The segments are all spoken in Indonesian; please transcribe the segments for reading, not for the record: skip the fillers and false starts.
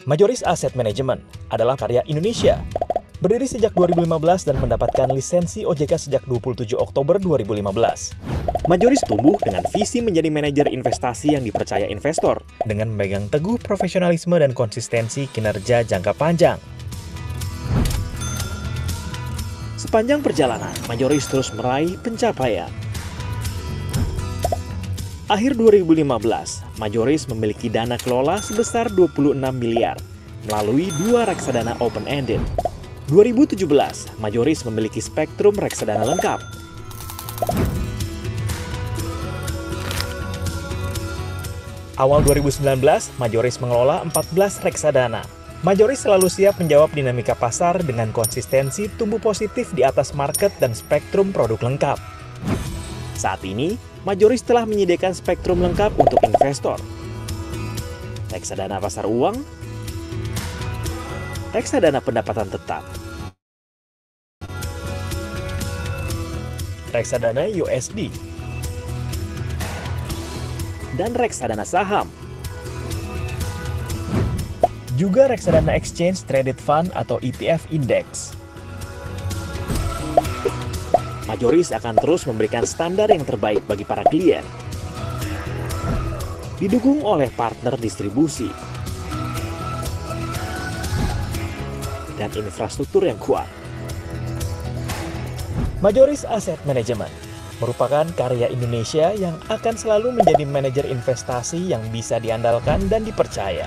Majoris Asset Management adalah karya Indonesia. Berdiri sejak 2015 dan mendapatkan lisensi OJK sejak 27 Oktober 2015. Majoris tumbuh dengan visi menjadi manajer investasi yang dipercaya investor, dengan memegang teguh profesionalisme dan konsistensi kinerja jangka panjang. Sepanjang perjalanan, Majoris terus meraih pencapaian. Akhir 2015, Majoris memiliki dana kelola sebesar 26 miliar melalui 2 reksadana open-ended. 2017, Majoris memiliki spektrum reksadana lengkap. Awal 2019, Majoris mengelola 14 reksadana. Majoris selalu siap menjawab dinamika pasar dengan konsistensi tumbuh positif di atas market dan spektrum produk lengkap. Saat ini, Majoris telah menyediakan spektrum lengkap untuk investor. Reksadana pasar uang, reksadana pendapatan tetap, reksadana USD, dan reksadana saham. Juga reksadana Exchange Traded Fund atau ETF Index. Majoris akan terus memberikan standar yang terbaik bagi para klien. Didukung oleh partner distribusi dan infrastruktur yang kuat. Majoris Asset Management merupakan karya Indonesia yang akan selalu menjadi manajer investasi yang bisa diandalkan dan dipercaya.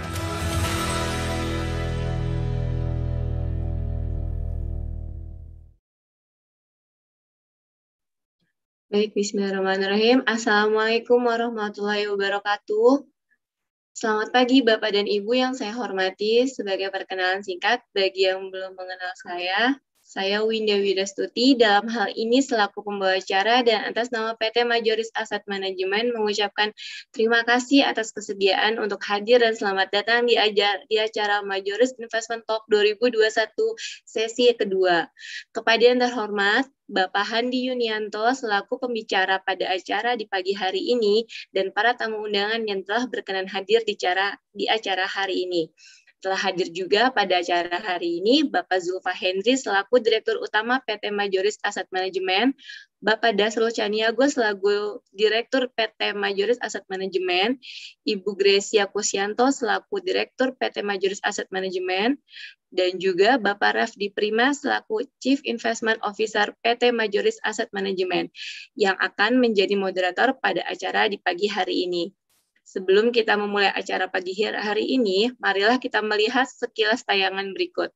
Baik, bismillahirrahmanirrahim. Assalamualaikum warahmatullahi wabarakatuh. Selamat pagi Bapak dan Ibu yang saya hormati. Sebagai perkenalan singkat, bagi yang belum mengenal saya Winda Widastuti, dalam hal ini selaku pembawa acara dan atas nama PT Majoris Asset Management mengucapkan terima kasih atas kesediaan untuk hadir dan selamat datang di acara Majoris Investment Talk 2021 sesi kedua. Kepada yang terhormat, Bapak Handi Yunianto selaku pembicara pada acara di pagi hari ini dan para tamu undangan yang telah berkenan hadir di acara hari ini. Telah hadir juga pada acara hari ini Bapak Zulfa Hendri selaku Direktur Utama PT Majoris Asset Management, Bapak Dasrul Caniago selaku Direktur PT Majoris Asset Management, Ibu Gresia Kusyanto selaku Direktur PT Majoris Asset Management, dan juga Bapak Rafdi Prima selaku Chief Investment Officer PT Majoris Asset Management yang akan menjadi moderator pada acara di pagi hari ini. Sebelum kita memulai acara pagi hari ini, marilah kita melihat sekilas tayangan berikut.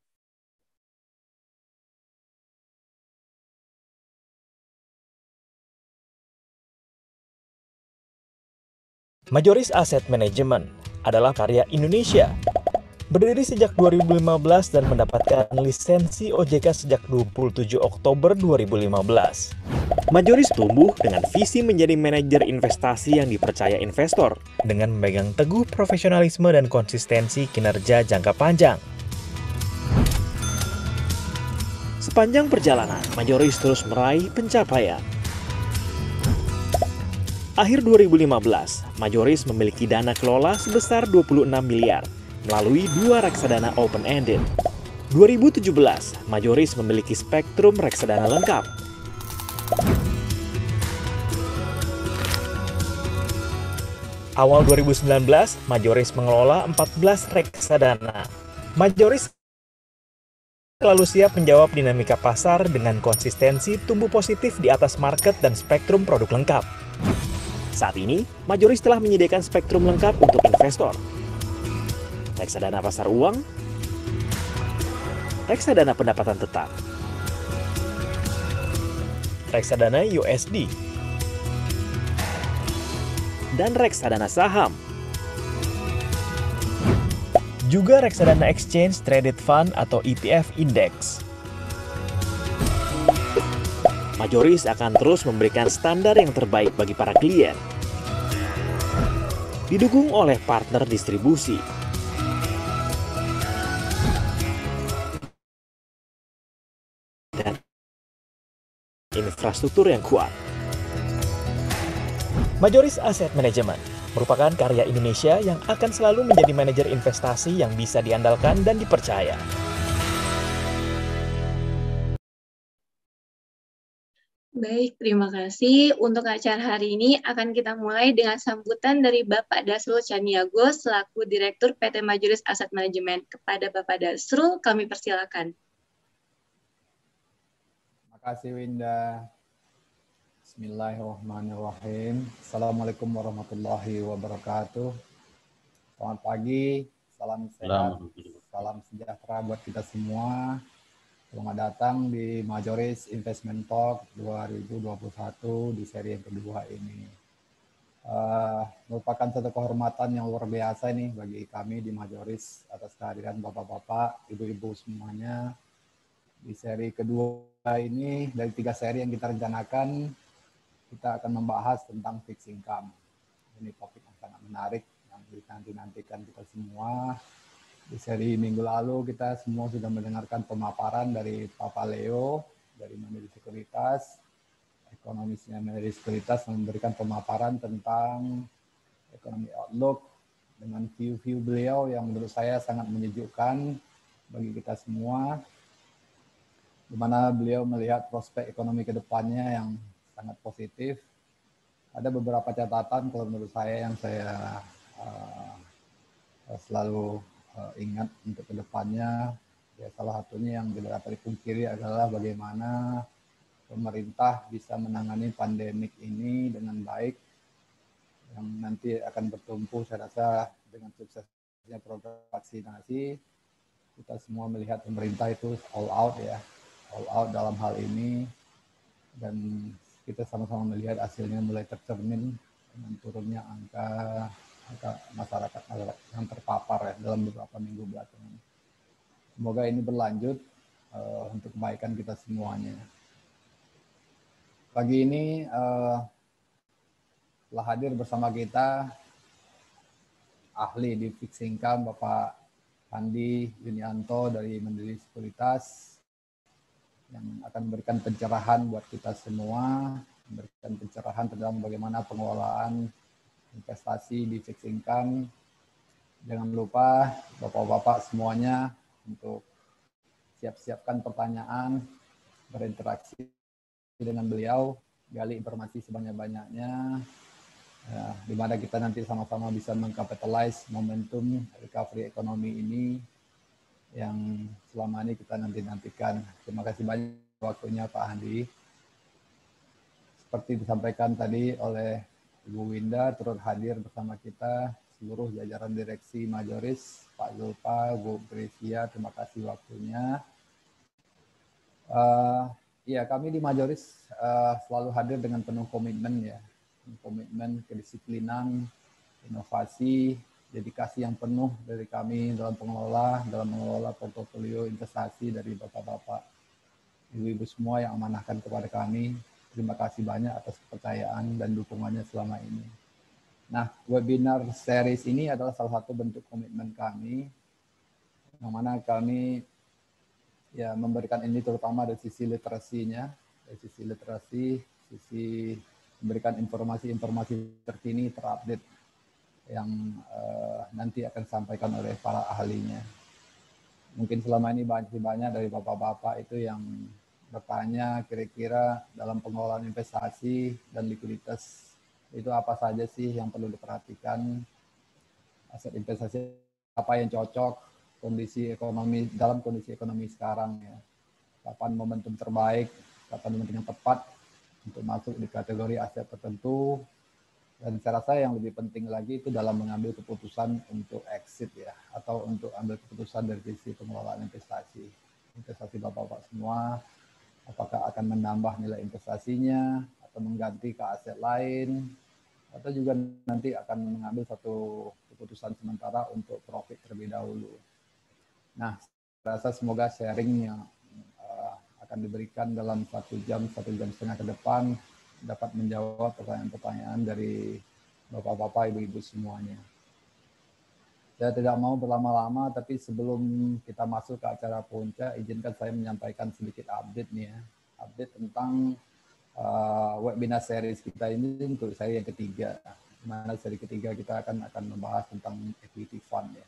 Majoris Asset Management adalah karya Indonesia. Berdiri sejak 2015 dan mendapatkan lisensi OJK sejak 27 Oktober 2015. Majoris tumbuh dengan visi menjadi manajer investasi yang dipercaya investor, dengan memegang teguh profesionalisme dan konsistensi kinerja jangka panjang. Sepanjang perjalanan, Majoris terus meraih pencapaian. Akhir 2015, Majoris memiliki dana kelola sebesar 26 miliar melalui 2 reksadana open-ended. 2017, Majoris memiliki spektrum reksadana lengkap. Awal 2019, Majoris mengelola 14 reksadana. Majoris selalu siap menjawab dinamika pasar dengan konsistensi tumbuh positif di atas market dan spektrum produk lengkap. Saat ini, Majoris telah menyediakan spektrum lengkap untuk investor. Reksadana pasar uang, reksadana pendapatan tetap, reksadana USD, dan reksadana saham. Juga reksadana Exchange Traded Fund atau ETF Index. Majoris akan terus memberikan standar yang terbaik bagi para klien. Didukung oleh partner distribusi dan infrastruktur yang kuat. Majoris Asset Management merupakan karya Indonesia yang akan selalu menjadi manajer investasi yang bisa diandalkan dan dipercaya. Baik, terima kasih. Untuk acara hari ini akan kita mulai dengan sambutan dari Bapak Dasrul Caniago selaku Direktur PT Majoris Asset Management. Kepada Bapak Dasrul, kami persilakan. Terima kasih Winda. Bismillahirrahmanirrahim. Assalamualaikum warahmatullahi wabarakatuh. Selamat pagi, salam sehat, salam sejahtera buat kita semua. Selamat datang di Majoris Investment Talk 2021 di seri yang kedua ini. Merupakan satu kehormatan yang luar biasa nih bagi kami di Majoris atas kehadiran bapak-bapak, ibu-ibu semuanya. Di seri kedua ini dari 3 seri yang kita rencanakan, kita akan membahas tentang fixed income. Ini topik yang sangat menarik yang dinantikan kita semua. Di seri minggu lalu kita semua sudah mendengarkan pemaparan dari Papa Leo dari Mandiri Sekuritas. Ekonomisnya Mandiri Sekuritas memberikan pemaparan tentang ekonomi outlook dengan view-view beliau yang menurut saya sangat menyejukkan bagi kita semua, di mana beliau melihat prospek ekonomi ke depannya yang sangat positif. Ada beberapa catatan kalau menurut saya yang saya selalu ingat untuk ke depannya. Ya, salah satunya yang tidak dapat dipungkiri adalah bagaimana pemerintah bisa menangani pandemik ini dengan baik, yang nanti akan bertumpu saya rasa dengan suksesnya program vaksinasi. Kita semua melihat pemerintah itu all out ya, all out dalam hal ini, dan kita sama-sama melihat hasilnya mulai tercermin dengan turunnya angka masyarakat yang terpapar ya dalam beberapa minggu belakangan. Semoga ini berlanjut untuk kebaikan kita semuanya. Pagi ini telah hadir bersama kita ahli di fixed income Bapak Andi Yunianto dari Mandiri Sekuritas, yang akan memberikan pencerahan buat kita semua, memberikan pencerahan tentang bagaimana pengelolaan investasi di fixed income. Jangan lupa Bapak-Bapak semuanya untuk siap-siapkan pertanyaan, berinteraksi dengan beliau, gali informasi sebanyak-banyaknya, di mana kita nanti sama-sama bisa mengcapitalize momentum recovery ekonomi ini yang selama ini kita nantikan. Terima kasih banyak waktunya Pak Andi. Seperti disampaikan tadi oleh Ibu Winda, turut hadir bersama kita seluruh jajaran direksi Majoris, Pak Zulfa, Bu Grecia, terima kasih waktunya. Ya, kami di Majoris selalu hadir dengan penuh komitmen ya, komitmen, kedisiplinan, inovasi, dedikasi yang penuh dari kami dalam mengelola portofolio investasi dari bapak-bapak, ibu-ibu semua yang amanahkan kepada kami. Terima kasih banyak atas kepercayaan dan dukungannya selama ini. Nah, webinar series ini adalah salah satu bentuk komitmen kami, yang mana kami ya memberikan ini terutama dari sisi literasinya, dari sisi literasi, sisi memberikan informasi-informasi terkini, terupdate yang nanti akan disampaikan oleh para ahlinya. Mungkin selama ini banyak dari bapak-bapak itu yang bertanya kira-kira dalam pengelolaan investasi dan likuiditas itu apa saja sih yang perlu diperhatikan, aset investasi apa yang cocok kondisi ekonomi dalam kondisi ekonomi sekarang ya, kapan momentum terbaik, kapan momentum yang tepat untuk masuk di kategori aset tertentu. Dan saya rasa yang lebih penting lagi itu dalam mengambil keputusan untuk exit ya, atau untuk ambil keputusan dari sisi pengelolaan investasi bapak-bapak semua, apakah akan menambah nilai investasinya atau mengganti ke aset lain, atau juga nanti akan mengambil satu keputusan sementara untuk profit terlebih dahulu. Nah, saya rasa semoga sharing yang akan diberikan dalam 1 jam, 1,5 jam ke depan dapat menjawab pertanyaan-pertanyaan dari bapak-bapak, ibu-ibu semuanya. Saya tidak mau berlama-lama, tapi sebelum kita masuk ke acara puncak, izinkan saya menyampaikan sedikit update nih ya. Update tentang webinar series kita ini untuk saya yang ketiga. di mana seri ketiga kita akan membahas tentang equity fund ya.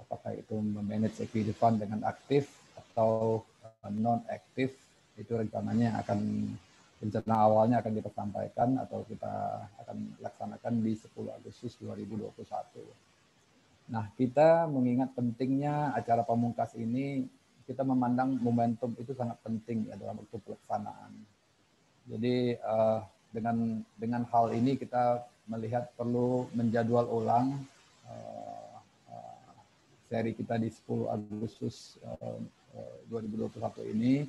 Apakah itu memanage equity fund dengan aktif atau non aktif, itu rencananya rencana awalnya akan kita sampaikan atau kita akan laksanakan di 10 Agustus 2021. Nah, kita mengingat pentingnya acara pamungkas ini, kita memandang momentum itu sangat penting ya dalam waktu pelaksanaan. Jadi dengan hal ini kita melihat perlu menjadwal ulang seri kita di 10 Agustus 2021 ini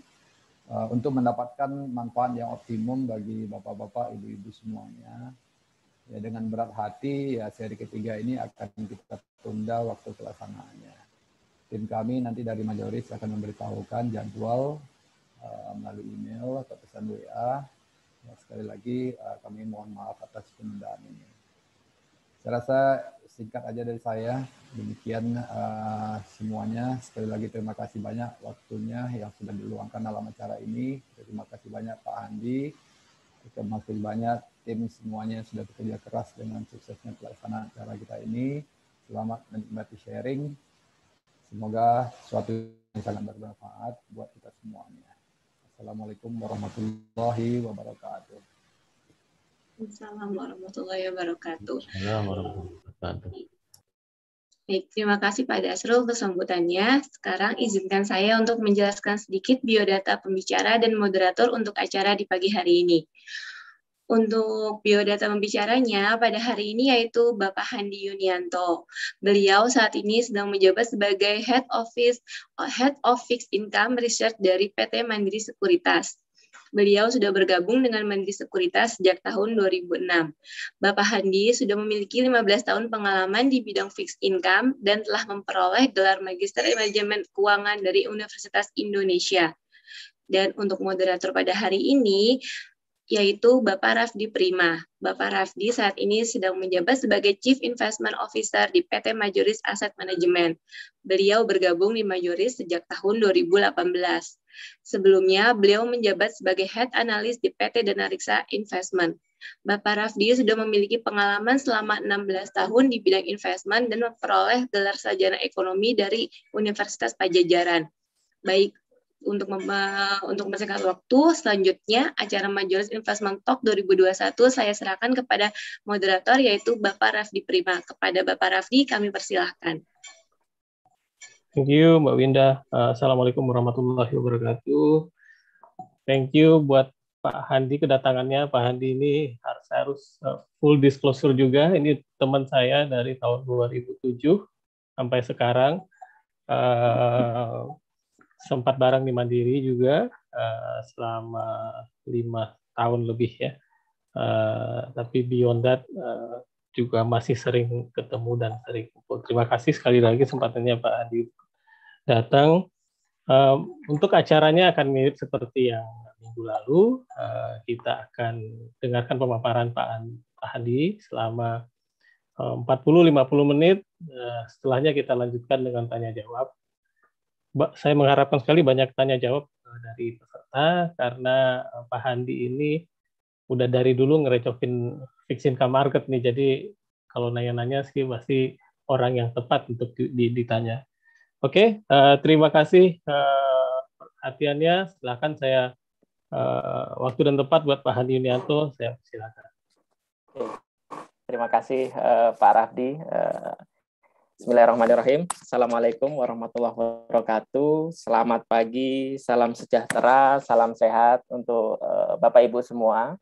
untuk mendapatkan manfaat yang optimum bagi bapak-bapak, ibu-ibu semuanya. Ya, dengan berat hati ya seri ketiga ini akan kita tunda waktu pelaksanaannya. Tim kami nanti dari Majoris akan memberitahukan jadwal melalui email atau pesan WA. Ya, sekali lagi kami mohon maaf atas penundaan ini. Saya rasa singkat aja dari saya. Demikian semuanya. Sekali lagi terima kasih banyak waktunya yang sudah diluangkan dalam acara ini. Terima kasih banyak Pak Handi. Terima kasih banyak tim semuanya yang sudah bekerja keras dengan suksesnya pelaksanaan acara kita ini. Selamat menikmati sharing. Semoga suatu yang sangat bermanfaat buat kita semuanya. Assalamualaikum warahmatullahi wabarakatuh. Assalamualaikum warahmatullahi wabarakatuh. Assalamualaikum warahmatullahi wabarakatuh. Baik, terima kasih Pak Dasrul untuk sambutannya. Sekarang izinkan saya untuk menjelaskan sedikit biodata pembicara dan moderator untuk acara di pagi hari ini. Untuk biodata pembicaranya pada hari ini yaitu Bapak Handi Yunianto. Beliau saat ini sedang menjabat sebagai Head of Fixed Income Research dari PT Mandiri Sekuritas. Beliau sudah bergabung dengan Mandiri Sekuritas sejak tahun 2006. Bapak Handi sudah memiliki 15 tahun pengalaman di bidang fixed income dan telah memperoleh gelar Magister Manajemen Keuangan dari Universitas Indonesia. Dan untuk moderator pada hari ini, yaitu Bapak Rafdi Prima. Bapak Rafdi saat ini sedang menjabat sebagai Chief Investment Officer di PT Majoris Asset Management. Beliau bergabung di Majoris sejak tahun 2018. Sebelumnya, beliau menjabat sebagai Head Analyst di PT Danariksa Investment. Bapak Rafdi sudah memiliki pengalaman selama 16 tahun di bidang investment dan memperoleh gelar sarjana ekonomi dari Universitas Pajajaran. Baik, untuk mempersingkat waktu, selanjutnya acara Majoris Investment Talk 2021 saya serahkan kepada moderator yaitu Bapak Rafdi Prima. Kepada Bapak Rafdi kami persilahkan. Thank you Mbak Winda. Assalamualaikum warahmatullahi wabarakatuh. Thank you buat Pak Handi kedatangannya. Pak Handi ini harus full disclosure juga. Ini teman saya dari tahun 2007 sampai sekarang. Sempat bareng di Mandiri juga selama 5 tahun lebih ya. Tapi beyond that juga masih sering ketemu dan sering kumpul. Terima kasih sekali lagi kesempatannya Pak Handi datang. Untuk acaranya akan mirip seperti yang minggu lalu. Kita akan dengarkan pemaparan Pak Handi selama 40-50 menit. Setelahnya kita lanjutkan dengan tanya jawab. Saya mengharapkan sekali banyak tanya jawab dari peserta karena Pak Handi ini udah dari dulu ngerecokin fixed income market nih, jadi kalau nanya-nanya sih pasti orang yang tepat untuk ditanya. Oke, terima kasih perhatiannya. Silakan saya waktu dan tempat buat Pak Handi Yunianto, saya silakan. Terima kasih Pak Rafdi. Bismillahirrahmanirrahim. Assalamualaikum warahmatullahi wabarakatuh. Selamat pagi, salam sejahtera, salam sehat untuk Bapak Ibu semua.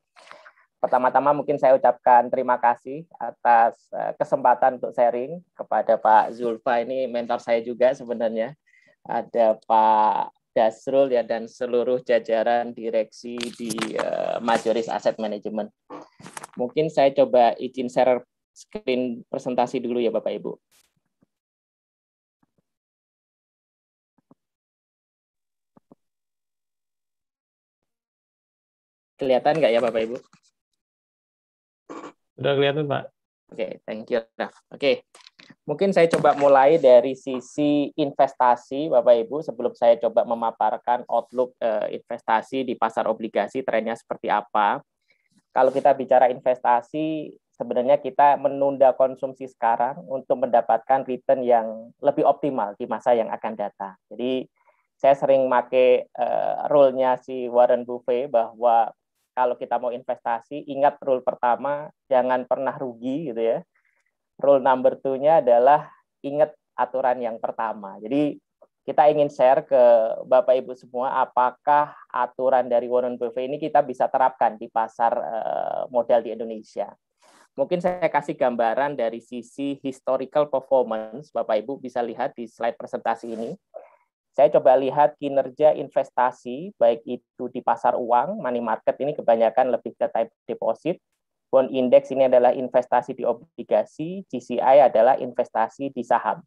Pertama-tama mungkin saya ucapkan terima kasih atas kesempatan untuk sharing kepada Pak Zulfa, ini mentor saya juga sebenarnya. Ada Pak Dasrul ya dan seluruh jajaran direksi di Majoris Asset Management. Mungkin saya coba izin share screen presentasi dulu ya Bapak Ibu. Kelihatan nggak ya Bapak Ibu? Sudah kelihatan Pak. Oke, thank you Raf. Oke, mungkin saya coba mulai dari sisi investasi Bapak Ibu sebelum saya coba memaparkan outlook investasi di pasar obligasi trennya seperti apa. Kalau kita bicara investasi, sebenarnya kita menunda konsumsi sekarang untuk mendapatkan return yang lebih optimal di masa yang akan datang. Jadi saya sering pakai rule-nya si Warren Buffett bahwa kalau kita mau investasi, ingat rule pertama, jangan pernah rugi gitu ya. Rule number 2-nya adalah ingat aturan yang pertama. Jadi kita ingin share ke Bapak Ibu semua apakah aturan dari Warren Buffett ini kita bisa terapkan di pasar modal di Indonesia. Mungkin saya kasih gambaran dari sisi historical performance, Bapak Ibu bisa lihat di slide presentasi ini. Saya coba lihat kinerja investasi, baik itu di pasar uang, money market ini kebanyakan lebih ke type deposit, bond index ini adalah investasi di obligasi, GCI adalah investasi di saham.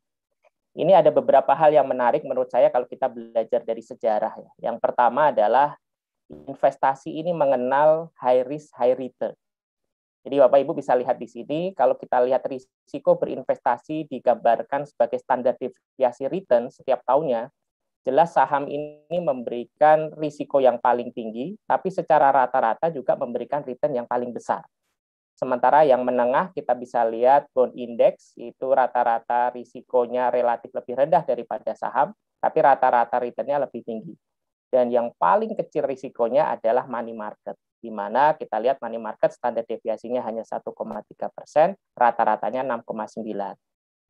Ini ada beberapa hal yang menarik menurut saya kalau kita belajar dari sejarah. Yang pertama adalah investasi ini mengenal high risk, high return. Jadi Bapak Ibu bisa lihat di sini, kalau kita lihat risiko berinvestasi digambarkan sebagai standar deviasi return setiap tahunnya, jelas saham ini memberikan risiko yang paling tinggi, tapi secara rata-rata juga memberikan return yang paling besar. Sementara yang menengah kita bisa lihat bond index itu rata-rata risikonya relatif lebih rendah daripada saham, tapi rata-rata returnnya lebih tinggi. Dan yang paling kecil risikonya adalah money market, di mana kita lihat money market standar deviasinya hanya 1,3%, rata-ratanya 6,9%.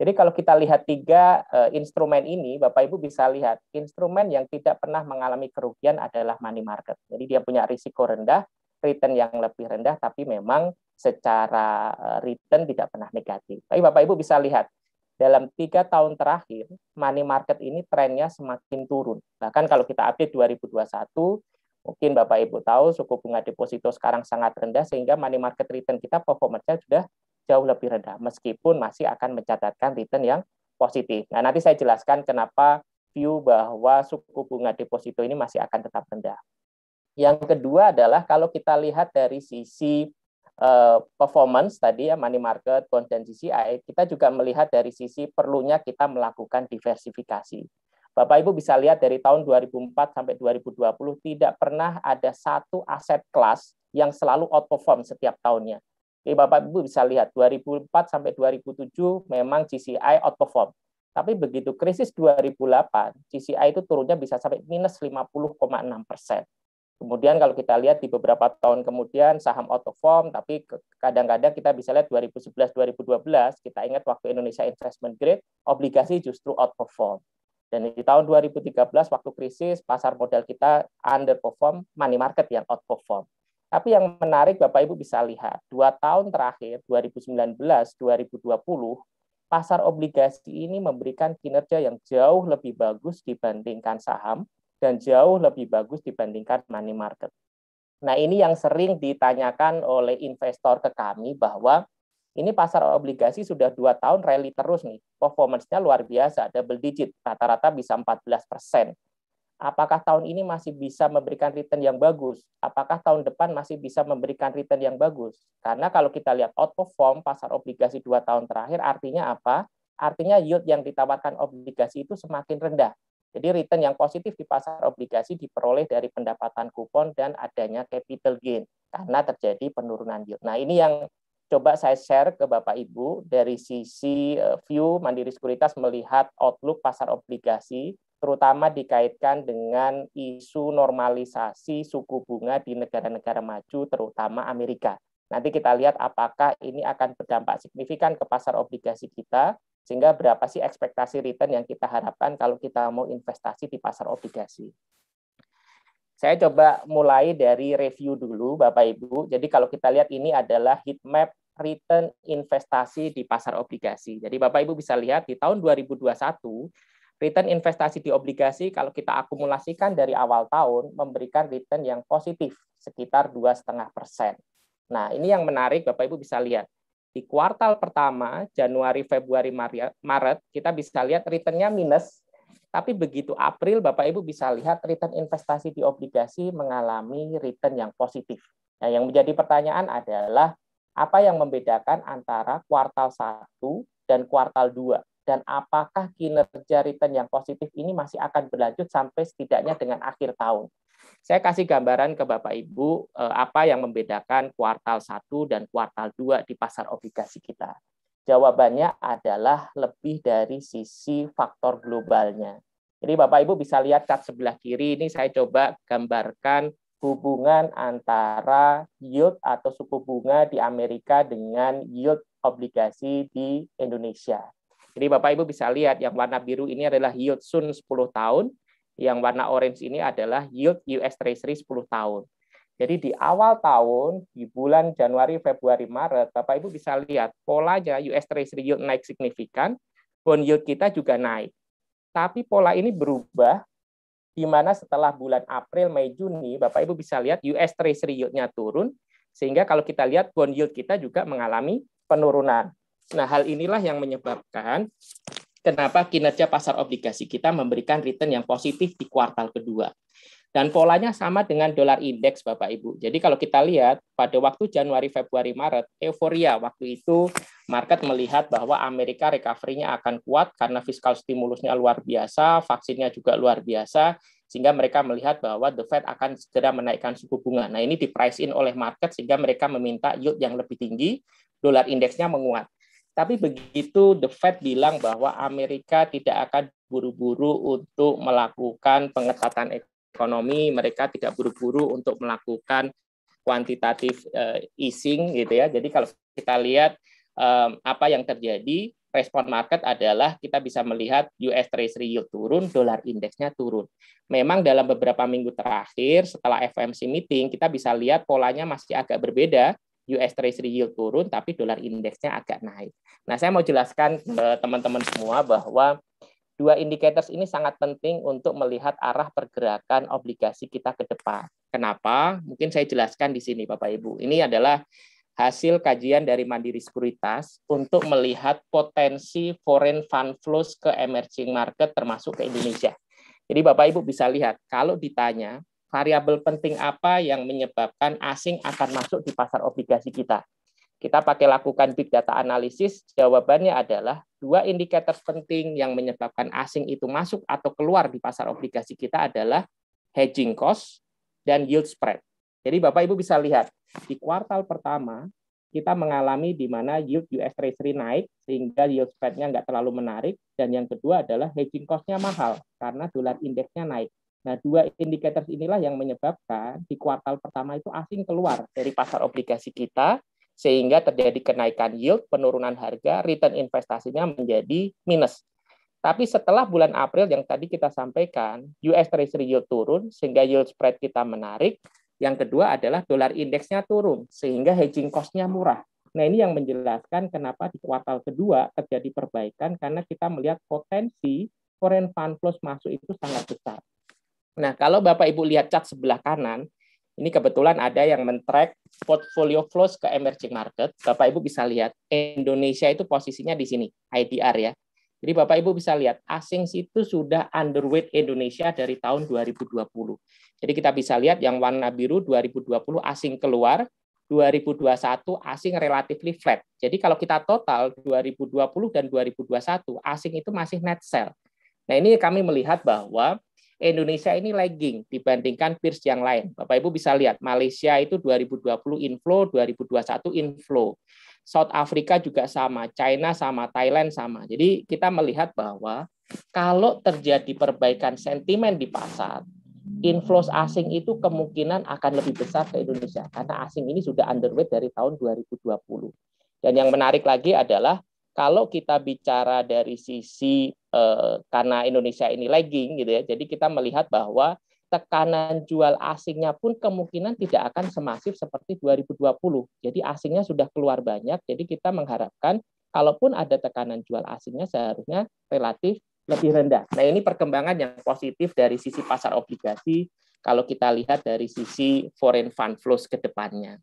Jadi kalau kita lihat tiga instrumen ini, Bapak Ibu bisa lihat instrumen yang tidak pernah mengalami kerugian adalah money market. Jadi dia punya risiko rendah, return yang lebih rendah, tapi memang secara return tidak pernah negatif. Tapi Bapak Ibu bisa lihat, dalam 3 tahun terakhir, money market ini trennya semakin turun. Bahkan kalau kita update 2021, mungkin Bapak Ibu tahu suku bunga deposito sekarang sangat rendah, sehingga money market return kita performanya sudah jauh lebih rendah, meskipun masih akan mencatatkan return yang positif. Nah, nanti saya jelaskan kenapa view bahwa suku bunga deposito ini masih akan tetap rendah. Yang kedua adalah kalau kita lihat dari sisi performance tadi ya, money market, bond, dan GCI, kita juga melihat dari sisi perlunya kita melakukan diversifikasi. Bapak Ibu bisa lihat dari tahun 2004 sampai 2020 tidak pernah ada satu aset kelas yang selalu outperform setiap tahunnya. Jadi Bapak Ibu bisa lihat 2004 sampai 2007 memang GCI outperform. Tapi begitu krisis 2008, GCI itu turunnya bisa sampai minus 50,6%. Kemudian kalau kita lihat di beberapa tahun kemudian saham outperform, tapi kadang-kadang kita bisa lihat 2011-2012, kita ingat waktu Indonesia investment grade, obligasi justru outperform. Dan di tahun 2013 waktu krisis, pasar modal kita underperform, money market yang outperform. Tapi yang menarik Bapak Ibu bisa lihat, 2 tahun terakhir, 2019-2020, pasar obligasi ini memberikan kinerja yang jauh lebih bagus dibandingkan saham, dan jauh lebih bagus dibandingkan money market. Nah, ini yang sering ditanyakan oleh investor ke kami bahwa ini pasar obligasi sudah 2 tahun rally terus nih, performance-nya luar biasa, double digit, rata-rata bisa 14%. Apakah tahun ini masih bisa memberikan return yang bagus? Apakah tahun depan masih bisa memberikan return yang bagus? Karena kalau kita lihat outperform pasar obligasi 2 tahun terakhir, artinya apa? Artinya yield yang ditawarkan obligasi itu semakin rendah. Jadi return yang positif di pasar obligasi diperoleh dari pendapatan kupon dan adanya capital gain karena terjadi penurunan yield. Nah, ini yang coba saya share ke Bapak Ibu dari sisi view Mandiri Sekuritas melihat outlook pasar obligasi, terutama dikaitkan dengan isu normalisasi suku bunga di negara-negara maju, terutama Amerika. Nanti kita lihat apakah ini akan berdampak signifikan ke pasar obligasi kita, sehingga berapa sih ekspektasi return yang kita harapkan kalau kita mau investasi di pasar obligasi. Saya coba mulai dari review dulu Bapak Ibu. Jadi kalau kita lihat ini adalah heat map return investasi di pasar obligasi. Jadi Bapak Ibu bisa lihat di tahun 2021, return investasi di obligasi kalau kita akumulasikan dari awal tahun memberikan return yang positif sekitar 2,5%. Nah, ini yang menarik Bapak Ibu bisa lihat. Di kuartal pertama, Januari, Februari, Maret, kita bisa lihat return-nya minus, tapi begitu April, Bapak Ibu bisa lihat return investasi di obligasi mengalami return yang positif. Nah, yang menjadi pertanyaan adalah, apa yang membedakan antara kuartal 1 dan kuartal 2? Dan apakah kinerja return yang positif ini masih akan berlanjut sampai setidaknya dengan akhir tahun? Saya kasih gambaran ke Bapak Ibu apa yang membedakan kuartal 1 dan kuartal 2 di pasar obligasi kita. Jawabannya adalah lebih dari sisi faktor globalnya. Jadi Bapak Ibu bisa lihat cat sebelah kiri ini, saya coba gambarkan hubungan antara yield atau suku bunga di Amerika dengan yield obligasi di Indonesia. Jadi Bapak Ibu bisa lihat yang warna biru ini adalah yield Sun 10 tahun, yang warna orange ini adalah yield US Treasury 10 tahun. Jadi di awal tahun, di bulan Januari, Februari, Maret, Bapak Ibu bisa lihat polanya US Treasury yield naik signifikan, bond yield kita juga naik. Tapi pola ini berubah, di mana setelah bulan April, Mei, Juni, Bapak Ibu bisa lihat US Treasury yield-nya turun, sehingga kalau kita lihat bond yield kita juga mengalami penurunan. Nah, hal inilah yang menyebabkan kenapa kinerja pasar obligasi kita memberikan return yang positif di kuartal kedua. Dan polanya sama dengan dolar indeks, Bapak Ibu. Jadi kalau kita lihat pada waktu Januari, Februari, Maret, euforia waktu itu market melihat bahwa Amerika recovery-nya akan kuat karena fiskal stimulusnya luar biasa, vaksinnya juga luar biasa, sehingga mereka melihat bahwa The Fed akan segera menaikkan suku bunga. Nah, ini di price in oleh market sehingga mereka meminta yield yang lebih tinggi, dolar indeksnya menguat. Tapi begitu The Fed bilang bahwa Amerika tidak akan buru-buru untuk melakukan pengetatan ekonomi, mereka tidak buru-buru untuk melakukan kuantitatif easing gitu ya. Jadi kalau kita lihat apa yang terjadi, respon market adalah kita bisa melihat US Treasury yield turun, dolar indeksnya turun. Memang dalam beberapa minggu terakhir setelah FOMC meeting kita bisa lihat polanya masih agak berbeda. US Treasury yield turun, tapi dolar indeksnya agak naik. Nah, saya mau jelaskan ke teman-teman semua bahwa dua indikator ini sangat penting untuk melihat arah pergerakan obligasi kita ke depan. Kenapa? Mungkin saya jelaskan di sini, Bapak Ibu. Ini adalah hasil kajian dari Mandiri Sekuritas untuk melihat potensi foreign fund flows ke emerging market termasuk ke Indonesia. Jadi Bapak Ibu bisa lihat, kalau ditanya, variabel penting apa yang menyebabkan asing akan masuk di pasar obligasi kita? Kita pakai lakukan big data analisis, jawabannya adalah dua indikator penting yang menyebabkan asing itu masuk atau keluar di pasar obligasi kita adalah hedging cost dan yield spread. Jadi Bapak Ibu bisa lihat, di kuartal pertama kita mengalami di mana yield US Treasury naik sehingga yield spread-nya nggak terlalu menarik, dan yang kedua adalah hedging cost-nya mahal karena dolar indeksnya naik. Nah, dua indikator inilah yang menyebabkan di kuartal pertama itu asing keluar dari pasar obligasi kita, sehingga terjadi kenaikan yield, penurunan harga, return investasinya menjadi minus. Tapi setelah bulan April yang tadi kita sampaikan, US Treasury yield turun, sehingga yield spread kita menarik. Yang kedua adalah dolar indeksnya turun, sehingga hedging cost-nya murah. Nah, ini yang menjelaskan kenapa di kuartal kedua terjadi perbaikan, karena kita melihat potensi foreign fund flows masuk itu sangat besar. Nah, kalau Bapak Ibu lihat cat sebelah kanan, ini kebetulan ada yang men-track portfolio flows ke emerging market. Bapak Ibu bisa lihat Indonesia itu posisinya di sini, IDR ya. Jadi Bapak Ibu bisa lihat asing itu sudah underweight Indonesia dari tahun 2020. Jadi kita bisa lihat yang warna biru 2020 asing keluar, 2021 asing relatively flat. Jadi kalau kita total 2020 dan 2021 asing itu masih net sell. Nah, ini kami melihat bahwa Indonesia ini lagging dibandingkan peers yang lain. Bapak Ibu bisa lihat, Malaysia itu 2020 inflow, 2021 inflow. South Africa juga sama, China sama, Thailand sama. Jadi kita melihat bahwa kalau terjadi perbaikan sentimen di pasar, inflows asing itu kemungkinan akan lebih besar ke Indonesia. Karena asing ini sudah underweight dari tahun 2020. Dan yang menarik lagi adalah, kalau kita bicara dari sisi karena Indonesia ini lagging gitu ya, jadi kita melihat bahwa tekanan jual asingnya pun kemungkinan tidak akan semasif seperti 2020. Jadi asingnya sudah keluar banyak, jadi kita mengharapkan kalaupun ada tekanan jual asingnya seharusnya relatif lebih rendah. Nah, ini perkembangan yang positif dari sisi pasar obligasi kalau kita lihat dari sisi foreign fund flows ke depannya.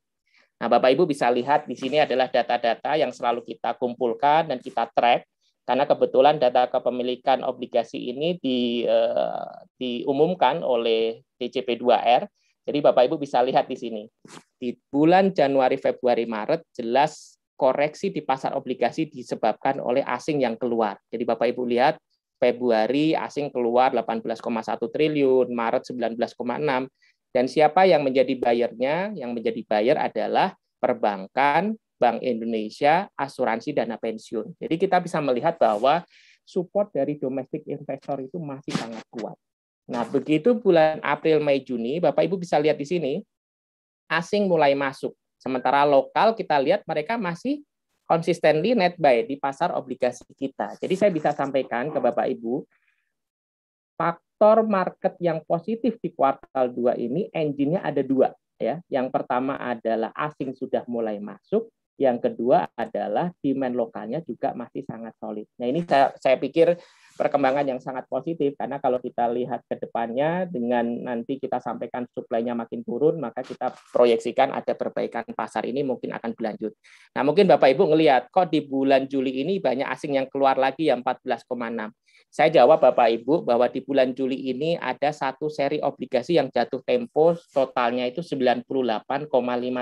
Nah, Bapak Ibu bisa lihat di sini adalah data-data yang selalu kita kumpulkan dan kita track, karena kebetulan data kepemilikan obligasi ini diumumkan oleh DCP2R. Jadi Bapak Ibu bisa lihat di sini. Di bulan Januari, Februari, Maret jelas koreksi di pasar obligasi disebabkan oleh asing yang keluar. Jadi Bapak Ibu lihat Februari asing keluar 18,1 triliun, Maret 19,6. Dan siapa yang menjadi bayarnya? Yang menjadi bayar adalah perbankan, Bank Indonesia, asuransi, dana pensiun. Jadi kita bisa melihat bahwa support dari domestic investor itu masih sangat kuat. Nah, begitu bulan April, Mei, Juni, Bapak Ibu bisa lihat di sini, asing mulai masuk. Sementara lokal kita lihat mereka masih consistently net buy di pasar obligasi kita. Jadi saya bisa sampaikan ke Bapak Ibu, faktor market yang positif di kuartal 2 ini engine-nya ada 2. Ya. Yang pertama adalah asing sudah mulai masuk. Yang kedua adalah demand lokalnya juga masih sangat solid. Nah ini saya pikir perkembangan yang sangat positif, karena kalau kita lihat ke depannya dengan nanti kita sampaikan supply-nya makin turun, maka kita proyeksikan ada perbaikan pasar ini mungkin akan berlanjut. Nah mungkin Bapak Ibu ngelihat kok di bulan Juli ini banyak asing yang keluar lagi yang 14,6. Saya jawab Bapak Ibu bahwa di bulan Juli ini ada satu seri obligasi yang jatuh tempo totalnya itu 98,5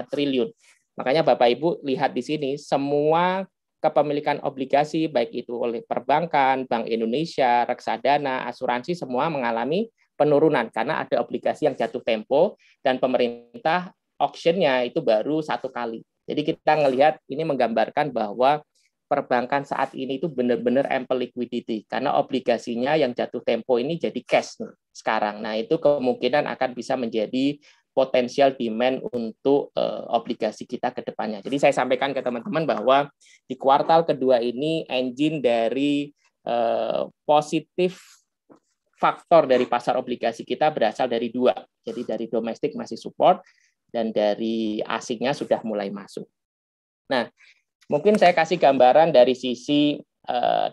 triliun. Makanya Bapak Ibu lihat di sini semua kepemilikan obligasi baik itu oleh perbankan, Bank Indonesia, reksadana, asuransi semua mengalami penurunan karena ada obligasi yang jatuh tempo dan pemerintah auction-nya itu baru 1 kali. Jadi kita ngelihat ini menggambarkan bahwa perbankan saat ini itu benar-benar ample liquidity karena obligasinya yang jatuh tempo ini jadi cash sekarang. Nah, itu kemungkinan akan bisa menjadi potensial demand untuk obligasi kita ke depannya. Jadi saya sampaikan ke teman-teman bahwa di kuartal kedua ini engine dari positif faktor dari pasar obligasi kita berasal dari 2. Jadi dari domestik masih support dan dari asingnya sudah mulai masuk. Nah, mungkin saya kasih gambaran dari sisi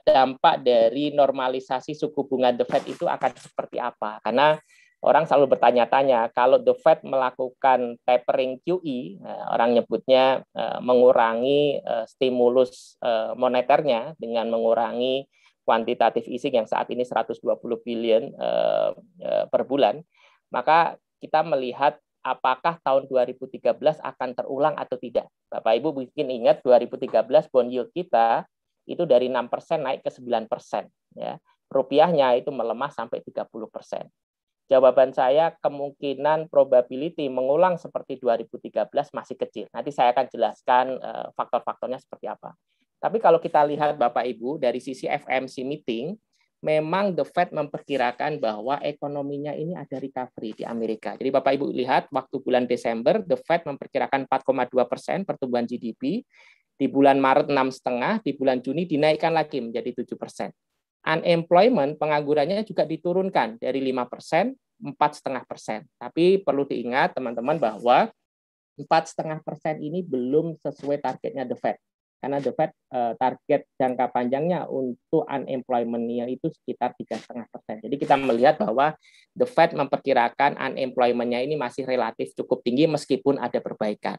dampak dari normalisasi suku bunga The Fed itu akan seperti apa. Karena orang selalu bertanya-tanya, kalau The Fed melakukan tapering QE, orang nyebutnya mengurangi stimulus moneternya dengan mengurangi kuantitatif easing yang saat ini 120 billion per bulan, maka kita melihat apakah tahun 2013 akan terulang atau tidak. Bapak Ibu mungkin ingat 2013 bond yield kita itu dari 6% naik ke 9%. Ya. Rupiahnya itu melemah sampai 30%. Jawaban saya kemungkinan probability mengulang seperti 2013 masih kecil. Nanti saya akan jelaskan faktor-faktornya seperti apa. Tapi kalau kita lihat Bapak Ibu dari sisi FMC meeting, memang The Fed memperkirakan bahwa ekonominya ini ada recovery di Amerika. Jadi Bapak Ibu lihat waktu bulan Desember The Fed memperkirakan 4,2% pertumbuhan GDP, di bulan Maret 6,5%, di bulan Juni dinaikkan lagi menjadi 7%. Unemployment, penganggurannya juga diturunkan dari 5%, 4,5%. Tapi perlu diingat teman-teman bahwa 4,5% ini belum sesuai targetnya The Fed. Karena The Fed target jangka panjangnya untuk unemployment-nya itu sekitar 3,5%. Jadi kita melihat bahwa The Fed memperkirakan unemployment-nya ini masih relatif cukup tinggi meskipun ada perbaikan.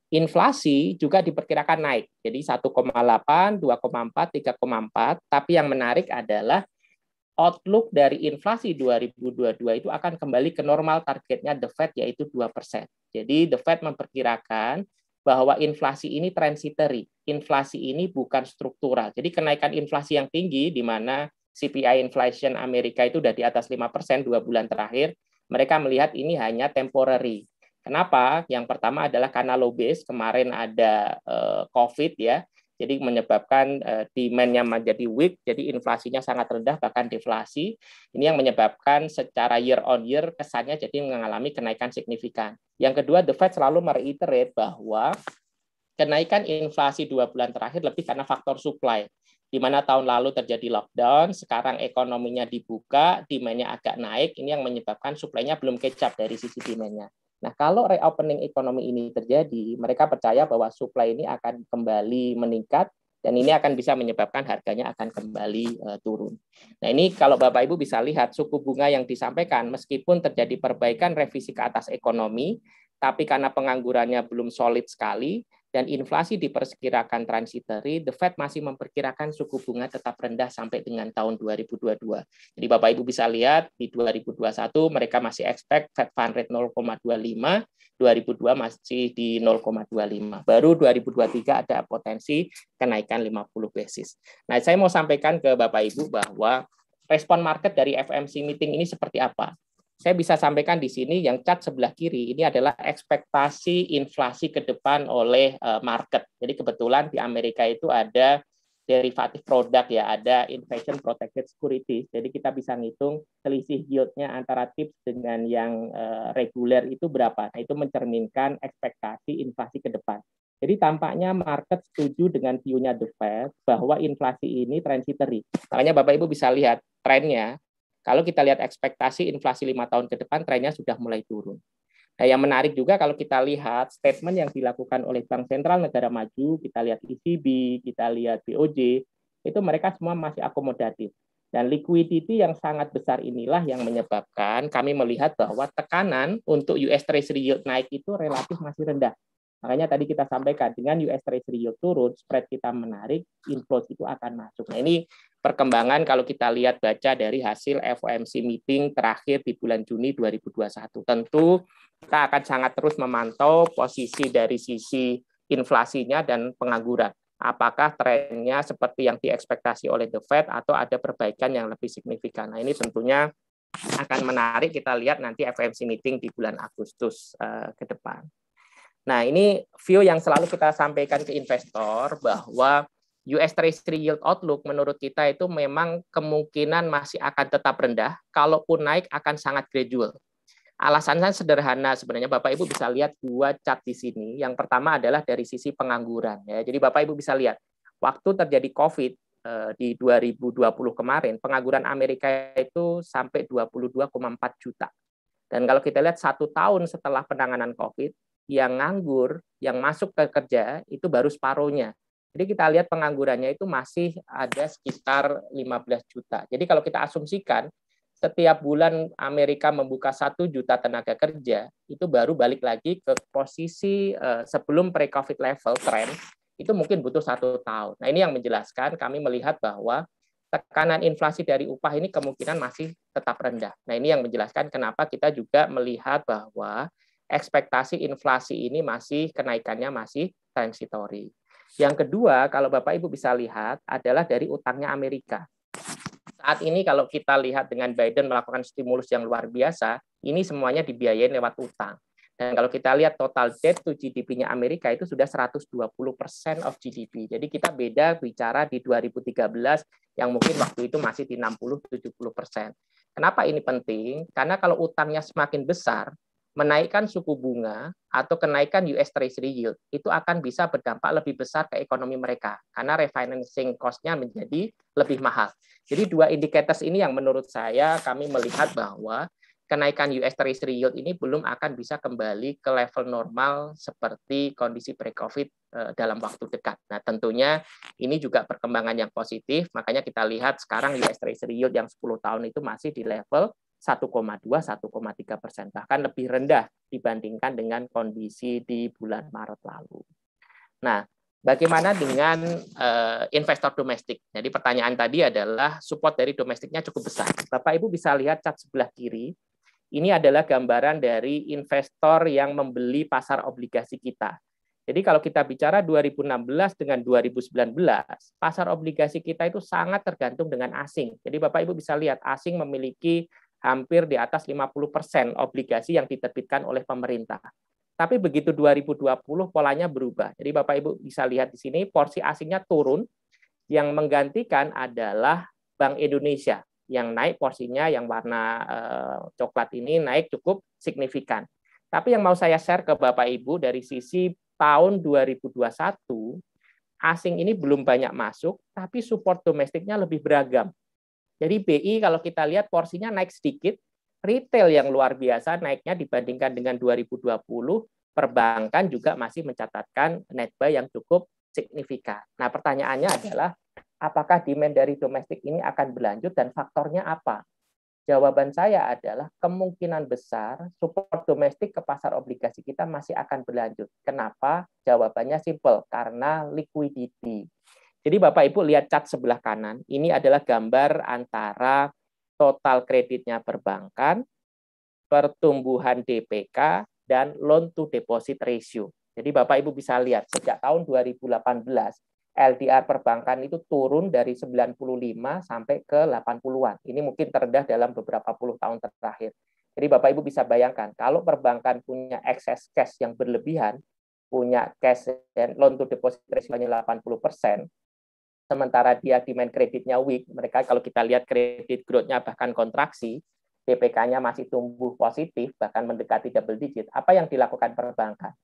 Inflasi juga diperkirakan naik, jadi 1,8, 2,4, 3,4. Tapi yang menarik adalah outlook dari inflasi 2022 itu akan kembali ke normal targetnya The Fed yaitu 2%. Jadi The Fed memperkirakan bahwa inflasi ini transitory, inflasi ini bukan struktural. Jadi kenaikan inflasi yang tinggi di mana CPI inflation Amerika itu sudah di atas 5% 2 bulan terakhir, mereka melihat ini hanya temporary. Kenapa? Yang pertama adalah karena low base, kemarin ada COVID ya, jadi menyebabkan demand-nya menjadi weak, jadi inflasinya sangat rendah, bahkan deflasi. Ini yang menyebabkan secara year on year kesannya jadi mengalami kenaikan signifikan. Yang kedua, The Fed selalu mereiterate bahwa kenaikan inflasi 2 bulan terakhir lebih karena faktor supply, di mana tahun lalu terjadi lockdown, sekarang ekonominya dibuka, demand-nya agak naik, ini yang menyebabkan supply-nya belum catch up dari sisi demand-nya. Nah, kalau reopening ekonomi ini terjadi, mereka percaya bahwa supply ini akan kembali meningkat dan ini akan bisa menyebabkan harganya akan kembali turun. Nah, ini kalau Bapak Ibu bisa lihat suku bunga yang disampaikan meskipun terjadi perbaikan revisi ke atas ekonomi, tapi karena penganggurannya belum solid sekali dan inflasi diperkirakan transitory, The Fed masih memperkirakan suku bunga tetap rendah sampai dengan tahun 2022. Jadi Bapak Ibu bisa lihat di 2021 mereka masih expect Fed Fund Rate 0,25, 2002 masih di 0,25. Baru 2023 ada potensi kenaikan 50 basis. Nah, saya mau sampaikan ke Bapak Ibu bahwa respon market dari FOMC meeting ini seperti apa? Saya bisa sampaikan di sini yang cat sebelah kiri ini adalah ekspektasi inflasi ke depan oleh market. Jadi kebetulan di Amerika itu ada derivatif produk ya, ada inflation protected securities. Jadi kita bisa ngitung selisih yield-nya antara TIPS dengan yang reguler itu berapa. Nah, itu mencerminkan ekspektasi inflasi ke depan. Jadi tampaknya market setuju dengan view-nya The Fed bahwa inflasi ini transitory. Makanya Bapak Ibu bisa lihat trennya. Kalau kita lihat ekspektasi inflasi 5 tahun ke depan, trennya sudah mulai turun. Nah, yang menarik juga kalau kita lihat statement yang dilakukan oleh Bank Sentral Negara Maju, kita lihat ECB, kita lihat BOJ, itu mereka semua masih akomodatif. Dan liquidity yang sangat besar inilah yang menyebabkan kami melihat bahwa tekanan untuk US Treasury yield naik itu relatif masih rendah. Makanya tadi kita sampaikan, dengan US Treasury yield turun, spread kita menarik, inflows itu akan masuk. Nah, ini perkembangan kalau kita lihat baca dari hasil FOMC meeting terakhir di bulan Juni 2021. Tentu kita akan sangat terus memantau posisi dari sisi inflasinya dan pengangguran. Apakah trennya seperti yang diekspektasi oleh The Fed atau ada perbaikan yang lebih signifikan. Nah, ini tentunya akan menarik kita lihat nanti FOMC meeting di bulan Agustus ke depan. Nah, ini view yang selalu kita sampaikan ke investor bahwa US Treasury yield outlook menurut kita itu memang kemungkinan masih akan tetap rendah, kalaupun naik akan sangat gradual. Alasannya sederhana sebenarnya, Bapak Ibu bisa lihat dua chart di sini. Yang pertama adalah dari sisi pengangguran. Ya. Jadi Bapak Ibu bisa lihat, waktu terjadi COVID di 2020 kemarin, pengangguran Amerika itu sampai 22,4 juta. Dan kalau kita lihat 1 tahun setelah penanganan COVID, yang nganggur, yang masuk ke kerja, itu baru separuhnya. Jadi kita lihat penganggurannya itu masih ada sekitar 15 juta. Jadi kalau kita asumsikan, setiap bulan Amerika membuka 1 juta tenaga kerja, itu baru balik lagi ke posisi sebelum pre-COVID level trend, itu mungkin butuh 1 tahun. Nah, ini yang menjelaskan kami melihat bahwa tekanan inflasi dari upah ini kemungkinan masih tetap rendah. Nah, ini yang menjelaskan kenapa kita juga melihat bahwa ekspektasi inflasi ini masih kenaikannya masih transitory. Yang kedua, kalau Bapak Ibu bisa lihat adalah dari utangnya Amerika. Saat ini kalau kita lihat dengan Biden melakukan stimulus yang luar biasa, ini semuanya dibiayain lewat utang. Dan kalau kita lihat total debt to GDP-nya Amerika itu sudah 120% of GDP. Jadi kita beda bicara di 2013 yang mungkin waktu itu masih di 60-70%. Kenapa ini penting? Karena kalau utangnya semakin besar, menaikkan suku bunga atau kenaikan US Treasury yield itu akan bisa berdampak lebih besar ke ekonomi mereka karena refinancing cost-nya menjadi lebih mahal. Jadi dua indicators ini yang menurut saya kami melihat bahwa kenaikan US Treasury yield ini belum akan bisa kembali ke level normal seperti kondisi pre-COVID dalam waktu dekat. Nah, tentunya ini juga perkembangan yang positif, makanya kita lihat sekarang US Treasury yield yang 10 tahun itu masih di level 1,2-1,3%, bahkan lebih rendah dibandingkan dengan kondisi di bulan Maret lalu. Nah, bagaimana dengan investor domestik? Jadi pertanyaan tadi adalah support dari domestiknya cukup besar. Bapak Ibu bisa lihat cat sebelah kiri, ini adalah gambaran dari investor yang membeli pasar obligasi kita. Jadi kalau kita bicara 2016 dengan 2019, pasar obligasi kita itu sangat tergantung dengan asing. Jadi Bapak Ibu bisa lihat asing memiliki hampir di atas 50% obligasi yang diterbitkan oleh pemerintah. Tapi begitu 2020 polanya berubah. Jadi Bapak Ibu bisa lihat di sini porsi asingnya turun, yang menggantikan adalah Bank Indonesia yang naik porsinya, yang warna coklat ini naik cukup signifikan. Tapi yang mau saya share ke Bapak Ibu dari sisi tahun 2021, asing ini belum banyak masuk, tapi support domestiknya lebih beragam. Jadi BI kalau kita lihat porsinya naik sedikit, retail yang luar biasa naiknya dibandingkan dengan 2020, perbankan juga masih mencatatkan net buy yang cukup signifikan. Nah, pertanyaannya adalah apakah demand dari domestik ini akan berlanjut dan faktornya apa? Jawaban saya adalah kemungkinan besar support domestik ke pasar obligasi kita masih akan berlanjut. Kenapa? Jawabannya simple, karena liquidity. Jadi Bapak Ibu lihat cat sebelah kanan, ini adalah gambar antara total kreditnya perbankan, pertumbuhan DPK, dan loan to deposit ratio. Jadi Bapak Ibu bisa lihat sejak tahun 2018, LDR perbankan itu turun dari 95 sampai ke 80-an. Ini mungkin terendah dalam beberapa puluh tahun terakhir. Jadi Bapak Ibu bisa bayangkan, kalau perbankan punya excess cash yang berlebihan, punya cash dan loan to deposit ratio-nya 80%, sementara dia demand kreditnya weak, mereka kalau kita lihat kredit growth-nya bahkan kontraksi, DPK-nya masih tumbuh positif, bahkan mendekati double digit, apa yang dilakukan perbankan?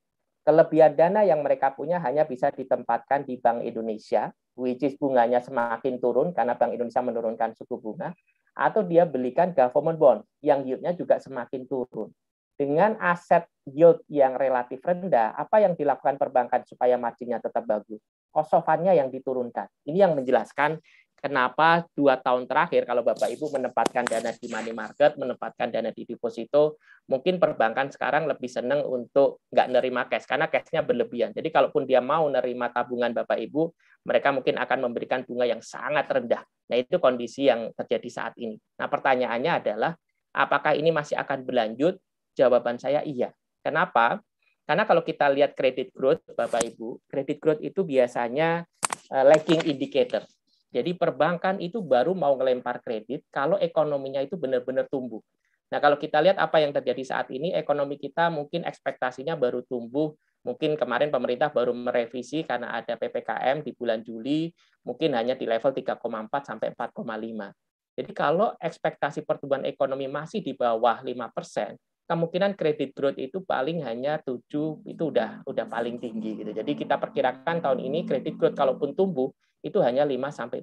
Kelebihan dana yang mereka punya hanya bisa ditempatkan di Bank Indonesia, which is bunganya semakin turun karena Bank Indonesia menurunkan suku bunga, atau dia belikan government bond yang yield-nya juga semakin turun. Dengan aset yield yang relatif rendah, apa yang dilakukan perbankan supaya marginnya tetap bagus? Cost of fund-nya yang diturunkan. Ini yang menjelaskan kenapa 2 tahun terakhir kalau Bapak Ibu menempatkan dana di money market, menempatkan dana di deposito, mungkin perbankan sekarang lebih senang untuk nggak nerima cash, karena cash-nya berlebihan. Jadi kalaupun dia mau nerima tabungan Bapak Ibu, mereka mungkin akan memberikan bunga yang sangat rendah. Nah, itu kondisi yang terjadi saat ini. Nah, pertanyaannya adalah, apakah ini masih akan berlanjut? Jawaban saya iya. Kenapa? Karena kalau kita lihat credit growth, Bapak Ibu, credit growth itu biasanya lagging indicator. Jadi perbankan itu baru mau ngelempar kredit kalau ekonominya itu benar-benar tumbuh. Nah, kalau kita lihat apa yang terjadi saat ini, ekonomi kita mungkin ekspektasinya baru tumbuh. Mungkin kemarin pemerintah baru merevisi karena ada PPKM di bulan Juli, mungkin hanya di level 3,4 sampai 4,5. Jadi kalau ekspektasi pertumbuhan ekonomi masih di bawah 5%, kemungkinan kredit growth itu paling hanya 7, itu udah paling tinggi gitu. Jadi kita perkirakan tahun ini kredit growth kalaupun tumbuh itu hanya 5-7%.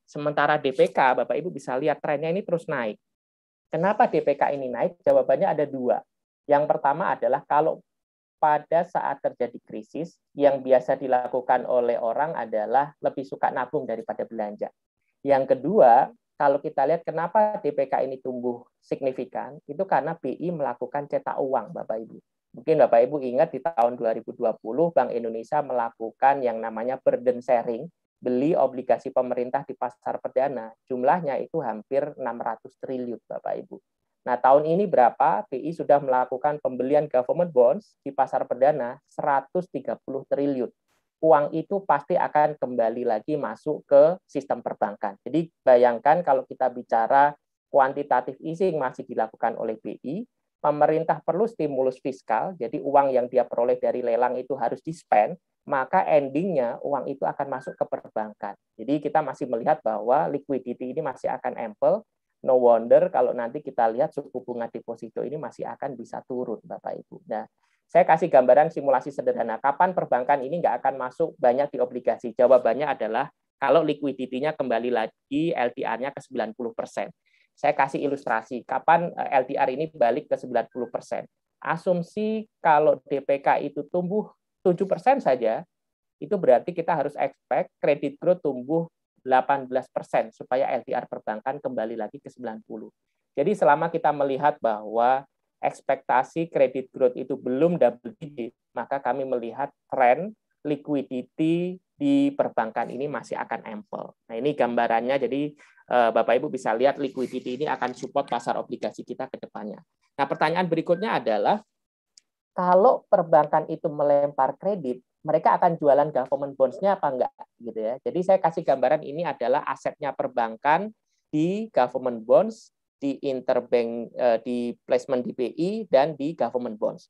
Sementara DPK, Bapak Ibu bisa lihat trennya ini terus naik. Kenapa DPK ini naik? Jawabannya ada 2. Yang pertama adalah kalau pada saat terjadi krisis, yang biasa dilakukan oleh orang adalah lebih suka nabung daripada belanja. Yang kedua, kalau kita lihat kenapa DPK ini tumbuh signifikan, itu karena BI melakukan cetak uang, Bapak Ibu. Mungkin Bapak Ibu ingat di tahun 2020, Bank Indonesia melakukan yang namanya burden sharing, beli obligasi pemerintah di pasar perdana. Jumlahnya itu hampir 600 triliun, Bapak Ibu. Nah, tahun ini berapa? BI sudah melakukan pembelian government bonds di pasar perdana 130 triliun. Uang itu pasti akan kembali lagi masuk ke sistem perbankan. Jadi bayangkan kalau kita bicara kuantitatif easing masih dilakukan oleh BI, pemerintah perlu stimulus fiskal, jadi uang yang dia peroleh dari lelang itu harus di-spend, maka endingnya uang itu akan masuk ke perbankan. Jadi kita masih melihat bahwa liquidity ini masih akan ample. No wonder kalau nanti kita lihat suku bunga deposito ini masih akan bisa turun, Bapak Ibu. Nah, saya kasih gambaran simulasi sederhana. Kapan perbankan ini nggak akan masuk banyak di obligasi? Jawabannya adalah kalau liquidity-nya kembali lagi LDR-nya ke 90%. Saya kasih ilustrasi. Kapan LDR ini balik ke 90%? Asumsi kalau DPK itu tumbuh 7% saja, itu berarti kita harus expect kredit growth tumbuh 18% supaya LDR perbankan kembali lagi ke 90. Jadi selama kita melihat bahwa ekspektasi kredit growth itu belum double digit, maka kami melihat tren liquidity di perbankan ini masih akan ample. Nah, ini gambarannya. Jadi Bapak Ibu bisa lihat liquidity ini akan support pasar obligasi kita ke depannya. Nah, pertanyaan berikutnya adalah kalau perbankan itu melempar kredit, mereka akan jualan government bonds-nya apa enggak gitu ya. Jadi saya kasih gambaran ini adalah asetnya perbankan di government bonds, di interbank, di placement di BI dan di government bonds.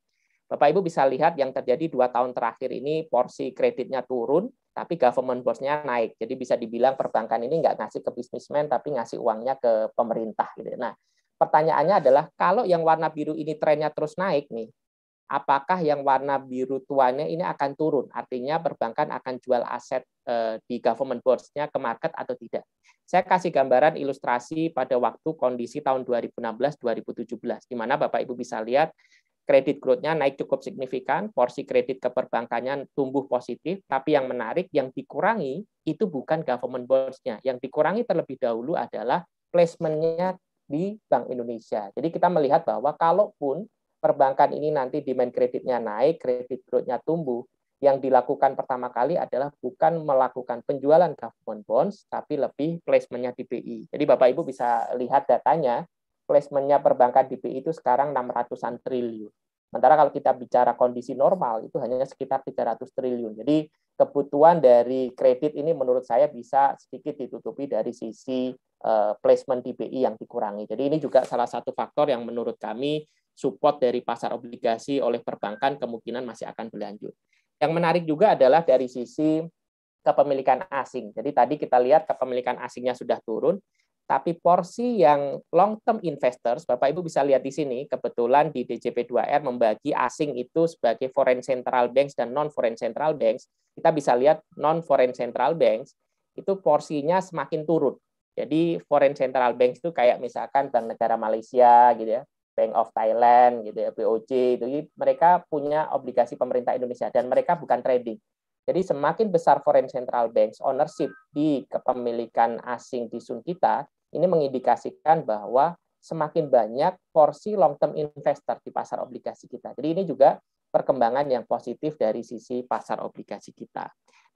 Bapak Ibu bisa lihat yang terjadi 2 tahun terakhir ini porsi kreditnya turun, tapi government bonds-nya naik. Jadi bisa dibilang perbankan ini nggak ngasih ke bisnismen, tapi ngasih uangnya ke pemerintah gitu. Nah, pertanyaannya adalah kalau yang warna biru ini trennya terus naik nih, apakah yang warna biru tuanya ini akan turun? Artinya perbankan akan jual aset di government bonds-nya ke market atau tidak? Saya kasih gambaran ilustrasi pada waktu kondisi tahun 2016-2017, di mana Bapak Ibu bisa lihat kredit growth-nya naik cukup signifikan, porsi kredit ke perbankannya tumbuh positif, tapi yang menarik, yang dikurangi itu bukan government bonds-nya. Yang dikurangi terlebih dahulu adalah placement-nya di Bank Indonesia. Jadi kita melihat bahwa kalaupun perbankan ini nanti demand kreditnya naik, kredit growth-nya tumbuh, yang dilakukan pertama kali adalah bukan melakukan penjualan government bonds, tapi lebih placement-nya di BI. Jadi Bapak Ibu bisa lihat datanya, placement-nya perbankan di BI itu sekarang 600-an triliun. Sementara kalau kita bicara kondisi normal, itu hanya sekitar 300 triliun. Jadi kebutuhan dari kredit ini menurut saya bisa sedikit ditutupi dari sisi placement di BI yang dikurangi. Jadi ini juga salah satu faktor yang menurut kami support dari pasar obligasi oleh perbankan kemungkinan masih akan berlanjut. Yang menarik juga adalah dari sisi kepemilikan asing. Jadi tadi kita lihat kepemilikan asingnya sudah turun, tapi porsi yang long term investors, Bapak Ibu bisa lihat di sini, kebetulan di DJP2R membagi asing itu sebagai foreign central banks dan non foreign central banks. Kita bisa lihat non foreign central banks itu porsinya semakin turun. Jadi foreign central banks itu kayak misalkan Bank Negara Malaysia gitu ya, Bank of Thailand gitu ya, BOJ itu mereka punya obligasi pemerintah Indonesia dan mereka bukan trading. Jadi semakin besar foreign central banks ownership di kepemilikan asing di Sun kita, ini mengindikasikan bahwa semakin banyak porsi long term investor di pasar obligasi kita. Jadi ini juga perkembangan yang positif dari sisi pasar obligasi kita.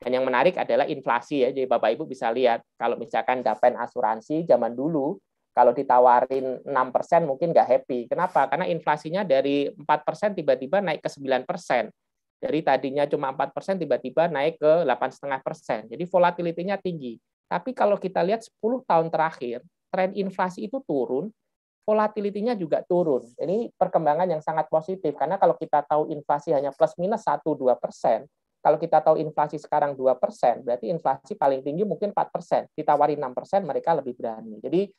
Dan yang menarik adalah inflasi ya. Jadi Bapak Ibu bisa lihat kalau misalkan Dapen asuransi zaman dulu kalau ditawarin 6% mungkin nggak happy. Kenapa? Karena inflasinya dari 4% tiba-tiba naik ke 9%. Dari tadinya cuma 4% tiba-tiba naik ke 8,5%. Jadi volatility-nya tinggi. Tapi kalau kita lihat 10 tahun terakhir, tren inflasi itu turun, volatility-nya juga turun. Ini perkembangan yang sangat positif, karena kalau kita tahu inflasi hanya plus minus 1-2%, kalau kita tahu inflasi sekarang 2%, berarti inflasi paling tinggi mungkin 4%. Ditawari 6%, mereka lebih berani. Jadi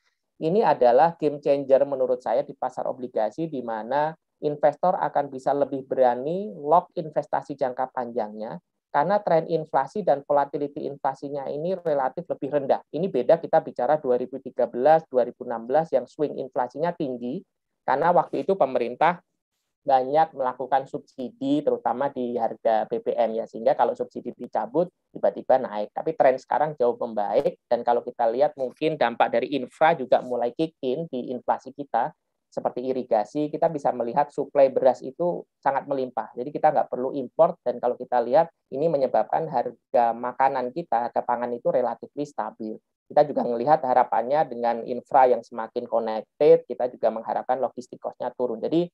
ini adalah game changer menurut saya di pasar obligasi, di mana investor akan bisa lebih berani lock investasi jangka panjangnya, karena tren inflasi dan volatility inflasinya ini relatif lebih rendah. Ini beda kita bicara 2013, 2016 yang swing inflasinya tinggi, karena waktu itu pemerintah banyak melakukan subsidi, terutama di harga BBM ya, sehingga kalau subsidi dicabut, tiba-tiba naik. Tapi tren sekarang jauh membaik, dan kalau kita lihat mungkin dampak dari infra juga mulai kick in di inflasi kita, seperti irigasi, kita bisa melihat suplai beras itu sangat melimpah. Jadi kita nggak perlu import, dan kalau kita lihat ini menyebabkan harga makanan kita, harga pangan itu relatif stabil. Kita juga melihat harapannya dengan infra yang semakin connected, kita juga mengharapkan logistik cost-nya turun. Jadi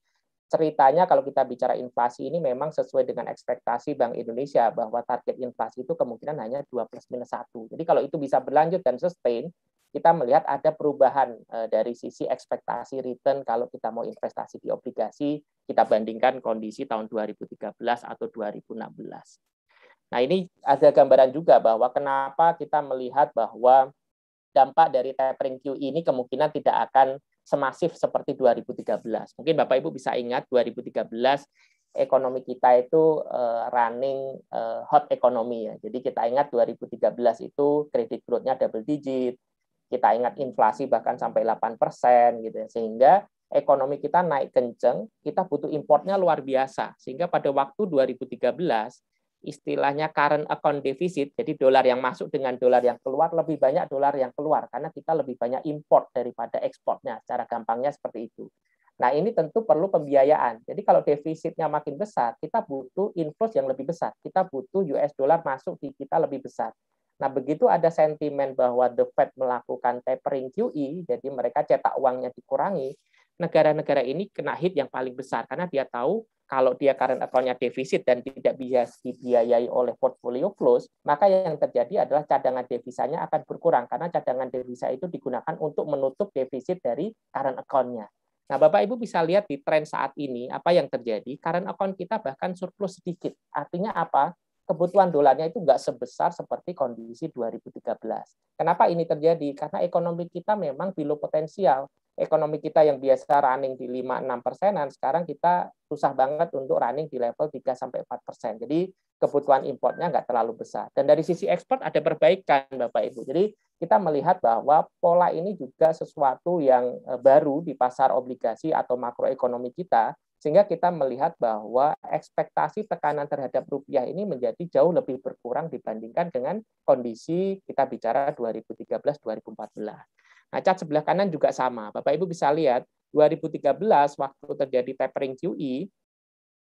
ceritanya kalau kita bicara inflasi ini memang sesuai dengan ekspektasi Bank Indonesia bahwa target inflasi itu kemungkinan hanya 2 plus minus 1. Jadi kalau itu bisa berlanjut dan sustain, kita melihat ada perubahan dari sisi ekspektasi return kalau kita mau investasi di obligasi, kita bandingkan kondisi tahun 2013 atau 2016. Nah, ini ada gambaran juga bahwa kenapa kita melihat bahwa dampak dari tapering QE ini kemungkinan tidak akan semasif seperti 2013. Mungkin Bapak Ibu bisa ingat 2013 ekonomi kita itu running hot economy ya. Jadi kita ingat 2013 itu credit growth-nya double digit. Kita ingat inflasi bahkan sampai 8% gitu ya. Sehingga ekonomi kita naik kenceng, kita butuh importnya luar biasa. Sehingga pada waktu 2013 istilahnya current account deficit, jadi dolar yang masuk dengan dolar yang keluar, lebih banyak dolar yang keluar karena kita lebih banyak import daripada ekspornya, secara gampangnya seperti itu. Nah, ini tentu perlu pembiayaan. Jadi kalau defisitnya makin besar, kita butuh inflows yang lebih besar. Kita butuh US dollar masuk di kita lebih besar. Nah, begitu ada sentimen bahwa The Fed melakukan tapering QE, jadi mereka cetak uangnya dikurangi, negara-negara ini kena hit yang paling besar karena dia tahu kalau dia current account-nya defisit dan tidak bisa dibiayai oleh portfolio flows, maka yang terjadi adalah cadangan devisanya akan berkurang karena cadangan devisa itu digunakan untuk menutup defisit dari current account-nya. Nah, Bapak Ibu bisa lihat di tren saat ini apa yang terjadi. Current account kita bahkan surplus sedikit. Artinya apa? Kebutuhan dolarnya itu nggak sebesar seperti kondisi 2013. Kenapa ini terjadi? Karena ekonomi kita memang below potensial. Ekonomi kita yang biasa running di 5-6%, sekarang kita susah banget untuk running di level 3-4%. Jadi kebutuhan importnya nggak terlalu besar. Dan dari sisi ekspor ada perbaikan, Bapak Ibu. Jadi kita melihat bahwa pola ini juga sesuatu yang baru di pasar obligasi atau makroekonomi kita, sehingga kita melihat bahwa ekspektasi tekanan terhadap rupiah ini menjadi jauh lebih berkurang dibandingkan dengan kondisi kita bicara 2013-2014. Nah, cat sebelah kanan juga sama. Bapak Ibu bisa lihat, 2013 waktu terjadi tapering QE,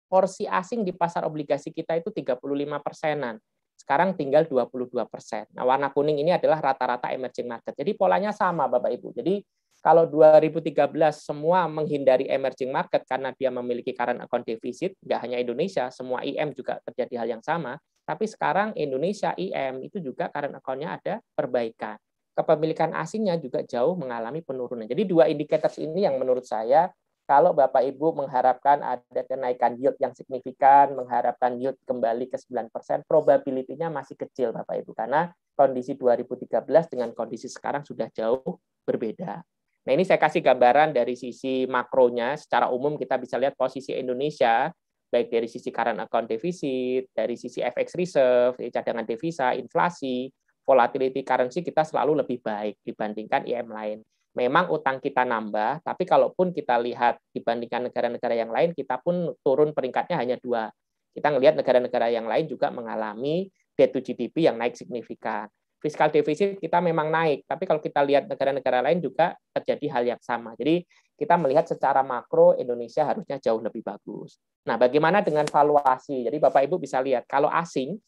porsi asing di pasar obligasi kita itu 35%-an. Sekarang tinggal 22%. Nah, warna kuning ini adalah rata-rata emerging market. Jadi polanya sama, Bapak Ibu. Jadi kalau 2013 semua menghindari emerging market karena dia memiliki current account deficit, nggak hanya Indonesia, semua IM juga terjadi hal yang sama. Tapi sekarang Indonesia IM itu juga current account-nya ada perbaikan. Kepemilikan asingnya juga jauh mengalami penurunan. Jadi dua indicators ini yang menurut saya, kalau Bapak Ibu mengharapkan ada kenaikan yield yang signifikan, mengharapkan yield kembali ke 9%, probability-nya masih kecil Bapak Ibu, karena kondisi 2013 dengan kondisi sekarang sudah jauh berbeda. Nah, ini saya kasih gambaran dari sisi makronya. Secara umum kita bisa lihat posisi Indonesia, baik dari sisi current account deficit, dari sisi FX reserve, cadangan devisa, inflasi, volatility currency kita selalu lebih baik dibandingkan IM lain. Memang utang kita nambah, tapi kalaupun kita lihat dibandingkan negara-negara yang lain, kita pun turun peringkatnya hanya 2. Kita melihat negara-negara yang lain juga mengalami debt to GDP yang naik signifikan. Fiskal defisit kita memang naik, tapi kalau kita lihat negara-negara lain juga terjadi hal yang sama. Jadi kita melihat secara makro Indonesia harusnya jauh lebih bagus. Nah, bagaimana dengan valuasi? Jadi Bapak Ibu bisa lihat, kalau asing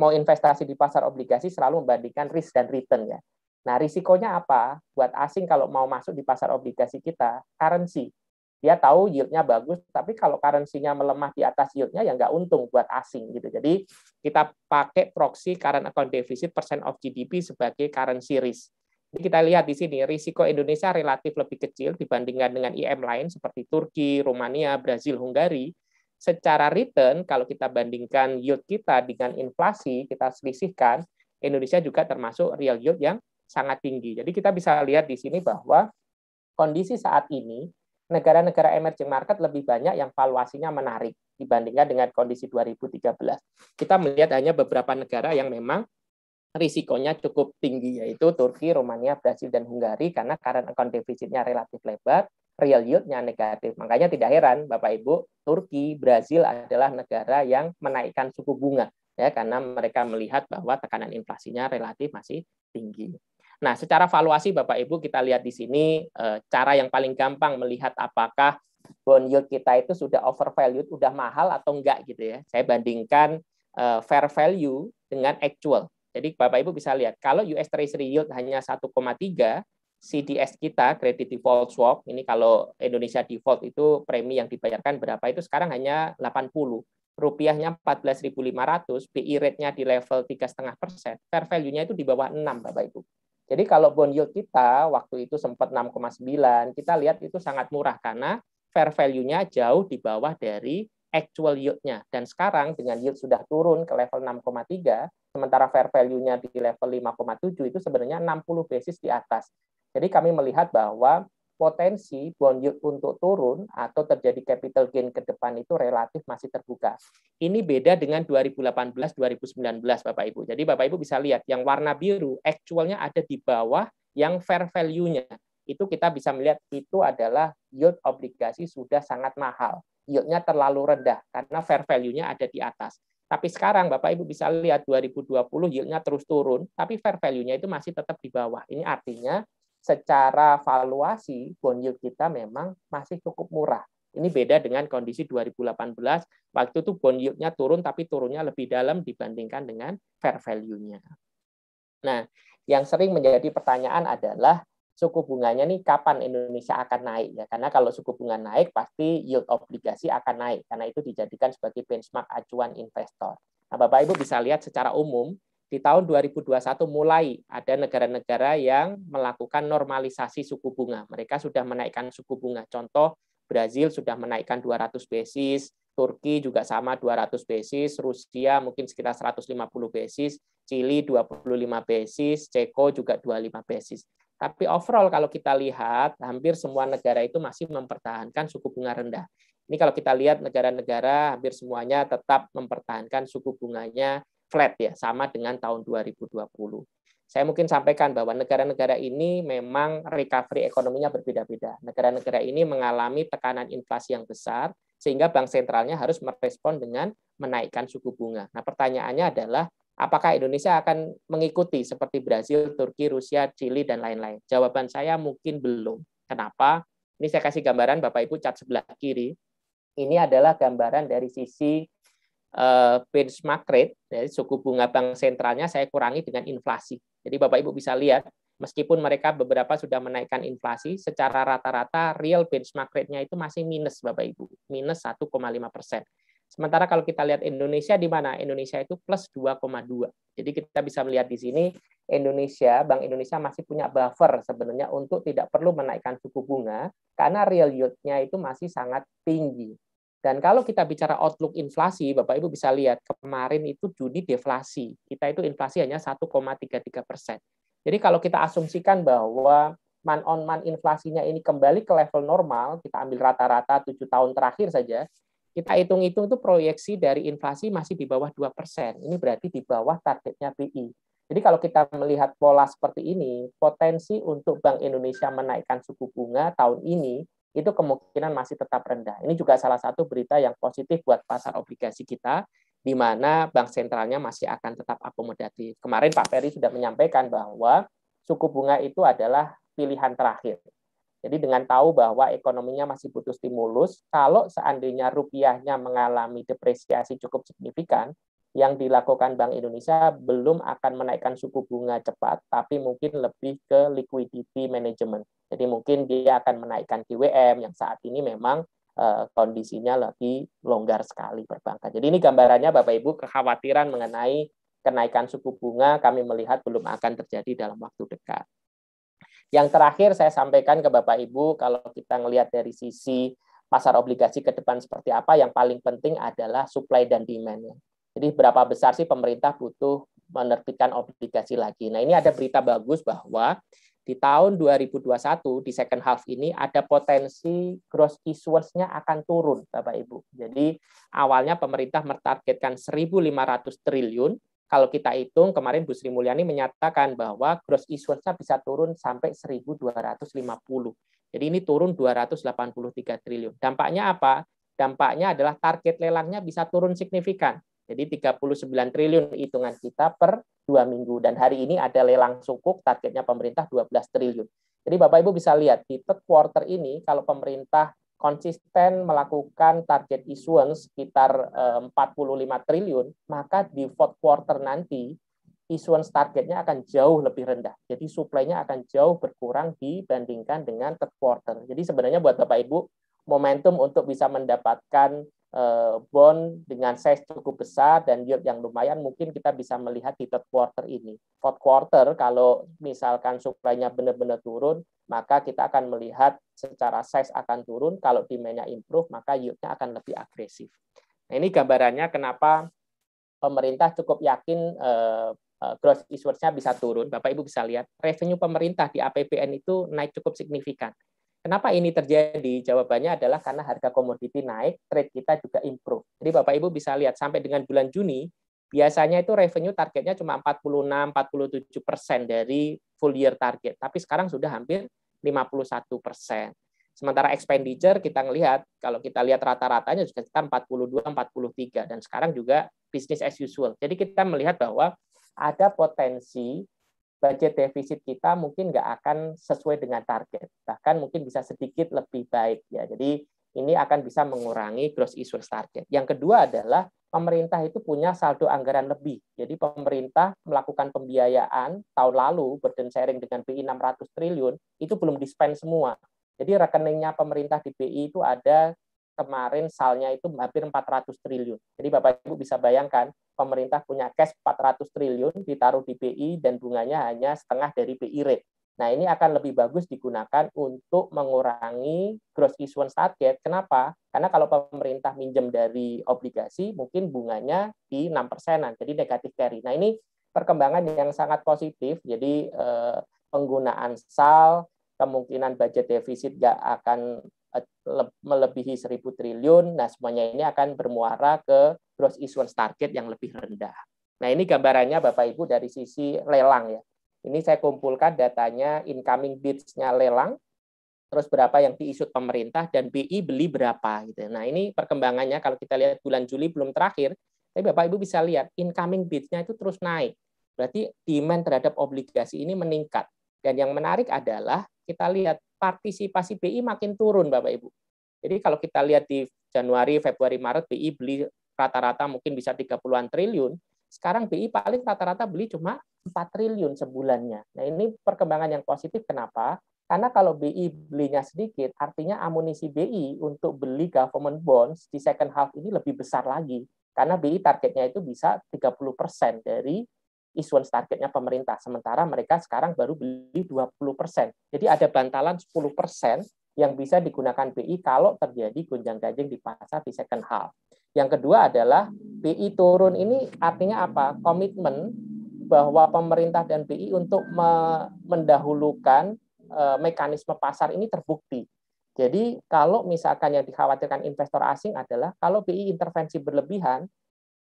mau investasi di pasar obligasi selalu membandingkan risk dan return ya. Nah, risikonya apa? Buat asing kalau mau masuk di pasar obligasi kita, currency. Dia tahu yield-nya bagus, tapi kalau currency-nya melemah di atas yield-nya, ya nggak untung buat asing. Gitu. Jadi, kita pakai proxy current account deficit percent of GDP sebagai currency risk. Jadi kita lihat di sini, risiko Indonesia relatif lebih kecil dibandingkan dengan IM lain seperti Turki, Rumania, Brazil, Hungari. Secara return, kalau kita bandingkan yield kita dengan inflasi, kita selisihkan, Indonesia juga termasuk real yield yang sangat tinggi. Jadi kita bisa lihat di sini bahwa kondisi saat ini negara-negara emerging market lebih banyak yang valuasinya menarik dibandingkan dengan kondisi 2013. Kita melihat hanya beberapa negara yang memang risikonya cukup tinggi, yaitu Turki, Rumania, Brasil, dan Hungari, karena current account deficit-nya relatif lebar, real yield-nya negatif. Makanya tidak heran, Bapak Ibu, Turki, Brasil adalah negara yang menaikkan suku bunga, ya, karena mereka melihat bahwa tekanan inflasinya relatif masih tinggi. Nah, secara valuasi Bapak Ibu kita lihat di sini cara yang paling gampang melihat apakah bond yield kita itu sudah overvalued, udah mahal atau enggak gitu ya. Saya bandingkan fair value dengan actual. Jadi Bapak Ibu bisa lihat kalau US Treasury yield hanya 1,3, CDS kita credit default swap, ini kalau Indonesia default itu premi yang dibayarkan berapa itu sekarang hanya 80. Rupiahnya 14.500, BI rate-nya di level 3,5%, fair value-nya itu di bawah 6 Bapak Ibu. Jadi kalau bond yield kita waktu itu sempat 6,9, kita lihat itu sangat murah karena fair value-nya jauh di bawah dari actual yield-nya. Dan sekarang dengan yield sudah turun ke level 6,3, sementara fair value-nya di level 5,7 itu sebenarnya 60 basis di atas. Jadi kami melihat bahwa potensi bond yield untuk turun atau terjadi capital gain ke depan itu relatif masih terbuka. Ini beda dengan 2018-2019 Bapak Ibu. Jadi Bapak Ibu bisa lihat yang warna biru actualnya ada di bawah yang fair value-nya. Itu kita bisa melihat itu adalah yield obligasi sudah sangat mahal. Yield-nya terlalu rendah karena fair value-nya ada di atas. Tapi sekarang Bapak Ibu bisa lihat 2020 yield-nya terus turun, tapi fair value-nya itu masih tetap di bawah. Ini artinya secara valuasi bond yield kita memang masih cukup murah. Ini beda dengan kondisi 2018, waktu itu bond yield-nya turun tapi turunnya lebih dalam dibandingkan dengan fair value-nya. Nah, yang sering menjadi pertanyaan adalah suku bunganya nih kapan Indonesia akan naik ya? Karena kalau suku bunga naik pasti yield obligasi akan naik karena itu dijadikan sebagai benchmark acuan investor. Nah, Bapak Ibu bisa lihat secara umum di tahun 2021 mulai ada negara-negara yang melakukan normalisasi suku bunga. Mereka sudah menaikkan suku bunga. Contoh, Brazil sudah menaikkan 200 basis, Turki juga sama 200 basis, Rusia mungkin sekitar 150 basis, Chili 25 basis, Ceko juga 25 basis. Tapi overall kalau kita lihat, hampir semua negara itu masih mempertahankan suku bunga rendah. Ini kalau kita lihat negara-negara hampir semuanya tetap mempertahankan suku bunganya flat ya, sama dengan tahun 2020. Saya mungkin sampaikan bahwa negara-negara ini memang recovery ekonominya berbeda-beda. Negara-negara ini mengalami tekanan inflasi yang besar, sehingga bank sentralnya harus merespon dengan menaikkan suku bunga. Nah, pertanyaannya adalah, apakah Indonesia akan mengikuti seperti Brazil, Turki, Rusia, Chili, dan lain-lain? Jawaban saya mungkin belum. Kenapa? Ini saya kasih gambaran, Bapak Ibu, cat sebelah kiri. Ini adalah gambaran dari sisi benchmark rate, dari suku bunga bank sentralnya saya kurangi dengan inflasi. Jadi Bapak Ibu bisa lihat, meskipun mereka beberapa sudah menaikkan inflasi, secara rata-rata real benchmark rate-nya itu masih minus Bapak Ibu, minus 1,5%. Sementara kalau kita lihat Indonesia di mana? Indonesia itu plus 2,2. Jadi kita bisa melihat di sini Bank Indonesia masih punya buffer sebenarnya untuk tidak perlu menaikkan suku bunga karena real yield-nya itu masih sangat tinggi. Dan kalau kita bicara outlook inflasi, Bapak Ibu bisa lihat kemarin itu Juni deflasi. Kita itu inflasi hanya 1,33%. Jadi kalau kita asumsikan bahwa month on month inflasinya ini kembali ke level normal, kita ambil rata-rata 7 tahun terakhir saja, kita hitung-hitung itu proyeksi dari inflasi masih di bawah 2%. Ini berarti di bawah targetnya BI. Jadi kalau kita melihat pola seperti ini, potensi untuk Bank Indonesia menaikkan suku bunga tahun ini itu kemungkinan masih tetap rendah. Ini juga salah satu berita yang positif buat pasar obligasi kita, di mana bank sentralnya masih akan tetap akomodatif. Kemarin Pak Ferry sudah menyampaikan bahwa suku bunga itu adalah pilihan terakhir. Jadi dengan tahu bahwa ekonominya masih butuh stimulus, kalau seandainya rupiahnya mengalami depresiasi cukup signifikan, yang dilakukan Bank Indonesia belum akan menaikkan suku bunga cepat, tapi mungkin lebih ke liquidity management. Jadi mungkin dia akan menaikkan QWM yang saat ini memang kondisinya lebih longgar sekali perbankan. Jadi ini gambarannya Bapak Ibu, kekhawatiran mengenai kenaikan suku bunga kami melihat belum akan terjadi dalam waktu dekat. Yang terakhir saya sampaikan ke Bapak Ibu, kalau kita melihat dari sisi pasar obligasi ke depan seperti apa, yang paling penting adalah supply dan demand. Jadi berapa besar sih pemerintah butuh menerbitkan obligasi lagi. Nah ini ada berita bagus bahwa di tahun 2021, di second half ini ada potensi gross issuance-nya akan turun, Bapak Ibu. Jadi awalnya pemerintah mentargetkan 1.500 triliun. Kalau kita hitung, kemarin Bu Sri Mulyani menyatakan bahwa gross issuance-nya bisa turun sampai 1.250. Jadi ini turun 283 triliun. Dampaknya apa? Dampaknya adalah target lelangnya bisa turun signifikan. Jadi 39 triliun hitungan kita per 2 minggu. Dan hari ini ada lelang sukuk, targetnya pemerintah 12 triliun. Jadi Bapak Ibu bisa lihat, di third quarter ini, kalau pemerintah konsisten melakukan target issuance sekitar 45 triliun, maka di fourth quarter nanti, issuance targetnya akan jauh lebih rendah. Jadi supply-nya akan jauh berkurang dibandingkan dengan third quarter. Jadi sebenarnya buat Bapak Ibu, momentum untuk bisa mendapatkan bond dengan size cukup besar dan yield yang lumayan mungkin kita bisa melihat di third quarter ini. Fourth quarter kalau misalkan supply-nya benar-benar turun, maka kita akan melihat secara size akan turun, kalau demand-nya improve maka yield-nya akan lebih agresif. Nah, ini gambarannya kenapa pemerintah cukup yakin gross issuance-nya bisa turun. Bapak Ibu bisa lihat revenue pemerintah di APBN itu naik cukup signifikan. Kenapa ini terjadi? Jawabannya adalah karena harga komoditi naik, trade kita juga improve. Jadi Bapak Ibu bisa lihat sampai dengan bulan Juni, biasanya itu revenue targetnya cuma 46-47% dari full year target. Tapi sekarang sudah hampir 51%. Sementara expenditure kita ngelihat, kalau kita lihat rata-ratanya juga sekitar 42-43. Dan sekarang juga business as usual. Jadi kita melihat bahwa ada potensi budget defisit kita mungkin nggak akan sesuai dengan target, bahkan mungkin bisa sedikit lebih baik ya. Jadi ini akan bisa mengurangi gross issuance target. Yang kedua adalah pemerintah itu punya saldo anggaran lebih. Jadi pemerintah melakukan pembiayaan tahun lalu burden sharing dengan BI 600 triliun itu belum di-spend semua. Jadi rekeningnya pemerintah di BI itu ada kemarin salnya itu hampir 400 triliun. Jadi Bapak Ibu bisa bayangkan pemerintah punya cash 400 triliun ditaruh di BI dan bunganya hanya setengah dari BI rate. Nah, ini akan lebih bagus digunakan untuk mengurangi gross issuance target. Kenapa? Karena kalau pemerintah minjem dari obligasi, mungkin bunganya di 6%-an, jadi negatif carry. Nah, ini perkembangan yang sangat positif. Jadi penggunaan SAL, kemungkinan budget defisit nggak akan melebihi 1.000 triliun. Nah, semuanya ini akan bermuara ke gross issuance target yang lebih rendah. Nah, ini gambarannya Bapak Ibu dari sisi lelang ya. Ini saya kumpulkan datanya incoming bids-nya lelang, terus berapa yang diisut pemerintah dan BI beli berapa gitu. Nah, ini perkembangannya kalau kita lihat bulan Juli belum terakhir, tapi Bapak Ibu bisa lihat incoming bids-nya itu terus naik. Berarti demand terhadap obligasi ini meningkat. Dan yang menarik adalah kita lihat partisipasi BI makin turun, Bapak Ibu. Jadi kalau kita lihat di Januari, Februari, Maret, BI beli rata-rata mungkin bisa 30-an triliun. Sekarang BI paling rata-rata beli cuma 4 triliun sebulannya. Nah, ini perkembangan yang positif. Kenapa? Karena kalau BI belinya sedikit, artinya amunisi BI untuk beli government bonds di second half ini lebih besar lagi. Karena BI targetnya itu bisa 30% dari issuance targetnya pemerintah. Sementara mereka sekarang baru beli 20%. Jadi ada bantalan 10% yang bisa digunakan BI kalau terjadi gonjang-ganjing di pasar di second half. Yang kedua adalah BI turun ini artinya apa? Komitmen bahwa pemerintah dan BI untuk mendahulukan mekanisme pasar ini terbukti. Jadi kalau misalkan yang dikhawatirkan investor asing adalah kalau BI intervensi berlebihan,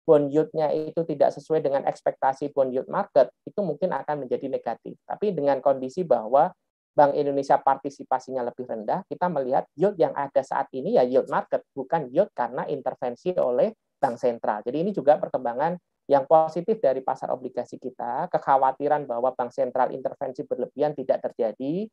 bond yield-nya itu tidak sesuai dengan ekspektasi bond yield market, itu mungkin akan menjadi negatif. Tapi dengan kondisi bahwa Bank Indonesia partisipasinya lebih rendah, kita melihat yield yang ada saat ini ya yield market, bukan yield karena intervensi oleh bank sentral. Jadi ini juga perkembangan yang positif dari pasar obligasi kita, kekhawatiran bahwa bank sentral intervensi berlebihan tidak terjadi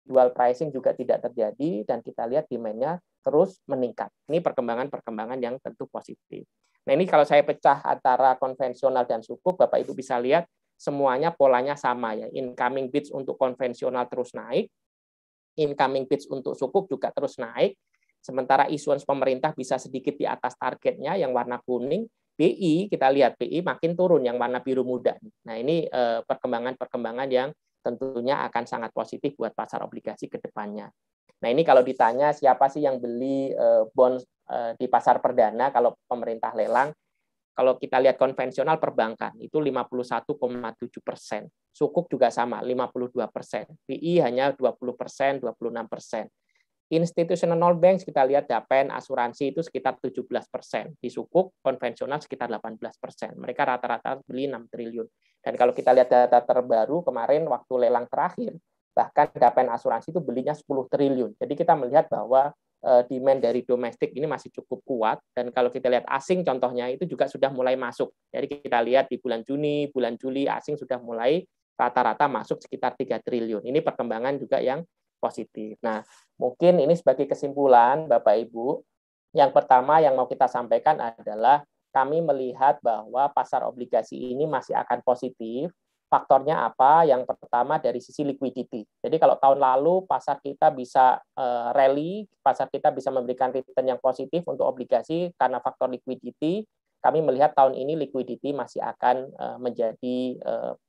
dual pricing juga tidak terjadi, dan kita lihat demand-nya terus meningkat. Ini perkembangan-perkembangan yang tentu positif. Nah ini kalau saya pecah antara konvensional dan sukuk, Bapak Ibu bisa lihat semuanya polanya sama ya. Incoming bids untuk konvensional terus naik, incoming bids untuk sukuk juga terus naik. Sementara issuance pemerintah bisa sedikit di atas targetnya yang warna kuning. BI, kita lihat BI makin turun yang warna biru muda. Nah ini perkembangan-perkembangan yang tentunya akan sangat positif buat pasar obligasi ke depannya. Nah ini kalau ditanya siapa sih yang beli bond di pasar perdana kalau pemerintah lelang, kalau kita lihat konvensional perbankan itu 51,7%, sukuk juga sama 52%, BI hanya 20%, 26%. Institutional banks kita lihat Dapen, asuransi itu sekitar 17%, di sukuk konvensional sekitar 18%. Mereka rata-rata beli 6 triliun. Dan kalau kita lihat data terbaru kemarin waktu lelang terakhir, bahkan Dapen asuransi itu belinya 10 triliun. Jadi kita melihat bahwa demand dari domestik ini masih cukup kuat, dan kalau kita lihat asing contohnya itu juga sudah mulai masuk. Jadi kita lihat di bulan Juni, bulan Juli asing sudah mulai rata-rata masuk sekitar 3 triliun. Ini perkembangan juga yang positif. Nah, mungkin ini sebagai kesimpulan Bapak Ibu, yang pertama yang mau kita sampaikan adalah kami melihat bahwa pasar obligasi ini masih akan positif. Faktornya apa? Yang pertama dari sisi liquidity. Jadi kalau tahun lalu pasar kita bisa rally, pasar kita bisa memberikan return yang positif untuk obligasi karena faktor liquidity, kami melihat tahun ini liquidity masih akan menjadi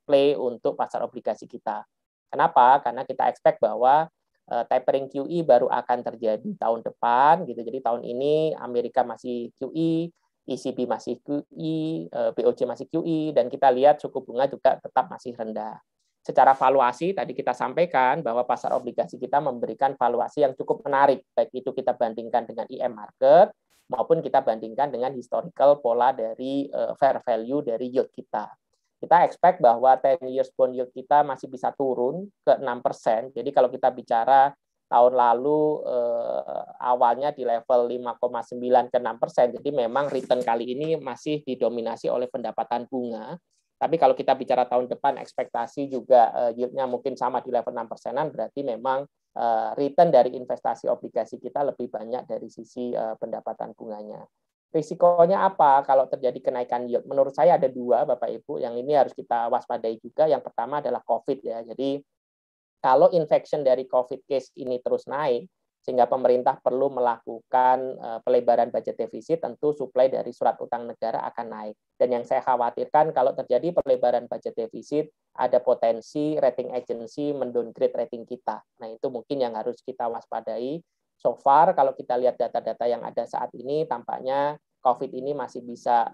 play untuk pasar obligasi kita. Kenapa? Karena kita expect bahwa tapering QE baru akan terjadi tahun depan, gitu. Jadi tahun ini Amerika masih QE, ECB masih QE, BOJ masih QE, dan kita lihat suku bunga juga tetap masih rendah. Secara valuasi, tadi kita sampaikan bahwa pasar obligasi kita memberikan valuasi yang cukup menarik, baik itu kita bandingkan dengan IM market, maupun kita bandingkan dengan historical pola dari fair value dari yield kita. Kita expect bahwa 10 years bond yield kita masih bisa turun ke 6%. Jadi kalau kita bicara tahun lalu awalnya di level 5,9 ke 6%. Jadi memang return kali ini masih didominasi oleh pendapatan bunga. Tapi kalau kita bicara tahun depan, ekspektasi juga yield-nya mungkin sama di level 6%-an, berarti memang return dari investasi obligasi kita lebih banyak dari sisi pendapatan bunganya. Risikonya apa kalau terjadi kenaikan yield? Menurut saya ada dua, Bapak Ibu, yang ini harus kita waspadai juga. Yang pertama adalah COVID ya. Jadi kalau infection dari COVID case ini terus naik, sehingga pemerintah perlu melakukan pelebaran budget defisit, tentu suplai dari surat utang negara akan naik. Dan yang saya khawatirkan kalau terjadi pelebaran budget defisit, ada potensi rating agency mendowngrade rating kita. Nah itu mungkin yang harus kita waspadai. So far, kalau kita lihat data-data yang ada saat ini, tampaknya COVID ini masih bisa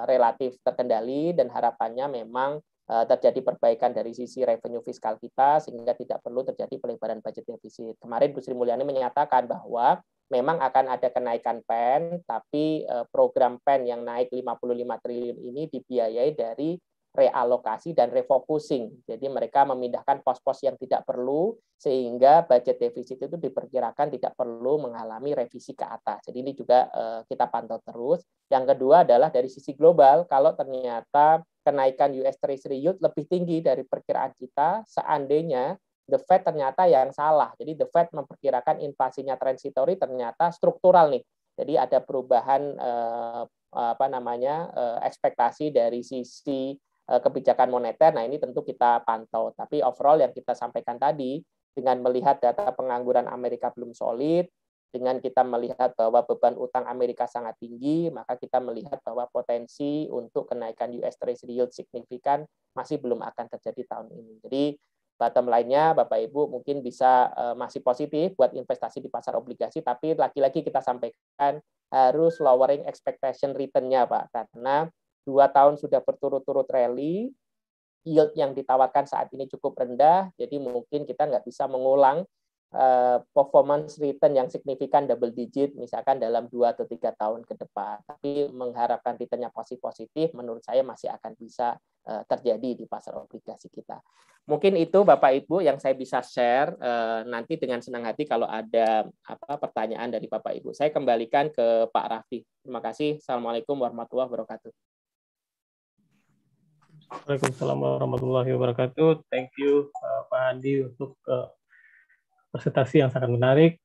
relatif terkendali, dan harapannya memang terjadi perbaikan dari sisi revenue fiskal kita sehingga tidak perlu terjadi pelebaran budget defisit. Kemarin Bu Sri Mulyani menyatakan bahwa memang akan ada kenaikan PEN, tapi program PEN yang naik 55 triliun ini dibiayai dari realokasi dan refocusing. Jadi mereka memindahkan pos-pos yang tidak perlu sehingga budget defisit itu diperkirakan tidak perlu mengalami revisi ke atas. Jadi ini juga kita pantau terus. Yang kedua adalah dari sisi global, kalau ternyata kenaikan US Treasury yield lebih tinggi dari perkiraan kita, seandainya the Fed ternyata yang salah. Jadi the Fed memperkirakan inflasinya transitory, ternyata struktural nih. Jadi ada perubahan ekspektasi dari sisi kebijakan moneter. Nah ini tentu kita pantau. Tapi overall yang kita sampaikan tadi, dengan melihat data pengangguran Amerika belum solid, dengan kita melihat bahwa beban utang Amerika sangat tinggi, maka kita melihat bahwa potensi untuk kenaikan US Treasury yield signifikan masih belum akan terjadi tahun ini. Jadi bottom line-nya Bapak Ibu mungkin bisa masih positif buat investasi di pasar obligasi, tapi lagi-lagi kita sampaikan harus lowering expectation return-nya Pak, karena 2 tahun sudah berturut-turut rally, yield yang ditawarkan saat ini cukup rendah, jadi mungkin kita nggak bisa mengulang performance return yang signifikan double digit misalkan dalam 2 atau 3 tahun ke depan. Tapi mengharapkan return-nya positif menurut saya masih akan bisa terjadi di pasar obligasi kita. Mungkin itu Bapak Ibu yang saya bisa share, nanti dengan senang hati kalau ada pertanyaan dari Bapak Ibu. Saya kembalikan ke Pak Raffi. Terima kasih. Assalamualaikum warahmatullahi wabarakatuh. Waalaikumsalam warahmatullahi wabarakatuh. Thank you Pak Andi untuk presentasi yang sangat menarik.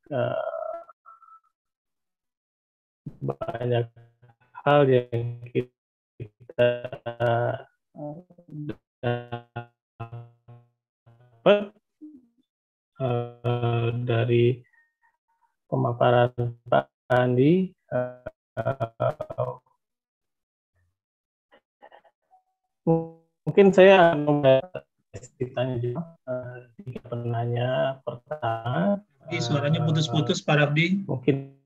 Banyak hal yang kita dapat dari pemaparan Pak Andi. Mungkin saya ditanya juga 3 penanya pertama. Suaranya putus-putus Pak Rafdi. Mungkin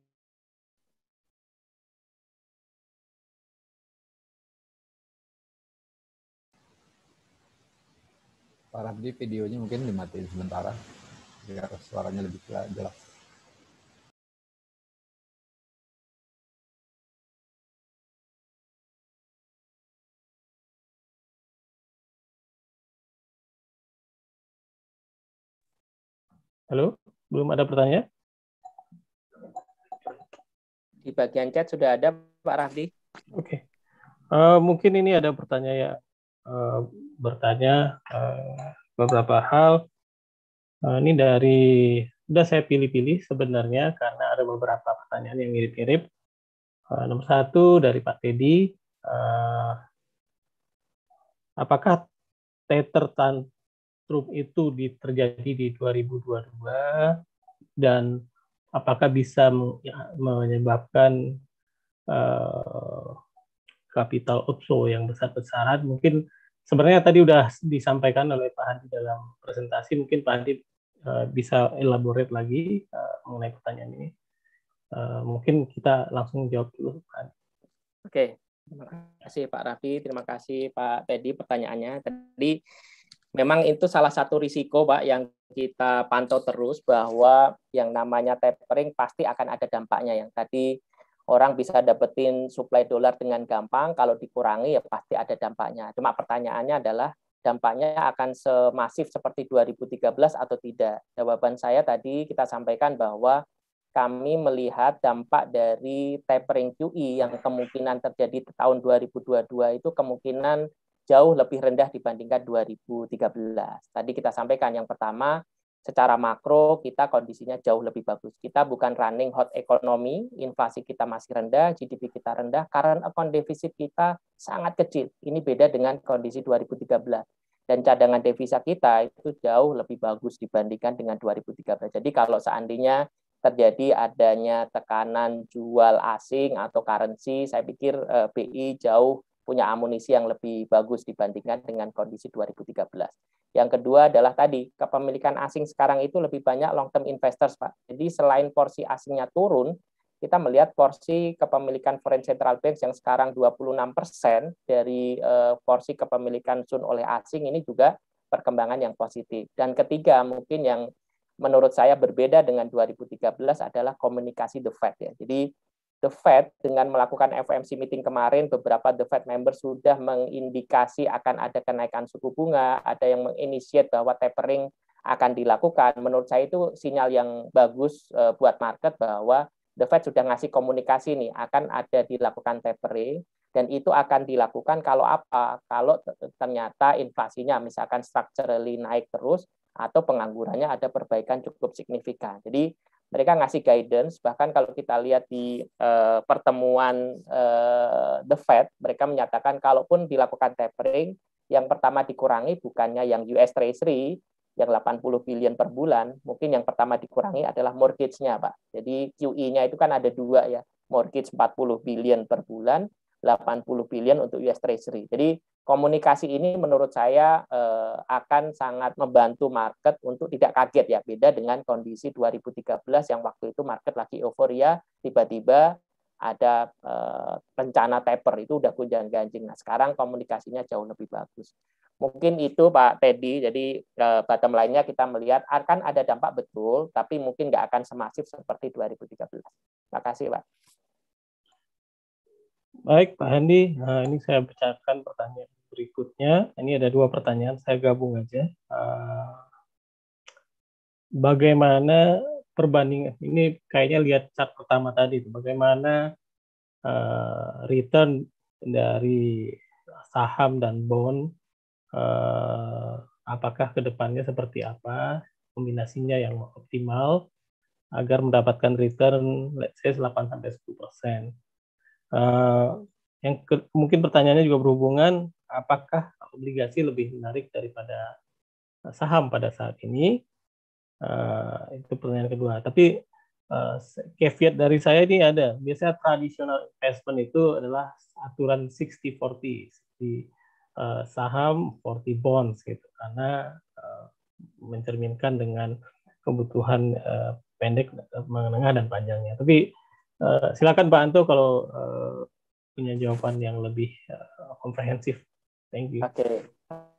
Pak Rafdi, videonya mungkin dimatiin sementara biar suaranya lebih jelas. halo, belum ada pertanyaan? Di bagian chat sudah ada Pak Rafdi. Oke. Mungkin ini ada pertanyaan ya, bertanya beberapa hal. Ini udah saya pilih-pilih sebenarnya karena ada beberapa pertanyaan yang mirip-mirip. Nomor 1 dari Pak Teddy, apakah tether tantrum itu terjadi di 2022 dan apakah bisa menyebabkan capital outflow yang besar-besaran? Mungkin sebenarnya tadi udah disampaikan oleh Pak Handi dalam presentasi, mungkin Pak Handi bisa elaborate lagi mengenai pertanyaan ini. Mungkin kita langsung jawab dulu, Pak Handi. Oke, terima kasih Pak Raffi, terima kasih Pak Teddy pertanyaannya. Tadi memang itu salah satu risiko Pak yang kita pantau terus, bahwa yang namanya tapering pasti akan ada dampaknya. Yang tadi orang bisa dapetin suplai dolar dengan gampang, kalau dikurangi ya pasti ada dampaknya. Cuma pertanyaannya adalah dampaknya akan semasif seperti 2013 atau tidak. Jawaban saya tadi kita sampaikan bahwa kami melihat dampak dari tapering QE yang kemungkinan terjadi di tahun 2022 itu kemungkinan jauh lebih rendah dibandingkan 2013. Tadi kita sampaikan yang pertama, secara makro kita kondisinya jauh lebih bagus. Kita bukan running hot economy, inflasi kita masih rendah, GDP kita rendah, current account deficit kita sangat kecil. Ini beda dengan kondisi 2013. Dan cadangan devisa kita itu jauh lebih bagus dibandingkan dengan 2013. Jadi kalau seandainya terjadi adanya tekanan jual asing atau currency, saya pikir BI jauh punya amunisi yang lebih bagus dibandingkan dengan kondisi 2013. Yang kedua adalah tadi, kepemilikan asing sekarang itu lebih banyak long-term investors, Pak. Jadi selain porsi asingnya turun, kita melihat porsi kepemilikan foreign central banks yang sekarang 26% dari porsi kepemilikan sun oleh asing, ini juga perkembangan yang positif. Dan ketiga, mungkin yang menurut saya berbeda dengan 2013 adalah komunikasi The Fed ya. Jadi The Fed dengan melakukan FOMC meeting kemarin, beberapa The Fed members sudah mengindikasi akan ada kenaikan suku bunga, ada yang menginisiat bahwa tapering akan dilakukan. Menurut saya itu sinyal yang bagus buat market bahwa The Fed sudah ngasih komunikasi nih, akan ada dilakukan tapering, dan itu akan dilakukan kalau apa? Kalau ternyata inflasinya misalkan structurally naik terus, atau penganggurannya ada perbaikan cukup signifikan. Jadi mereka ngasih guidance, bahkan kalau kita lihat di pertemuan The Fed, mereka menyatakan kalaupun dilakukan tapering, yang pertama dikurangi bukannya yang US Treasury, yang 80 billion per bulan, mungkin yang pertama dikurangi adalah mortgage-nya, Pak. Jadi QE-nya itu kan ada dua ya, mortgage 40 billion per bulan, 80 billion untuk US Treasury. Jadi komunikasi ini menurut saya akan sangat membantu market untuk tidak kaget ya, beda dengan kondisi 2013 yang waktu itu market lagi euforia, tiba-tiba ada rencana taper, itu udah gonjang-ganjing. Nah, sekarang komunikasinya jauh lebih bagus. Mungkin itu Pak Teddy, jadi bottom line-nya kita melihat akan ada dampak betul, tapi mungkin nggak akan semasif seperti 2013. Terima kasih Pak. Baik, Pak Handi. Nah, ini saya bacakan pertanyaan berikutnya. Ini ada 2 pertanyaan, saya gabung aja. Bagaimana perbandingan, ini kayaknya lihat chart pertama tadi, bagaimana return dari saham dan bond, apakah ke depannya seperti apa, kombinasinya yang optimal, agar mendapatkan return, let's say, 8-10%. Mungkin pertanyaannya juga berhubungan, apakah obligasi lebih menarik daripada saham pada saat ini? Itu pertanyaan kedua. Tapi caveat dari saya ini ada, biasanya tradisional investment itu adalah aturan 60-40, di saham 40 bonds gitu, karena mencerminkan dengan kebutuhan pendek, menengah, dan panjangnya. Tapi silakan Pak Anto kalau punya jawaban yang lebih komprehensif. Thank you.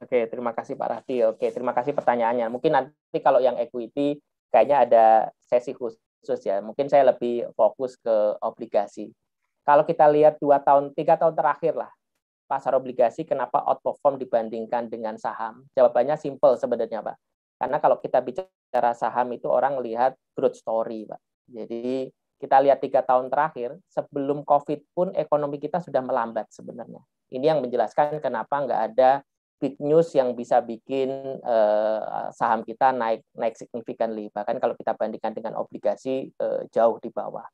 Oke, terima kasih Pak Raffi. Oke, terima kasih pertanyaannya. Mungkin nanti kalau yang equity kayaknya ada sesi khusus ya. Mungkin saya lebih fokus ke obligasi. Kalau kita lihat 3 tahun terakhir lah, pasar obligasi kenapa outperform dibandingkan dengan saham? Jawabannya simple sebenarnya, Pak. Karena kalau kita bicara saham itu orang lihat growth story, Pak. Jadi kita lihat 3 tahun terakhir, sebelum COVID pun ekonomi kita sudah melambat sebenarnya. Ini yang menjelaskan kenapa nggak ada big news yang bisa bikin saham kita naik significantly. Bahkan kalau kita bandingkan dengan obligasi jauh di bawah.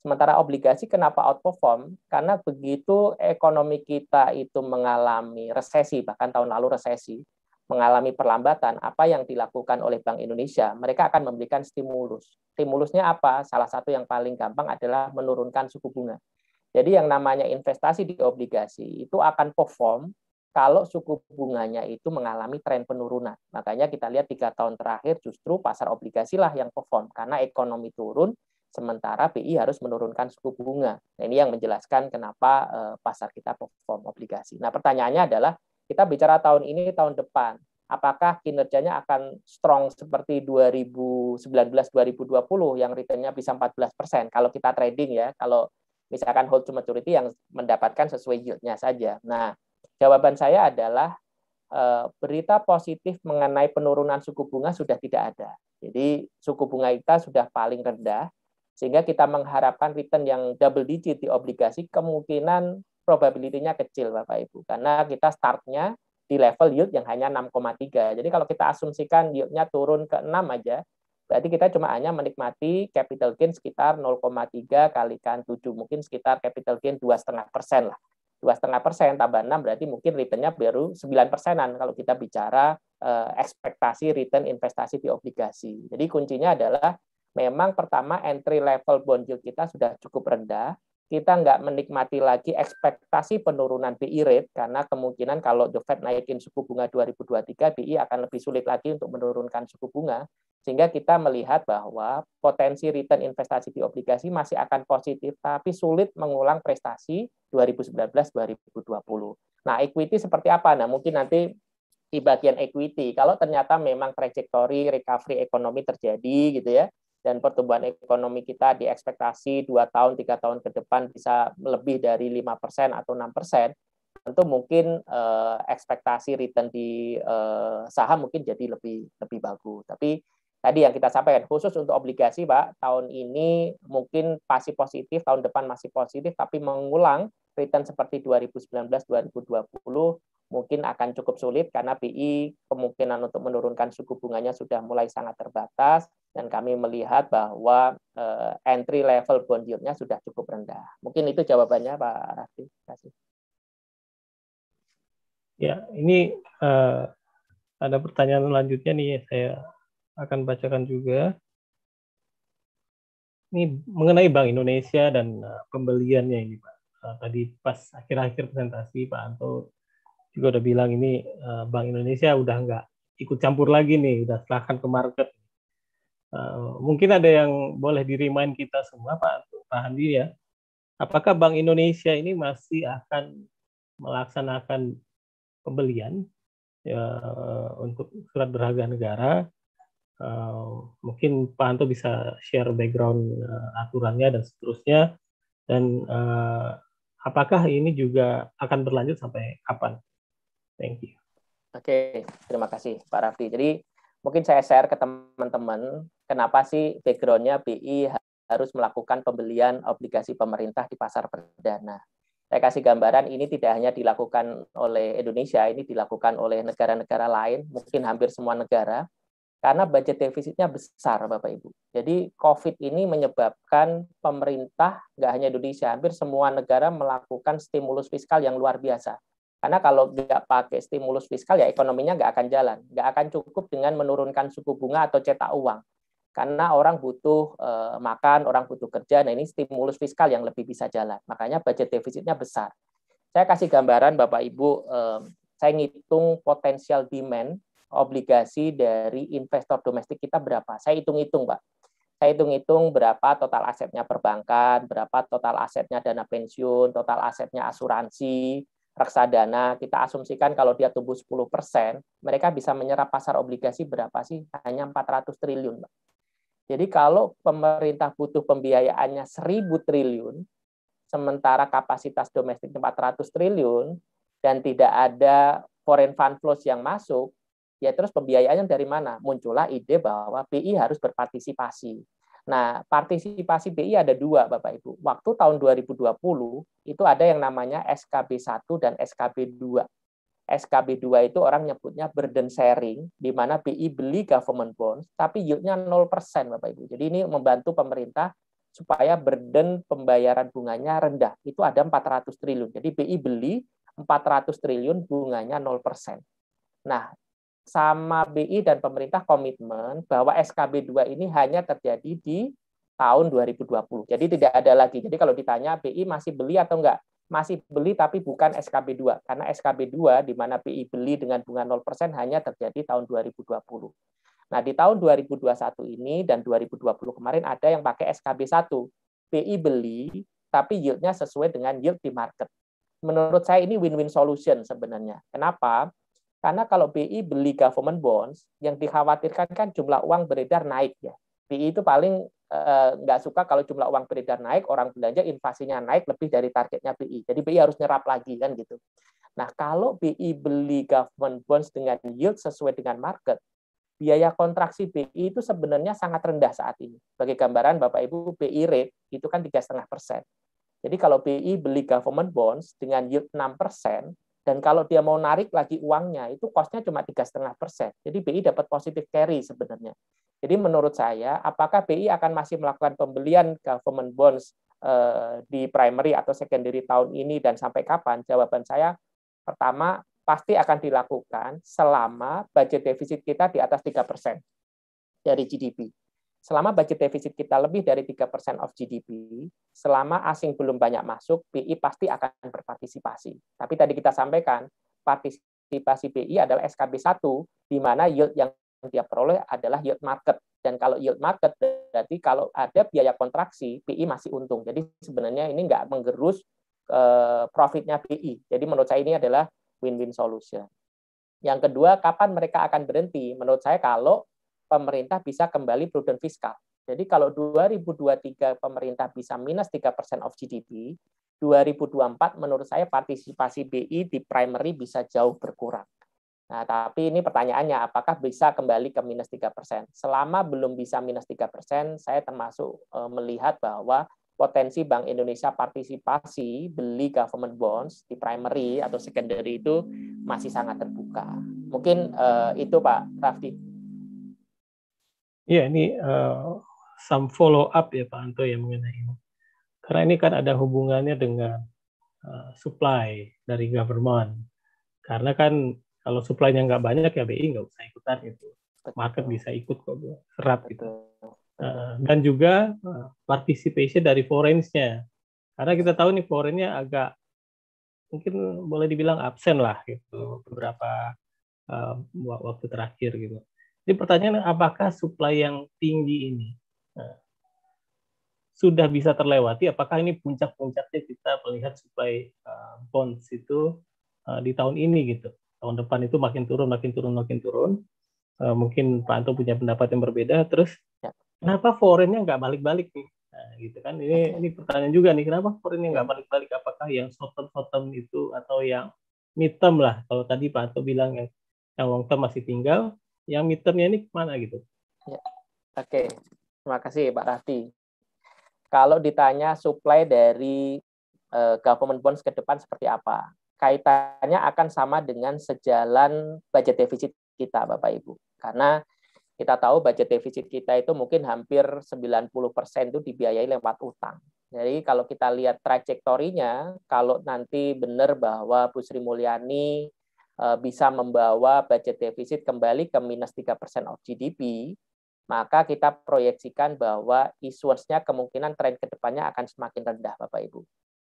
Sementara obligasi kenapa outperform? Karena begitu ekonomi kita itu mengalami resesi, bahkan tahun lalu resesi, mengalami perlambatan, apa yang dilakukan oleh Bank Indonesia? Mereka akan memberikan stimulus. Stimulusnya apa? Salah satu yang paling gampang adalah menurunkan suku bunga. Jadi yang namanya investasi di obligasi itu akan perform kalau suku bunganya itu mengalami tren penurunan. Makanya kita lihat 3 tahun terakhir justru pasar obligasi lah yang perform, karena ekonomi turun, sementara BI harus menurunkan suku bunga. Nah, ini yang menjelaskan kenapa pasar kita perform obligasi. Nah, pertanyaannya adalah, kita bicara tahun ini, tahun depan, apakah kinerjanya akan strong seperti 2019-2020 yang returnnya bisa 14%? Kalau kita trading ya, kalau misalkan hold to maturity yang mendapatkan sesuai yield-nya saja. Nah, jawaban saya adalah berita positif mengenai penurunan suku bunga sudah tidak ada. Jadi suku bunga kita sudah paling rendah, sehingga kita mengharapkan return yang double digit di obligasi kemungkinan probability-nya kecil Bapak Ibu, karena kita startnya di level yield yang hanya 6,3. Jadi kalau kita asumsikan yield-nya turun ke 6 aja, berarti kita cuma hanya menikmati capital gain sekitar 0,3 kalikan 7, mungkin sekitar capital gain 2,5% lah. 2,5% tambah 6 berarti mungkin return-nya baru 9%-an kalau kita bicara ekspektasi return investasi di obligasi. Jadi kuncinya adalah memang pertama entry level bond yield kita sudah cukup rendah, kita nggak menikmati lagi ekspektasi penurunan BI rate, karena kemungkinan kalau The Fed naikin suku bunga 2023, BI akan lebih sulit lagi untuk menurunkan suku bunga, sehingga kita melihat bahwa potensi return investasi di obligasi masih akan positif, tapi sulit mengulang prestasi 2019-2020. Nah, equity seperti apa? Nah, mungkin nanti di bagian equity, kalau ternyata memang trajektori recovery ekonomi terjadi gitu ya, dan pertumbuhan ekonomi kita diekspektasi 2 tahun, 3 tahun ke depan bisa lebih dari 5% atau 6%, tentu mungkin ekspektasi return di saham mungkin jadi lebih bagus. Tapi tadi yang kita sampaikan, khusus untuk obligasi, Pak, tahun ini mungkin masih positif, tahun depan masih positif, tapi mengulang return seperti 2019-2020 mungkin akan cukup sulit, karena BI kemungkinan untuk menurunkan suku bunganya sudah mulai sangat terbatas, dan kami melihat bahwa entry level bond yield-nya sudah cukup rendah. Mungkin itu jawabannya, Pak Raffi. Terima kasih. Ya, ini ada pertanyaan lanjutnya nih, saya akan bacakan juga. Ini mengenai Bank Indonesia dan pembeliannya ini, Pak. Tadi pas akhir-akhir presentasi Pak Anto juga udah bilang ini Bank Indonesia udah nggak ikut campur lagi nih, udah serahkan ke market. Mungkin ada yang boleh di-remind kita semua, Pak Handi ya, apakah Bank Indonesia ini masih akan melaksanakan pembelian ya, untuk surat berharga negara? Mungkin Pak Anto bisa share background aturannya dan seterusnya, dan apakah ini juga akan berlanjut sampai kapan? Thank you. Oke, terima kasih Pak Raffi. Jadi mungkin saya share ke teman-teman kenapa sih background-nya BI harus melakukan pembelian obligasi pemerintah di pasar perdana. Saya kasih gambaran, ini tidak hanya dilakukan oleh Indonesia, ini dilakukan oleh negara-negara lain, mungkin hampir semua negara, karena budget defisitnya besar, Bapak Ibu. Jadi COVID ini menyebabkan pemerintah, nggak hanya Indonesia, hampir semua negara melakukan stimulus fiskal yang luar biasa. Karena kalau nggak pakai stimulus fiskal, ya ekonominya nggak akan jalan. Nggak akan cukup dengan menurunkan suku bunga atau cetak uang. Karena orang butuh makan, orang butuh kerja, nah ini stimulus fiskal yang lebih bisa jalan. Makanya budget defisitnya besar. Saya kasih gambaran, Bapak Ibu, saya ngitung potensial demand obligasi dari investor domestik kita berapa. Saya hitung-hitung, Pak. Saya hitung-hitung berapa total asetnya perbankan, berapa total asetnya dana pensiun, total asetnya asuransi, reksadana. Kita asumsikan kalau dia tumbuh 10%, mereka bisa menyerap pasar obligasi berapa sih? Hanya 400 triliun, Pak. Jadi kalau pemerintah butuh pembiayaannya 1.000 triliun, sementara kapasitas domestik 400 triliun, dan tidak ada foreign fund flows yang masuk, ya terus pembiayaannya dari mana? Muncullah ide bahwa BI harus berpartisipasi. Nah, partisipasi BI ada dua, Bapak Ibu. Waktu tahun 2020, itu ada yang namanya SKB 1 dan SKB 2. SKB 2 itu orang nyebutnya burden sharing, di mana BI beli government bonds, tapi yield-nya 0%, Bapak Ibu. Jadi ini membantu pemerintah supaya burden pembayaran bunganya rendah. Itu ada 400 triliun. Jadi BI beli 400 triliun, bunganya 0%. Nah, sama BI dan pemerintah komitmen bahwa SKB 2 ini hanya terjadi di tahun 2020. Jadi tidak ada lagi. Jadi kalau ditanya BI masih beli atau enggak? Masih beli tapi bukan SKB 2. Karena SKB 2 di mana BI beli dengan bunga 0% hanya terjadi tahun 2020. Nah, di tahun 2021 ini dan 2020 kemarin ada yang pakai SKB 1. BI beli tapi yield-nya sesuai dengan yield di market. Menurut saya ini win-win solution sebenarnya. Kenapa? Karena kalau BI beli government bonds, yang dikhawatirkan kan jumlah uang beredar naik ya. BI itu paling nggak suka kalau jumlah uang beredar naik, orang belanja inflasinya naik lebih dari targetnya BI. Jadi BI harus nyerap lagi kan gitu. Nah, kalau BI beli government bonds dengan yield sesuai dengan market, biaya kontraksi BI itu sebenarnya sangat rendah saat ini. Sebagai gambaran Bapak Ibu, BI rate itu kan 3,5%. Jadi kalau BI beli government bonds dengan yield 6%, dan kalau dia mau narik lagi uangnya, itu cost-nya cuma 3,5%. Jadi BI dapat positive carry sebenarnya. Jadi menurut saya, apakah BI akan masih melakukan pembelian government bonds di primary atau secondary tahun ini dan sampai kapan? Jawaban saya, pertama, pasti akan dilakukan selama budget defisit kita di atas 3% dari GDP. Selama budget defisit kita lebih dari 3% of GDP, selama asing belum banyak masuk, BI pasti akan berpartisipasi. Tapi tadi kita sampaikan, partisipasi BI adalah SKB 1, di mana yield yang dia peroleh adalah yield market. Dan kalau yield market, berarti kalau ada biaya kontraksi, BI masih untung. Jadi sebenarnya ini nggak menggerus profitnya BI. Jadi menurut saya ini adalah win-win solution. Yang kedua, kapan mereka akan berhenti? Menurut saya kalau pemerintah bisa kembali prudent fiskal. Jadi kalau 2023 pemerintah bisa minus 3% of GDP, 2024 menurut saya partisipasi BI di primary bisa jauh berkurang. Nah, tapi ini pertanyaannya, apakah bisa kembali ke minus 3%? Selama belum bisa minus 3%, saya termasuk melihat bahwa potensi Bank Indonesia partisipasi beli government bonds di primary atau secondary itu masih sangat terbuka. Mungkin itu Pak Raffi. Ya, ini some follow up ya Pak Anto ya mengenai ini. Karena ini kan ada hubungannya dengan supply dari government. Karena kan Kalau supply-nya nggak banyak ya BI nggak usah ikutan itu. Market Betul. bisa ikut kok serap gitu. Betul. Dan juga participation dari foreign-nya. Karena kita tahu nih foreign-nya agak mungkin boleh dibilang absen lah gitu beberapa waktu terakhir gitu. Jadi pertanyaannya apakah supply yang tinggi ini sudah bisa terlewati? Apakah ini puncak-puncaknya kita melihat supply bonds itu di tahun ini gitu? Tahun depan itu makin turun, makin turun, makin turun. Mungkin Pak Anto punya pendapat yang berbeda. Terus kenapa foreign-nya nggak balik-balik nih? Nah, gitu kan? Ini pertanyaan juga nih. Kenapa foreign-nya nggak balik-balik? Apakah yang short-term itu atau yang mid-term lah? Kalau tadi Pak Anto bilang yang long-term masih tinggal, yang mid-term-nya ini kemana gitu? Ya. Oke, terima kasih Pak Raffi. Kalau ditanya supply dari government bonds ke depan seperti apa? Kaitannya akan sama dengan sejalan budget defisit kita, Bapak Ibu. Karena kita tahu budget defisit kita itu mungkin hampir 90% itu dibiayai lewat utang. Jadi kalau kita lihat trajektorinya, kalau nanti benar bahwa Bu Sri Mulyani bisa membawa budget defisit kembali ke minus 3% of GDP, maka kita proyeksikan bahwa issuance-nya kemungkinan tren ke depannya akan semakin rendah, Bapak Ibu.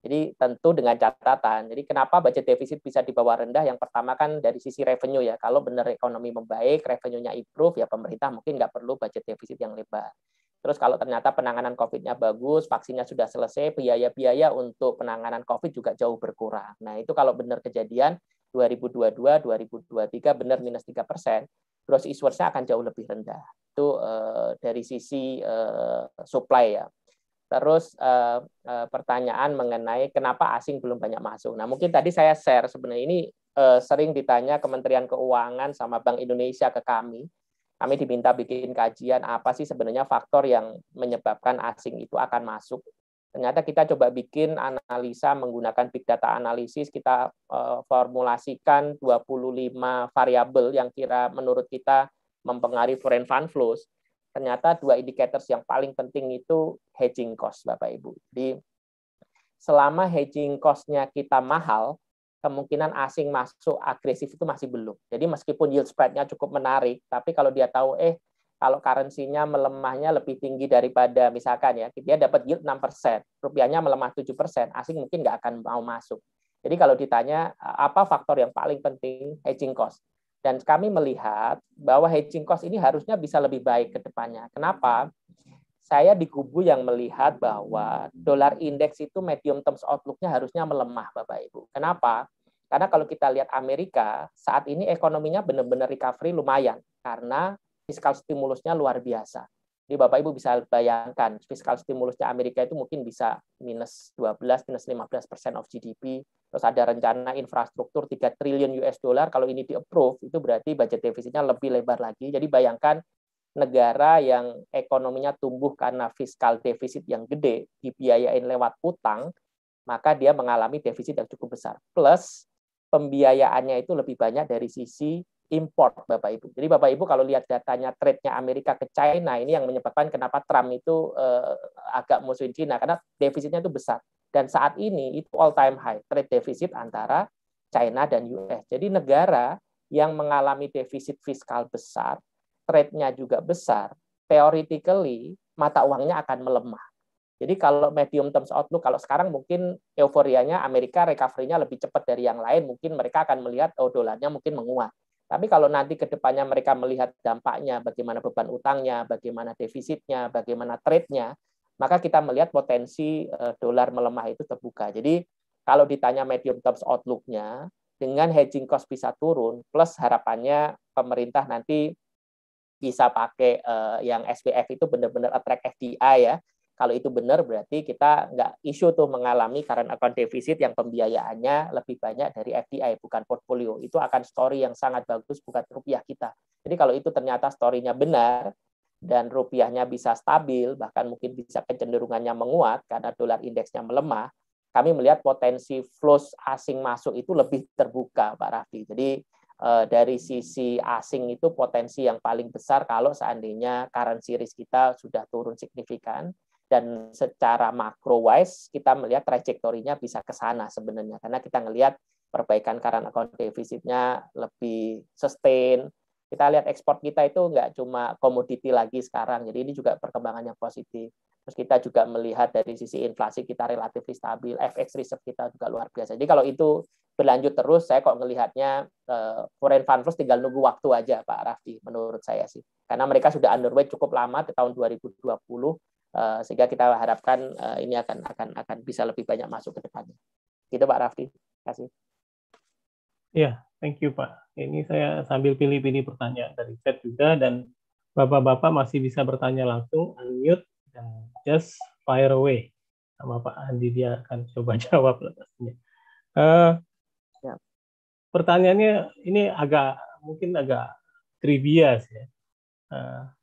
Jadi tentu dengan catatan. Jadi kenapa budget defisit bisa dibawa rendah? Yang pertama kan dari sisi revenue ya. Kalau benar ekonomi membaik, revenue-nya improve, ya pemerintah mungkin nggak perlu budget defisit yang lebar. Terus kalau ternyata penanganan COVID-nya bagus, vaksinnya sudah selesai, biaya-biaya untuk penanganan COVID juga jauh berkurang. Nah itu kalau benar kejadian 2022, 2023 benar minus 3%, gross issuance-nya akan jauh lebih rendah. Itu dari sisi supply ya. Terus pertanyaan mengenai kenapa asing belum banyak masuk. Nah mungkin tadi saya share sebenarnya ini sering ditanya Kementerian Keuangan sama Bank Indonesia ke kami. Kami diminta bikin kajian apa sih sebenarnya faktor yang menyebabkan asing itu akan masuk. Ternyata kita coba bikin analisa menggunakan big data analisis, kita formulasikan 25 variabel yang menurut kita mempengaruhi foreign fund flows. Ternyata 2 indicators yang paling penting itu hedging cost, Bapak Ibu. Jadi selama hedging cost-nya kita mahal, kemungkinan asing masuk agresif itu masih belum. Jadi meskipun yield spread-nya cukup menarik, tapi kalau dia tahu kalau currency-nya melemahnya lebih tinggi daripada misalkan ya, dia dapat yield 6%, rupiahnya melemah 7%, asing mungkin nggak akan mau masuk. Jadi kalau ditanya apa faktor yang paling penting, hedging cost. Dan kami melihat bahwa hedging cost ini harusnya bisa lebih baik ke depannya. Kenapa? Saya di kubu yang melihat bahwa dolar indeks itu medium term outlook-nya harusnya melemah, Bapak Ibu. Kenapa? Karena kalau kita lihat Amerika, saat ini ekonominya benar-benar recovery lumayan, karena fiskal stimulusnya luar biasa. Jadi Bapak Ibu bisa bayangkan, fiskal stimulusnya Amerika itu mungkin bisa minus 12, minus 15% of GDP. Terus ada rencana infrastruktur 3 triliun US dollar. Kalau ini di-approve, itu berarti budget defisitnya lebih lebar lagi. Jadi bayangkan negara yang ekonominya tumbuh karena fiskal defisit yang gede, dibiayain lewat utang, maka dia mengalami defisit yang cukup besar. Plus, pembiayaannya itu lebih banyak dari sisi import, Bapak Ibu. Jadi Bapak Ibu kalau lihat datanya trade-nya Amerika ke China, ini yang menyebabkan kenapa Trump itu agak musuhin China, karena defisitnya itu besar. Dan saat ini itu all time high, trade defisit antara China dan US. Jadi negara yang mengalami defisit fiskal besar, trade-nya juga besar, theoretically mata uangnya akan melemah. Jadi kalau medium term outlook, kalau sekarang mungkin euforianya Amerika recovery-nya lebih cepat dari yang lain, mungkin mereka akan melihat dolarnya mungkin menguat. Tapi kalau nanti ke depannya mereka melihat dampaknya, bagaimana beban utangnya, bagaimana defisitnya, bagaimana trade-nya, maka kita melihat potensi dolar melemah itu terbuka. Jadi kalau ditanya medium term outlook-nya, dengan hedging cost bisa turun, plus harapannya pemerintah nanti bisa pakai yang SPF itu benar-benar attract FDI ya. Kalau itu benar berarti kita nggak isu tuh mengalami current account deficit yang pembiayaannya lebih banyak dari FDI, bukan portfolio. Itu akan story yang sangat bagus buat rupiah kita. Jadi kalau itu ternyata story-nya benar, dan rupiahnya bisa stabil, bahkan mungkin bisa kecenderungannya menguat karena dolar indeksnya melemah, kami melihat potensi flows asing masuk itu lebih terbuka, Pak Raffi. Jadi dari sisi asing itu potensi yang paling besar kalau seandainya currency risk kita sudah turun signifikan. Dan secara macro wise kita melihat trajektorinya bisa ke sana sebenarnya, karena kita ngelihat perbaikan current account defisitnya lebih sustain. Kita lihat ekspor kita itu nggak cuma komoditi lagi sekarang, jadi ini juga perkembangan yang positif. Terus kita juga melihat dari sisi inflasi kita relatif stabil, FX reserve kita juga luar biasa. Jadi kalau itu berlanjut terus, saya kok ngelihatnya foreign fund flows tinggal nunggu waktu aja, Pak Raffi, menurut saya sih. Karena mereka sudah underweight cukup lama di tahun 2020, sehingga kita harapkan ini akan bisa lebih banyak masuk ke depannya. Gitu Pak Raffi. Terima kasih. Ya, thank you Pak. Ini saya sambil pilih-pilih pertanyaan dari chat juga, dan Bapak-Bapak masih bisa bertanya langsung, unmute, dan just fire away. Sama Pak Andi, dia akan coba jawab pastinya. Ya. Pertanyaannya ini mungkin agak trivia ya.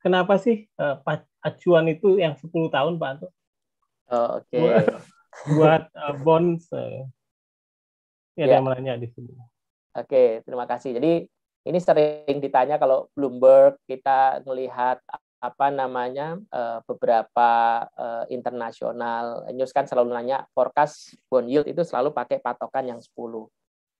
Kenapa sih acuan itu yang 10 tahun Pak Anto? Oke. Buat bonds, ada Ya. yang menanya di sini. Oke, terima kasih. Jadi ini sering ditanya kalau Bloomberg kita melihat beberapa internasional news kan selalu nanya forecast bond yield itu selalu pakai patokan yang 10.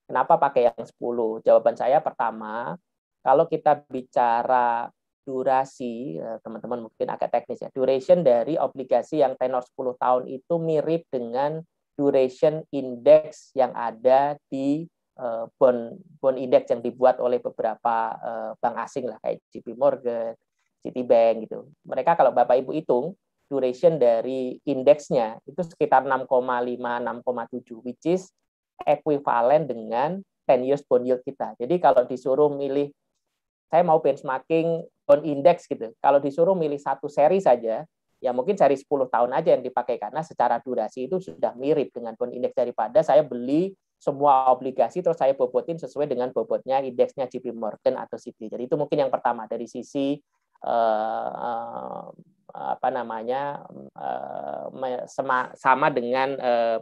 Kenapa pakai yang 10? Jawaban saya pertama, kalau kita bicara durasi, teman-teman mungkin agak teknis ya, duration dari obligasi yang tenor 10 tahun itu mirip dengan duration index yang ada di bond index yang dibuat oleh beberapa bank asing lah, kayak JP Morgan, Citibank gitu. Mereka kalau Bapak Ibu hitung, duration dari indeksnya itu sekitar 6,5-6,7, which is ekuivalen dengan 10 years bond yield kita. Jadi kalau disuruh milih, saya mau benchmarking bond index gitu, kalau disuruh milih satu seri saja, ya mungkin seri 10 tahun aja yang dipakai, karena secara durasi itu sudah mirip dengan bond index, daripada saya beli semua obligasi terus saya bobotin sesuai dengan bobotnya indeksnya JP Morgan atau Citi. Jadi itu mungkin yang pertama dari sisi sama dengan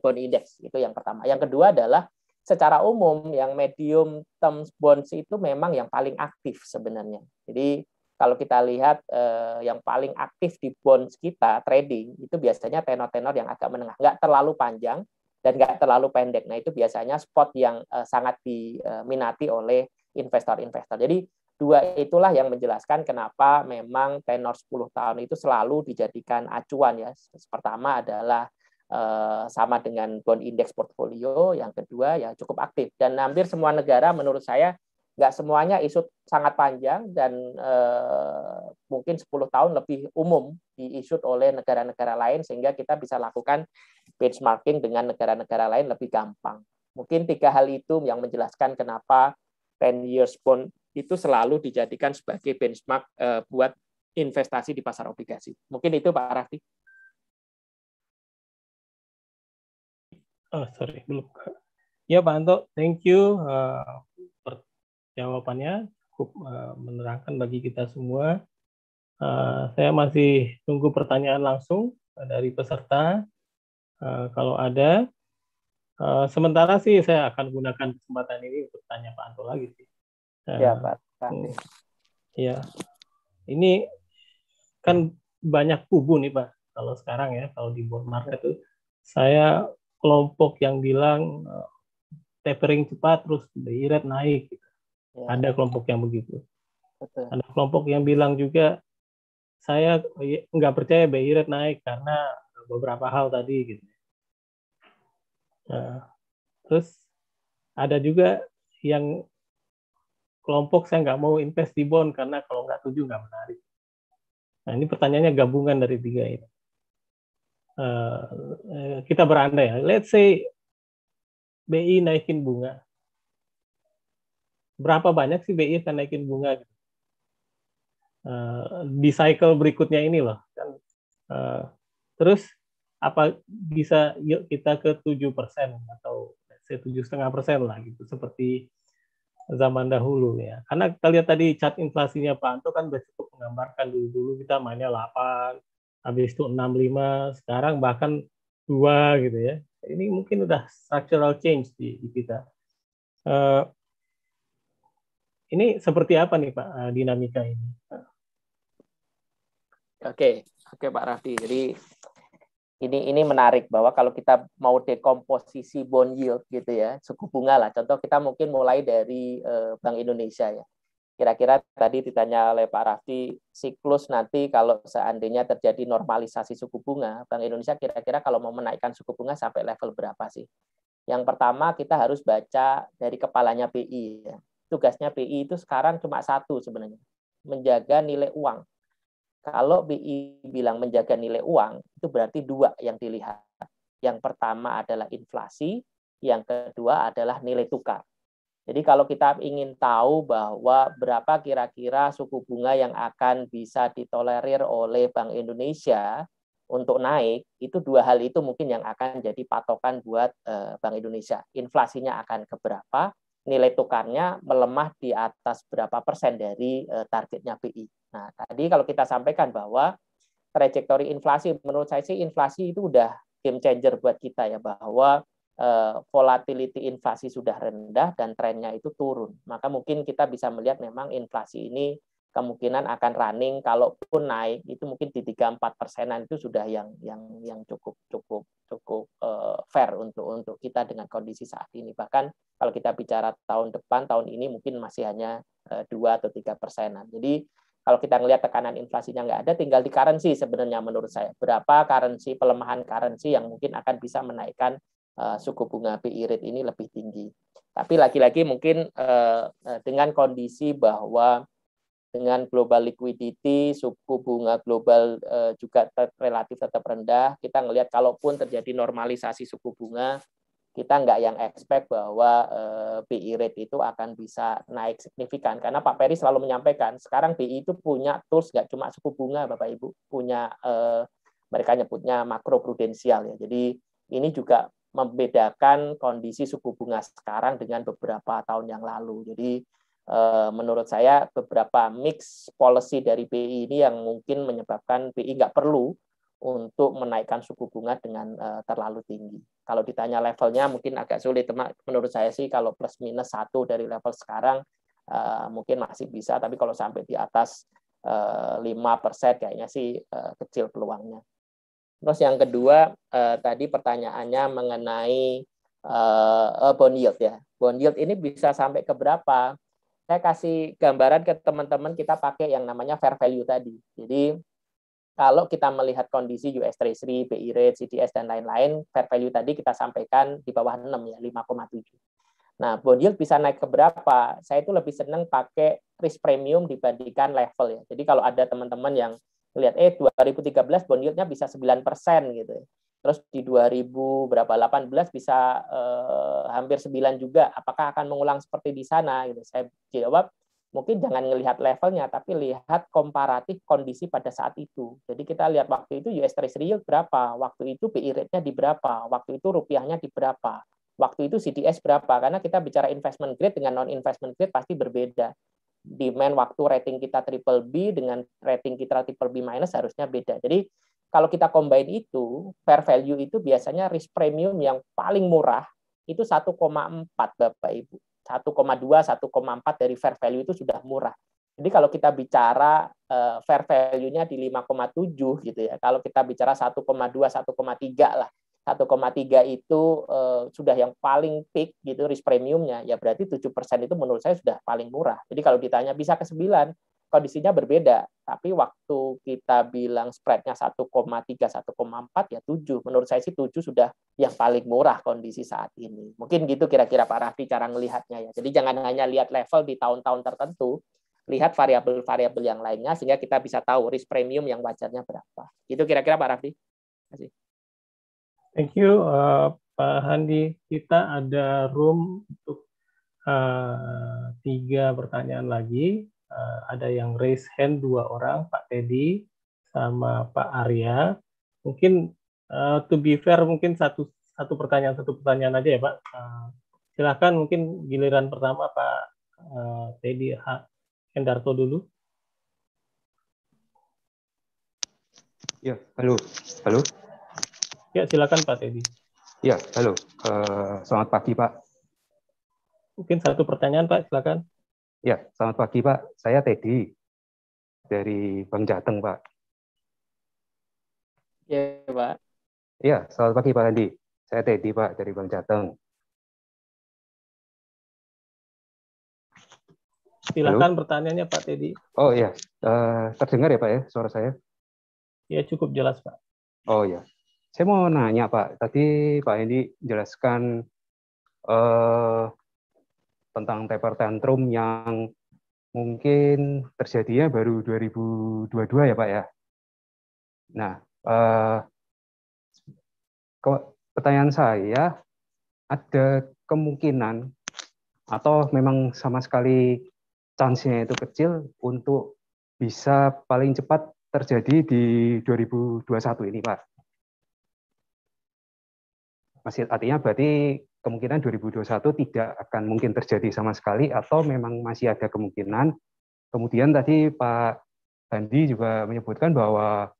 bond index, itu yang pertama. Yang kedua adalah secara umum yang medium term bonds itu memang yang paling aktif sebenarnya. Jadi kalau kita lihat yang paling aktif di bonds kita trading itu biasanya tenor-tenor yang agak menengah, nggak terlalu panjang dan nggak terlalu pendek. Nah itu biasanya spot yang sangat diminati oleh investor-investor. Jadi dua itulah yang menjelaskan kenapa memang tenor 10 tahun itu selalu dijadikan acuan ya. Pertama adalah sama dengan bond index portfolio, yang kedua ya cukup aktif. Dan hampir semua negara menurut saya nggak semuanya isut sangat panjang, dan mungkin 10 tahun lebih umum diisut oleh negara-negara lain, sehingga kita bisa lakukan benchmarking dengan negara-negara lain lebih gampang. Mungkin 3 hal itu yang menjelaskan kenapa 10 years bond itu selalu dijadikan sebagai benchmark buat investasi di pasar obligasi. Mungkin itu Pak Raffi. Oh, sorry, belum. Ya Pak Anto, thank you. Jawabannya cukup menerangkan bagi kita semua. Saya masih tunggu pertanyaan langsung dari peserta. Kalau ada, sementara sih saya akan gunakan kesempatan ini untuk tanya Pak Anto lagi sih. Ya Pak. Ya, ini kan banyak kubu nih Pak. Kalau sekarang ya, kalau di bond market itu, saya kelompok yang bilang tapering cepat terus BI rate naik. Gitu. Ya. Ada kelompok yang begitu. Betul. Ada kelompok yang bilang juga saya nggak percaya BI rate naik karena beberapa hal tadi gitu. Nah, terus ada juga yang kelompok saya nggak mau invest di bond karena kalau nggak setuju nggak menarik. Nah ini pertanyaannya gabungan dari 3 ini. Kita berandai ya. Let's say BI naikin bunga. Berapa banyak sih BI akan naikin bunga? Di cycle berikutnya ini loh. Terus apa bisa yuk kita ke 7% atau 7,5% lah gitu, seperti zaman dahulu ya. Karena kita lihat tadi chart inflasinya Pak Anto kan udah cukup menggambarkan, dulu kita mainnya 8, habis itu 6,5, sekarang bahkan 2 gitu ya. Ini mungkin udah structural change di kita. Ini seperti apa nih Pak dinamika ini? Oke Pak Raffi. Jadi Ini menarik bahwa kalau kita mau dekomposisi bond yield gitu ya, suku bunga lah. Contoh kita mungkin mulai dari Bank Indonesia ya. Kira-kira tadi ditanya oleh Pak Raffi, siklus nanti kalau seandainya terjadi normalisasi suku bunga, Bank Indonesia kira-kira kalau mau menaikkan suku bunga sampai level berapa sih? Yang pertama kita harus baca dari kepalanya BI ya. Tugasnya BI itu sekarang cuma satu sebenarnya, menjaga nilai uang. Kalau BI bilang menjaga nilai uang, itu berarti dua yang dilihat. Yang pertama adalah inflasi, yang kedua adalah nilai tukar. Jadi kalau kita ingin tahu bahwa berapa kira-kira suku bunga yang akan bisa ditolerir oleh Bank Indonesia untuk naik, itu dua hal itu mungkin yang akan jadi patokan buat Bank Indonesia. Inflasinya akan ke berapa, nilai tukarnya melemah di atas berapa persen dari targetnya BI. Nah, tadi kalau kita sampaikan bahwa trajektori inflasi, menurut saya sih inflasi itu udah game changer buat kita ya, bahwa volatility inflasi sudah rendah dan trennya itu turun. Maka mungkin kita bisa melihat memang inflasi ini kemungkinan akan running, kalaupun naik itu mungkin di 3-4%-an itu sudah yang cukup fair untuk kita dengan kondisi saat ini. Bahkan kalau kita bicara tahun depan, tahun ini mungkin masih hanya 2 atau 3%-an. Jadi kalau kita ngelihat tekanan inflasinya nggak ada, tinggal di currency sebenarnya menurut saya. Berapa currency, pelemahan currency yang mungkin akan bisa menaikkan suku bunga BI rate ini lebih tinggi. Tapi lagi-lagi mungkin dengan kondisi bahwa dengan global liquidity, suku bunga global juga relatif tetap rendah, kita ngelihat kalaupun terjadi normalisasi suku bunga, kita nggak yang expect bahwa BI rate itu akan bisa naik signifikan. Karena Pak Peri selalu menyampaikan, sekarang BI itu punya tools nggak cuma suku bunga, Bapak Ibu, punya mereka nyebutnya makro prudensial ya. Jadi ini juga membedakan kondisi suku bunga sekarang dengan beberapa tahun yang lalu. Jadi menurut saya beberapa mix policy dari BI ini yang mungkin menyebabkan BI nggak perlu untuk menaikkan suku bunga dengan terlalu tinggi. Kalau ditanya levelnya mungkin agak sulit, menurut saya sih kalau plus minus 1 dari level sekarang mungkin masih bisa, tapi kalau sampai di atas 5% kayaknya sih kecil peluangnya. Terus yang kedua, tadi pertanyaannya mengenai bond yield ya. Bond yield ini bisa sampai ke berapa? Saya kasih gambaran ke teman-teman, kita pakai yang namanya fair value tadi. Jadi kalau kita melihat kondisi US Treasury, BI rate, CDS, dan lain-lain, fair value tadi kita sampaikan di bawah 6 ya, 5,7. Nah, bond yield bisa naik ke berapa? Saya itu lebih senang pakai risk premium dibandingkan level ya. Jadi kalau ada teman-teman yang lihat 2013 bond yield-nya bisa 9% gitu. Terus di 2018 bisa hampir 9 juga. Apakah akan mengulang seperti di sana gitu. Saya jawab mungkin jangan melihat levelnya tapi lihat komparatif kondisi pada saat itu. Jadi kita lihat waktu itu US Treasury yield berapa, waktu itu BI rate-nya di berapa, waktu itu rupiahnya di berapa, waktu itu CDS berapa. Karena kita bicara investment grade dengan non investment grade pasti berbeda. Demand waktu rating kita triple B dengan rating kita triple B minus harusnya beda. Jadi kalau kita combine itu, fair value itu biasanya risk premium yang paling murah itu 1,4 Bapak Ibu. 1,2, 1,4 dari fair value itu sudah murah. Jadi kalau kita bicara fair value-nya di 5,7 gitu ya. Kalau kita bicara 1,2, 1,3 lah. 1,3 itu sudah yang paling peak gitu risk premiumnya, ya berarti 7% itu menurut saya sudah paling murah. Jadi kalau ditanya bisa ke 9, kondisinya berbeda. Tapi waktu kita bilang spread-nya 1,3, 1,4 ya 7. Menurut saya sih 7 sudah yang paling murah kondisi saat ini. Mungkin gitu kira-kira Pak Raffi cara melihatnya ya. Jadi jangan hanya lihat level di tahun-tahun tertentu, lihat variabel-variabel yang lainnya sehingga kita bisa tahu risk premium yang wajarnya berapa. Itu kira-kira Pak Raffi. Terima kasih. Thank you, Pak Handi. Kita ada room untuk 3 pertanyaan lagi. Ada yang raise hand 2 orang, Pak Teddy sama Pak Arya. Mungkin to be fair, mungkin satu pertanyaan aja ya Pak. Silakan mungkin giliran pertama Pak Teddy Hendarto dulu. Ya, halo. Ya, silakan Pak Teddy. Ya, halo. Selamat pagi, Pak. Mungkin satu pertanyaan, Pak, silakan. Ya, selamat pagi, Pak. Saya Teddy dari Bank Jateng, Pak. Ya, Pak. Iya, selamat pagi Pak Andi. Saya Teddy Pak dari Bank Jateng. Silakan pertanyaannya Pak Teddy. Oh iya, terdengar ya Pak ya suara saya? Ya cukup jelas Pak. Oh iya, saya mau nanya Pak. Tadi Pak Andi jelaskan tentang taper tantrum yang mungkin terjadinya baru 2022 ya Pak ya. Nah, pertanyaan saya, ada kemungkinan atau memang sama sekali chance-nya itu kecil untuk bisa paling cepat terjadi di 2021 ini, Pak? Masih artinya berarti kemungkinan 2021 tidak akan mungkin terjadi sama sekali atau memang masih ada kemungkinan. Kemudian tadi Pak Bandi juga menyebutkan bahwa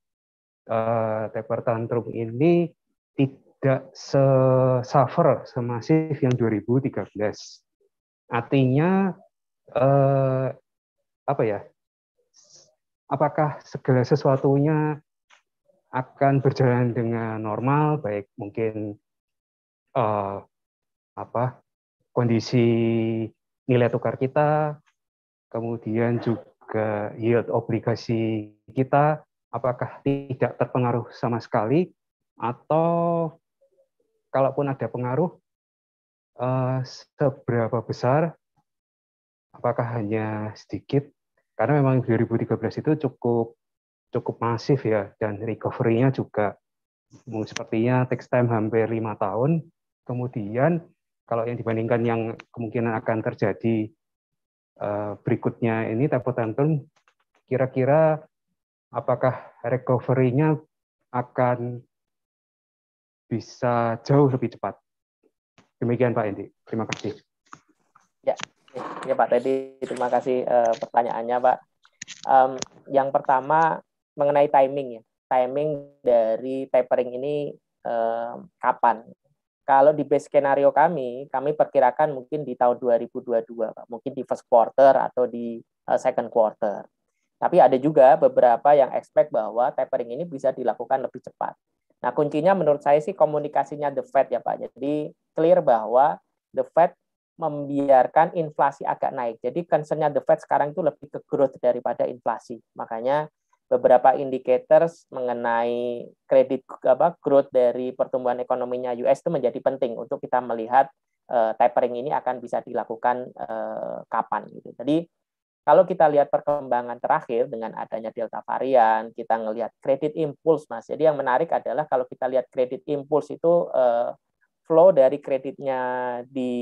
taper tantrum ini tidak se-suffer semasif yang 2013. Artinya apa ya? Apakah segala sesuatunya akan berjalan dengan normal, baik mungkin kondisi nilai tukar kita, kemudian juga yield obligasi kita, apakah tidak terpengaruh sama sekali, atau kalaupun ada pengaruh, seberapa besar, apakah hanya sedikit, karena memang 2013 itu cukup masif ya, dan recovery-nya juga sepertinya takes time hampir 5 tahun. Kemudian kalau yang dibandingkan yang kemungkinan akan terjadi berikutnya ini taper tantrum, kira-kira apakah recovery-nya akan bisa jauh lebih cepat? Demikian Pak Endi, terima kasih. Ya Pak Teddy, terima kasih pertanyaannya Pak. Yang pertama mengenai timing ya, timing dari tapering ini kapan? Kalau di base skenario kami perkirakan mungkin di tahun 2022, Pak. Mungkin di first quarter atau di second quarter. Tapi ada juga beberapa yang expect bahwa tapering ini bisa dilakukan lebih cepat. Nah, kuncinya menurut saya sih komunikasinya The Fed ya Pak. Jadi clear bahwa The Fed membiarkan inflasi agak naik. Jadi concern-nya The Fed sekarang itu lebih ke growth daripada inflasi. Makanya beberapa indicators mengenai kredit growth dari pertumbuhan ekonominya US itu menjadi penting untuk kita melihat tapering ini akan bisa dilakukan kapan gitu. Jadi kalau kita lihat perkembangan terakhir dengan adanya Delta varian, kita ngelihat credit impulse, Mas. Jadi yang menarik adalah kalau kita lihat credit impulse itu flow dari kreditnya di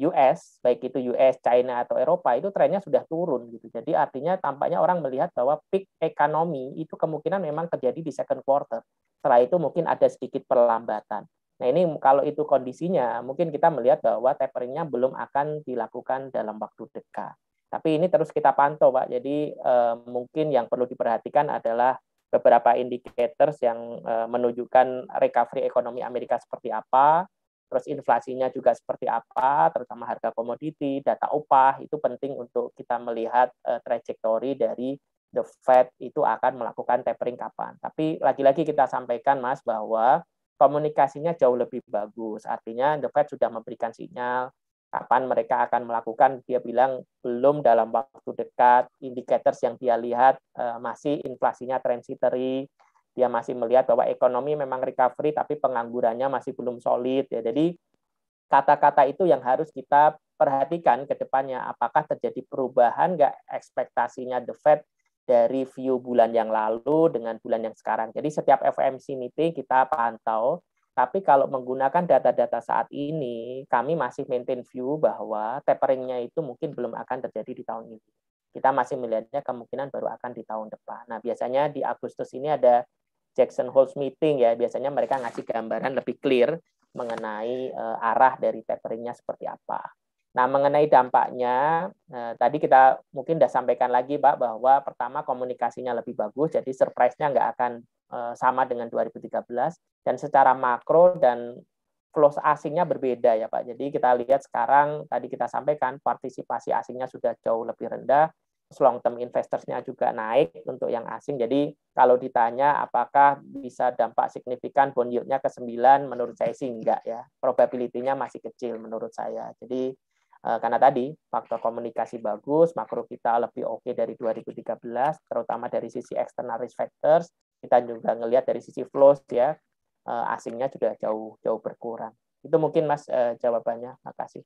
US, baik itu US, China, atau Eropa, itu trennya sudah turun gitu. Jadi artinya tampaknya orang melihat bahwa peak ekonomi itu kemungkinan memang terjadi di second quarter. Setelah itu mungkin ada sedikit perlambatan. Nah ini kalau itu kondisinya, mungkin kita melihat bahwa taperingnya belum akan dilakukan dalam waktu dekat. Tapi ini terus kita pantau, Pak. Jadi mungkin yang perlu diperhatikan adalah beberapa indicators yang menunjukkan recovery ekonomi Amerika seperti apa, terus inflasinya juga seperti apa, terutama harga komoditi, data upah, itu penting untuk kita melihat trajektori dari The Fed itu akan melakukan tapering kapan. Tapi lagi-lagi kita sampaikan, Mas, bahwa komunikasinya jauh lebih bagus. Artinya The Fed sudah memberikan sinyal kapan mereka akan melakukan, dia bilang belum dalam waktu dekat, indicators yang dia lihat masih inflasinya transitory, dia masih melihat bahwa ekonomi memang recovery tapi penganggurannya masih belum solid ya. Jadi kata-kata itu yang harus kita perhatikan ke depannya, apakah terjadi perubahan nggak ekspektasinya The Fed dari view bulan yang lalu dengan bulan yang sekarang. Jadi setiap FOMC meeting kita pantau. Tapi kalau menggunakan data-data saat ini, kami masih maintain view bahwa taperingnya itu mungkin belum akan terjadi di tahun ini. Kita masih melihatnya kemungkinan baru akan di tahun depan. Nah, biasanya di Agustus ini ada Jackson Hole meeting ya. Biasanya mereka ngasih gambaran lebih clear mengenai arah dari taperingnya seperti apa. Nah, mengenai dampaknya, tadi kita mungkin sudah sampaikan lagi, Pak, bahwa pertama komunikasinya lebih bagus, jadi surprise-nya nggak akan sama dengan 2013, dan secara makro dan flows asingnya berbeda ya Pak. Jadi kita lihat sekarang, tadi kita sampaikan, partisipasi asingnya sudah jauh lebih rendah, long-term investors-nya juga naik untuk yang asing. Jadi kalau ditanya apakah bisa dampak signifikan bond yield-nya ke 9, menurut saya sih enggak ya. Probability-nya masih kecil menurut saya. Jadi karena tadi faktor komunikasi bagus, makro kita lebih oke dari 2013, terutama dari sisi external risk factors. Kita juga ngelihat dari sisi flows ya, asingnya sudah jauh berkurang. Itu mungkin Mas jawabannya. Makasih.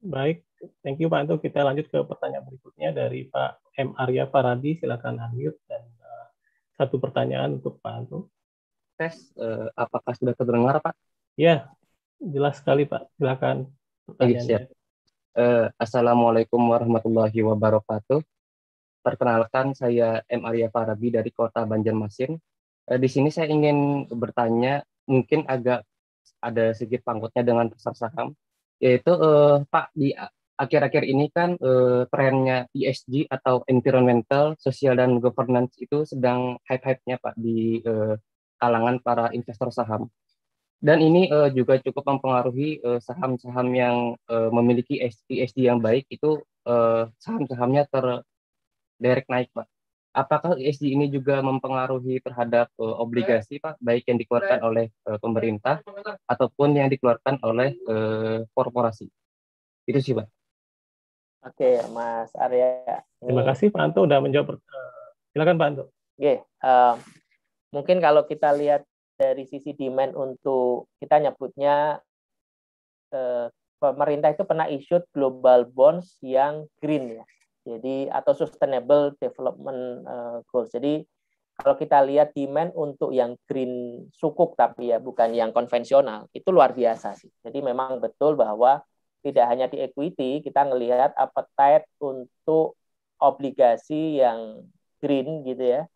Baik, thank you Pak Anto. Kita lanjut ke pertanyaan berikutnya dari Pak M. Arya Faradi. Silakan unmute dan satu pertanyaan untuk Pak Anto. Tes, apakah sudah terdengar Pak? Ya, jelas sekali Pak. Silakan pertanyaannya. Assalamualaikum warahmatullahi wabarakatuh. Perkenalkan, saya M. Arya Faradi dari Kota Banjarmasin. Di sini saya ingin bertanya, mungkin agak ada sedikit pangkutnya dengan pasar saham. Yaitu Pak, di akhir-akhir ini kan trennya ESG atau environmental, social dan governance itu sedang hype-hype-nya Pak di kalangan para investor saham. Dan ini juga cukup mempengaruhi saham-saham yang memiliki ESG yang baik, itu saham-sahamnya terderek naik Pak. Apakah ESG ini juga mempengaruhi terhadap obligasi Pak, baik yang dikeluarkan oleh pemerintah ataupun yang dikeluarkan oleh korporasi? Itu sih Pak. Oke, Mas Arya. Terima kasih Pak Anto sudah menjawab. Silakan Pak Anto. Oke, mungkin kalau kita lihat dari sisi demand untuk, kita nyebutnya pemerintah itu pernah issue global bonds yang green ya. Jadi atau sustainable development goals. Jadi kalau kita lihat demand untuk yang green sukuk tapi ya bukan yang konvensional, itu luar biasa sih. Jadi memang betul bahwa tidak hanya di equity, kita ngelihat appetite untuk obligasi yang green gitu ya.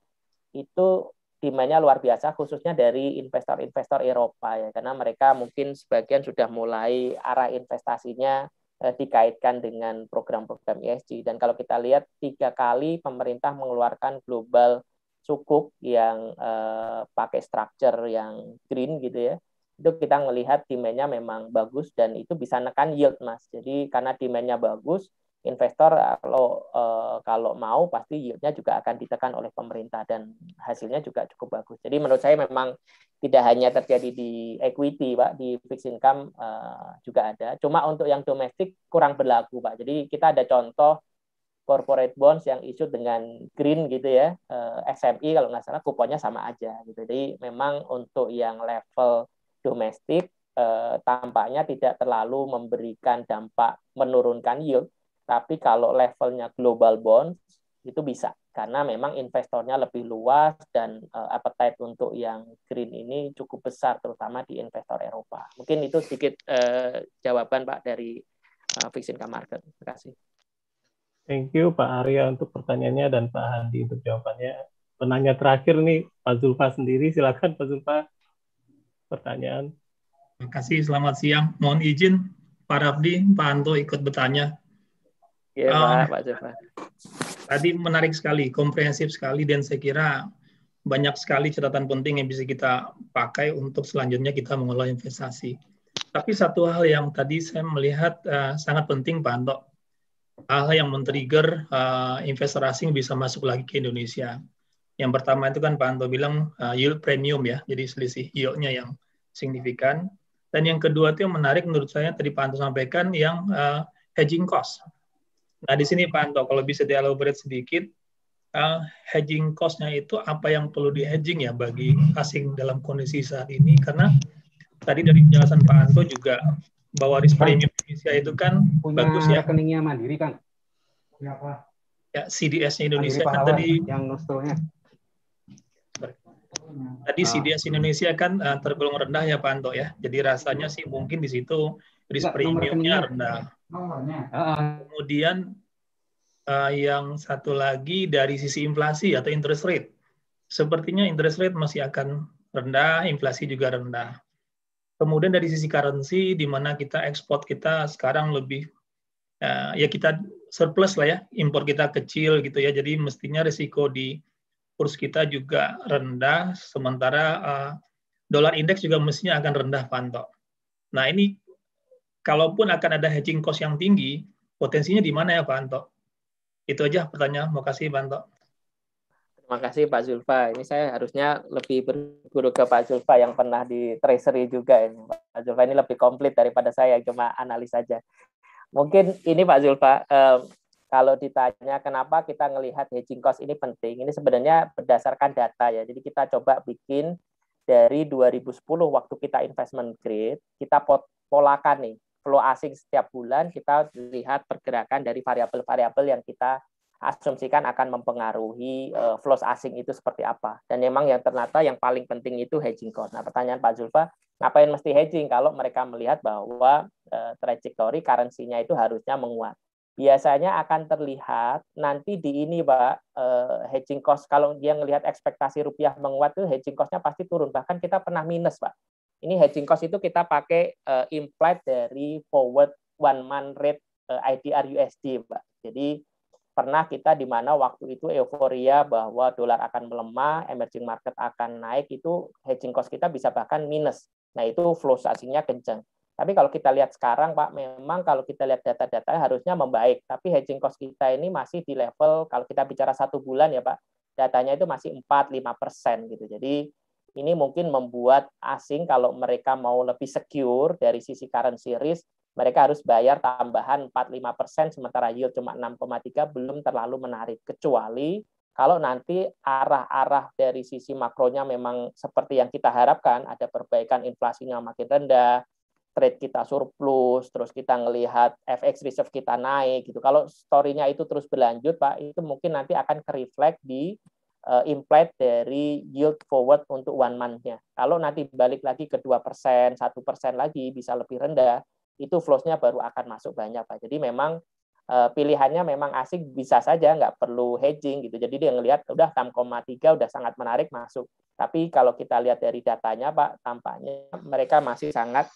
Itu demand-nya luar biasa, khususnya dari investor-investor Eropa ya, karena mereka mungkin sebagian sudah mulai arah investasinya dikaitkan dengan program-program ESG. Dan kalau kita lihat 3 kali pemerintah mengeluarkan global sukuk yang pakai structure yang green gitu ya, itu kita melihat demand-nya memang bagus dan itu bisa nekan yield Mas. Jadi karena demand-nya bagus, investor kalau mau pasti yield-nya juga akan ditekan oleh pemerintah dan hasilnya juga cukup bagus. Jadi menurut saya memang tidak hanya terjadi di equity Pak, di fixed income juga ada. Cuma untuk yang domestik kurang berlaku Pak. Jadi kita ada contoh corporate bonds yang issue dengan green gitu ya, SMI kalau nggak salah kuponnya sama aja gitu. Jadi memang untuk yang level domestik tampaknya tidak terlalu memberikan dampak menurunkan yield. Tapi kalau levelnya global bonds itu bisa, karena memang investornya lebih luas dan appetite untuk yang green ini cukup besar, terutama di investor Eropa. Mungkin itu sedikit jawaban Pak dari fixed income market. Terima kasih. Thank you Pak Arya untuk pertanyaannya dan Pak Handi untuk jawabannya. Penanya terakhir nih Pak Zulfa sendiri, silakan Pak Zulfa pertanyaan. Terima kasih, selamat siang. Mohon izin Pak Rafdi, Pak Anto ikut bertanya. Iya Pak Zulfa. Tadi menarik sekali, komprehensif sekali, dan saya kira banyak sekali catatan penting yang bisa kita pakai untuk selanjutnya kita mengelola investasi. Tapi satu hal yang tadi saya melihat sangat penting Pak Anto, hal yang men-trigger investor asing bisa masuk lagi ke Indonesia. Yang pertama itu kan Pak Anto bilang yield premium ya, jadi selisih yield-nya yang signifikan. Dan yang kedua itu yang menarik menurut saya tadi Pak Anto sampaikan yang hedging cost. Nah di sini Pak Anto kalau bisa di-elaborate sedikit, hedging cost-nya itu apa yang perlu di-hedging ya bagi asing dalam kondisi saat ini, karena tadi dari penjelasan Pak Anto juga bahwa risk premium Indonesia itu kan punya bagus ya. Rekeningnya Mandiri kan? Ya CDS-nya Indonesia Mandiri kan Pahlawan, tadi yang nostalnya. Tadi CDS Indonesia kan tergolong rendah ya Pak Anto ya. Jadi rasanya sih mungkin di situ risk premiumnya rendah. Kemudian yang satu lagi dari sisi inflasi atau interest rate. Sepertinya interest rate masih akan rendah, inflasi juga rendah. Kemudian dari sisi currency, di mana kita ekspor kita sekarang lebih, ya kita surplus lah ya, impor kita kecil gitu ya, jadi mestinya risiko di kurs kita juga rendah, sementara dolar indeks juga mestinya akan rendah Pak Anto. Nah ini, kalaupun akan ada hedging cost yang tinggi, potensinya di mana ya Pak Anto? Itu aja pertanyaan. Mau kasih Pak Anto. Terima kasih Pak Zulfa. Ini saya harusnya lebih berguru ke Pak Zulfa yang pernah di Treasury juga ini. Pak Zulfa ini lebih komplit daripada saya, cuma analis saja. Mungkin ini Pak Zulfa, kalau ditanya kenapa kita melihat hedging cost ini penting, ini sebenarnya berdasarkan data ya. Jadi kita coba bikin dari 2010 waktu kita investment grade, kita polakan nih flow asing setiap bulan, kita lihat pergerakan dari variabel-variabel yang kita asumsikan akan mempengaruhi flows asing itu seperti apa. Dan memang yang ternyata yang paling penting itu hedging cost. Nah, pertanyaan Pak Zulfa, ngapain mesti hedging kalau mereka melihat bahwa trajektori currency-nya itu harusnya menguat. Biasanya akan terlihat nanti di ini Pak, hedging cost, kalau dia melihat ekspektasi rupiah menguat itu hedging cost-nya pasti turun. Bahkan kita pernah minus Pak. Ini hedging cost itu kita pakai implied dari forward one month rate IDR USD Pak. Jadi pernah kita di mana waktu itu euforia bahwa dolar akan melemah, emerging market akan naik, itu hedging cost kita bisa bahkan minus. Nah, itu flow asingnya kencang. Tapi kalau kita lihat sekarang, Pak, memang kalau kita lihat data-datanya harusnya membaik. Tapi hedging cost kita ini masih di level, kalau kita bicara 1 bulan ya, Pak, datanya itu masih 4-5% gitu. Jadi ini mungkin membuat asing kalau mereka mau lebih secure dari sisi currency risk, mereka harus bayar tambahan 4-5%, sementara yield cuma 6,3, belum terlalu menarik. Kecuali kalau nanti arah-arah dari sisi makronya memang seperti yang kita harapkan, ada perbaikan inflasinya makin rendah, trade kita surplus, terus kita ngelihat FX reserve kita naik, gitu. Kalau story-nya itu terus berlanjut, Pak, itu mungkin nanti akan ke-reflect di implied dari yield forward untuk one month-nya. Kalau nanti balik lagi ke 2%, 1% lagi, bisa lebih rendah, itu flows-nya baru akan masuk banyak Pak. Jadi memang pilihannya memang asing bisa saja, nggak perlu hedging gitu. Jadi dia ngelihat udah 6,3 udah sangat menarik masuk. Tapi kalau kita lihat dari datanya Pak, tampaknya mereka sangat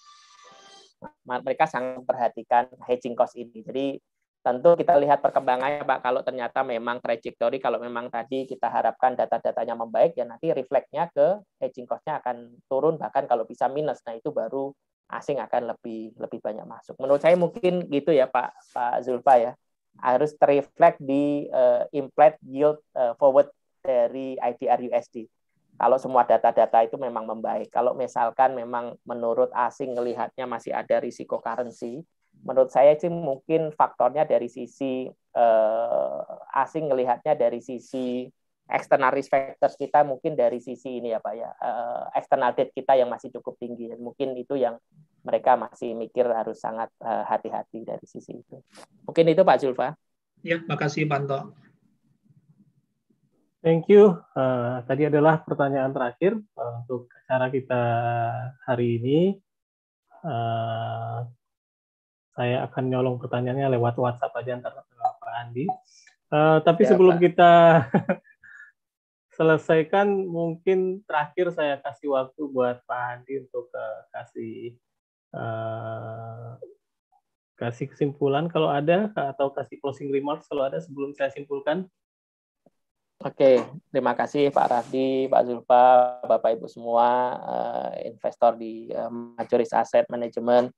memperhatikan hedging cost ini. Jadi tentu kita lihat perkembangannya Pak, kalau ternyata memang trajektori, kalau memang tadi kita harapkan data-datanya membaik, ya nanti refleks-nya ke hedging cost-nya akan turun, bahkan kalau bisa minus. Nah itu baru asing akan lebih banyak masuk. Menurut saya mungkin gitu ya Pak Zulfa ya, harus terreflect di implied yield forward dari IDR USD. Kalau semua data-data itu memang membaik. Kalau misalkan memang menurut asing melihatnya masih ada risiko currency, menurut saya sih mungkin faktornya dari sisi asing melihatnya dari sisi external risk factors kita, mungkin dari sisi ini ya Pak ya, external debt kita yang masih cukup tinggi. Mungkin itu yang mereka masih mikir harus sangat hati-hati dari sisi itu. Mungkin itu Pak Zulfa. Ya, makasih Pak Anto. Thank you. Tadi adalah pertanyaan terakhir untuk acara kita hari ini. Saya akan nyolong pertanyaannya lewat WhatsApp aja antara Pak Andi. Tapi ya, sebelum Pak, kita selesaikan, mungkin terakhir saya kasih waktu buat Pak Andi untuk kasih kesimpulan kalau ada, atau kasih closing remarks kalau ada sebelum saya simpulkan. Oke, terima kasih Pak Rafdi, Pak Zulfa, Bapak Ibu semua, investor di Majoris Asset Management.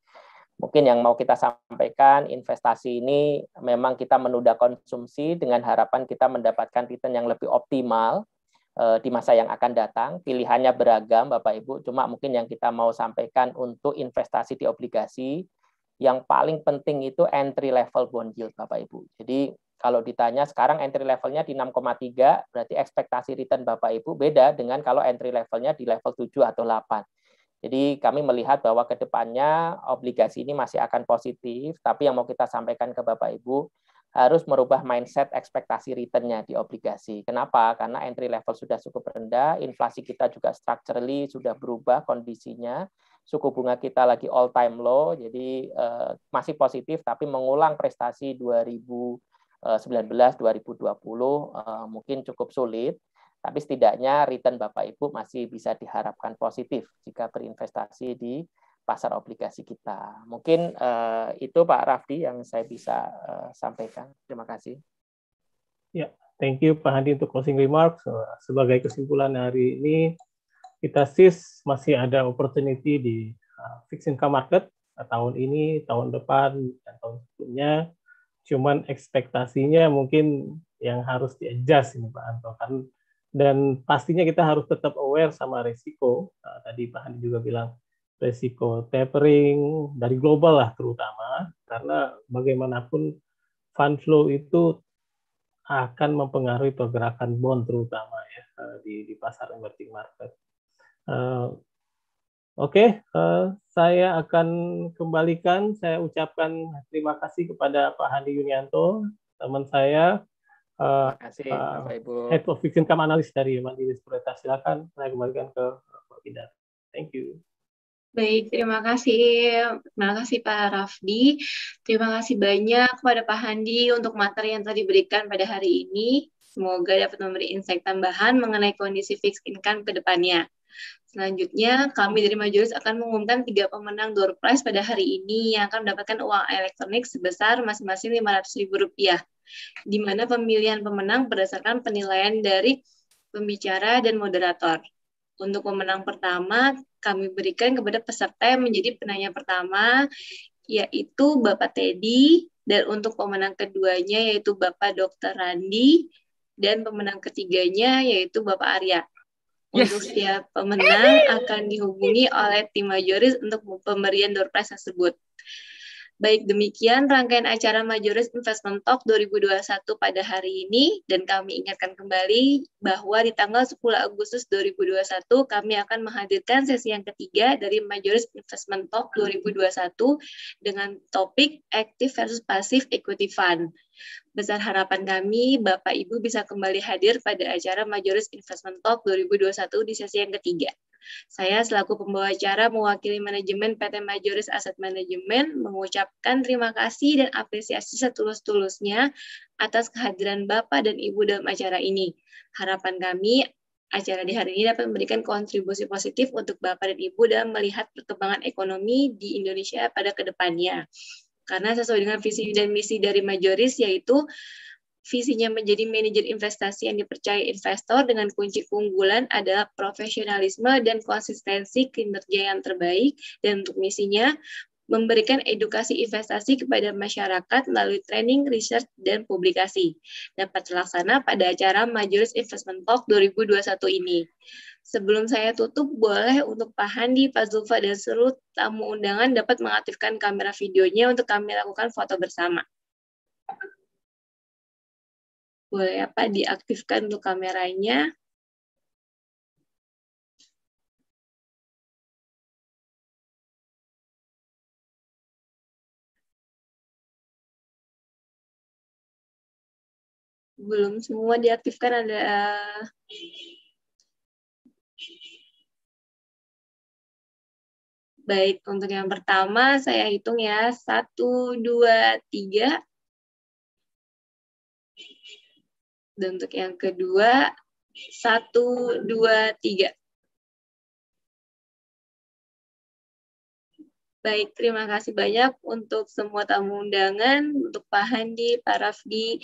Mungkin yang mau kita sampaikan, investasi ini memang kita menunda konsumsi dengan harapan kita mendapatkan return yang lebih optimal di masa yang akan datang. Pilihannya beragam Bapak Ibu, cuma mungkin yang kita mau sampaikan untuk investasi di obligasi, yang paling penting itu entry level bond yield Bapak Ibu. Jadi kalau ditanya sekarang entry levelnya di 6,3, berarti ekspektasi return Bapak Ibu beda dengan kalau entry levelnya di level 7 atau 8. Jadi kami melihat bahwa ke depannya obligasi ini masih akan positif, tapi yang mau kita sampaikan ke Bapak Ibu, harus merubah mindset ekspektasi return-nya di obligasi. Kenapa? Karena entry level sudah cukup rendah, inflasi kita juga structurally sudah berubah kondisinya, suku bunga kita lagi all time low, jadi masih positif, tapi mengulang prestasi 2019-2020 mungkin cukup sulit. Tapi setidaknya return Bapak Ibu masih bisa diharapkan positif jika berinvestasi di pasar obligasi kita. Mungkin itu Pak Rafdi yang saya bisa sampaikan. Terima kasih. Ya, thank you Pak Hadi untuk closing remarks. Sebagai kesimpulan hari ini, kita masih ada opportunity di fixed income market tahun ini, tahun depan, dan tahun sebelumnya. Cuman ekspektasinya mungkin yang harus di-adjust ini Pak Anto. Dan pastinya kita harus tetap aware sama risiko. Tadi Pak Handi juga bilang risiko tapering dari global lah terutama, karena bagaimanapun fund flow itu akan mempengaruhi pergerakan bond terutama ya di pasar emerging market. Oke, saya akan kembalikan, saya ucapkan terima kasih kepada Pak Handi Yunianto, teman saya, Terima kasih Bapak Ibu. Head of Fixed Income Analyst dari Mandiri Sekuritas. Silakan saya kembalikan ke Pak Pindad. Thank you. Baik, terima kasih Pak Rafdi. Terima kasih banyak kepada Pak Handi untuk materi yang telah diberikan pada hari ini. Semoga dapat memberi insight tambahan mengenai kondisi fixed income ke depannya. Selanjutnya, kami dari Majoris akan mengumumkan 3 pemenang door prize pada hari ini yang akan mendapatkan uang elektronik sebesar masing-masing Rp500.000, di mana pemilihan pemenang berdasarkan penilaian dari pembicara dan moderator. Untuk pemenang pertama, kami berikan kepada peserta yang menjadi penanya pertama, yaitu Bapak Teddy, dan untuk pemenang keduanya yaitu Bapak Dr. Randi, dan pemenang ketiganya yaitu Bapak Arya. Untuk setiap pemenang akan dihubungi oleh tim Majoris untuk pemberian door prize tersebut. Baik, demikian rangkaian acara Majoris Investment Talk 2021 pada hari ini, dan kami ingatkan kembali bahwa di tanggal 10 Agustus 2021 kami akan menghadirkan sesi yang ketiga dari Majoris Investment Talk 2021 dengan topik Active versus Passive Equity Fund. Besar harapan kami, Bapak Ibu bisa kembali hadir pada acara Majoris Investment Talk 2021 di sesi yang ketiga. Saya selaku pembawa acara mewakili manajemen PT Majoris Asset Management mengucapkan terima kasih dan apresiasi setulus-tulusnya atas kehadiran Bapak dan Ibu dalam acara ini. Harapan kami, acara di hari ini dapat memberikan kontribusi positif untuk Bapak dan Ibu dalam melihat perkembangan ekonomi di Indonesia pada kedepannya. Karena sesuai dengan visi dan misi dari Majoris, yaitu visinya menjadi manajer investasi yang dipercaya investor dengan kunci keunggulan adalah profesionalisme dan konsistensi kinerja yang terbaik, dan untuk misinya memberikan edukasi investasi kepada masyarakat melalui training, research, dan publikasi. Dapat terlaksana pada acara Majoris Investment Talk 2021 ini. Sebelum saya tutup, boleh untuk Pak Handi, Pak Zulfa, dan seluruh tamu undangan dapat mengaktifkan kamera videonya untuk kami lakukan foto bersama. Boleh apa diaktifkan untuk kameranya. Belum semua diaktifkan, ada baik. Untuk yang pertama saya hitung ya, 1, 2, 3. Dan untuk yang kedua, 1, 2, 3. Baik, terima kasih banyak untuk semua tamu undangan, untuk Pak Handi, Pak Rafdi,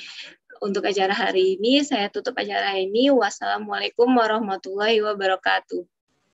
untuk acara hari ini. Saya tutup acara ini. Wassalamualaikum warahmatullahi wabarakatuh.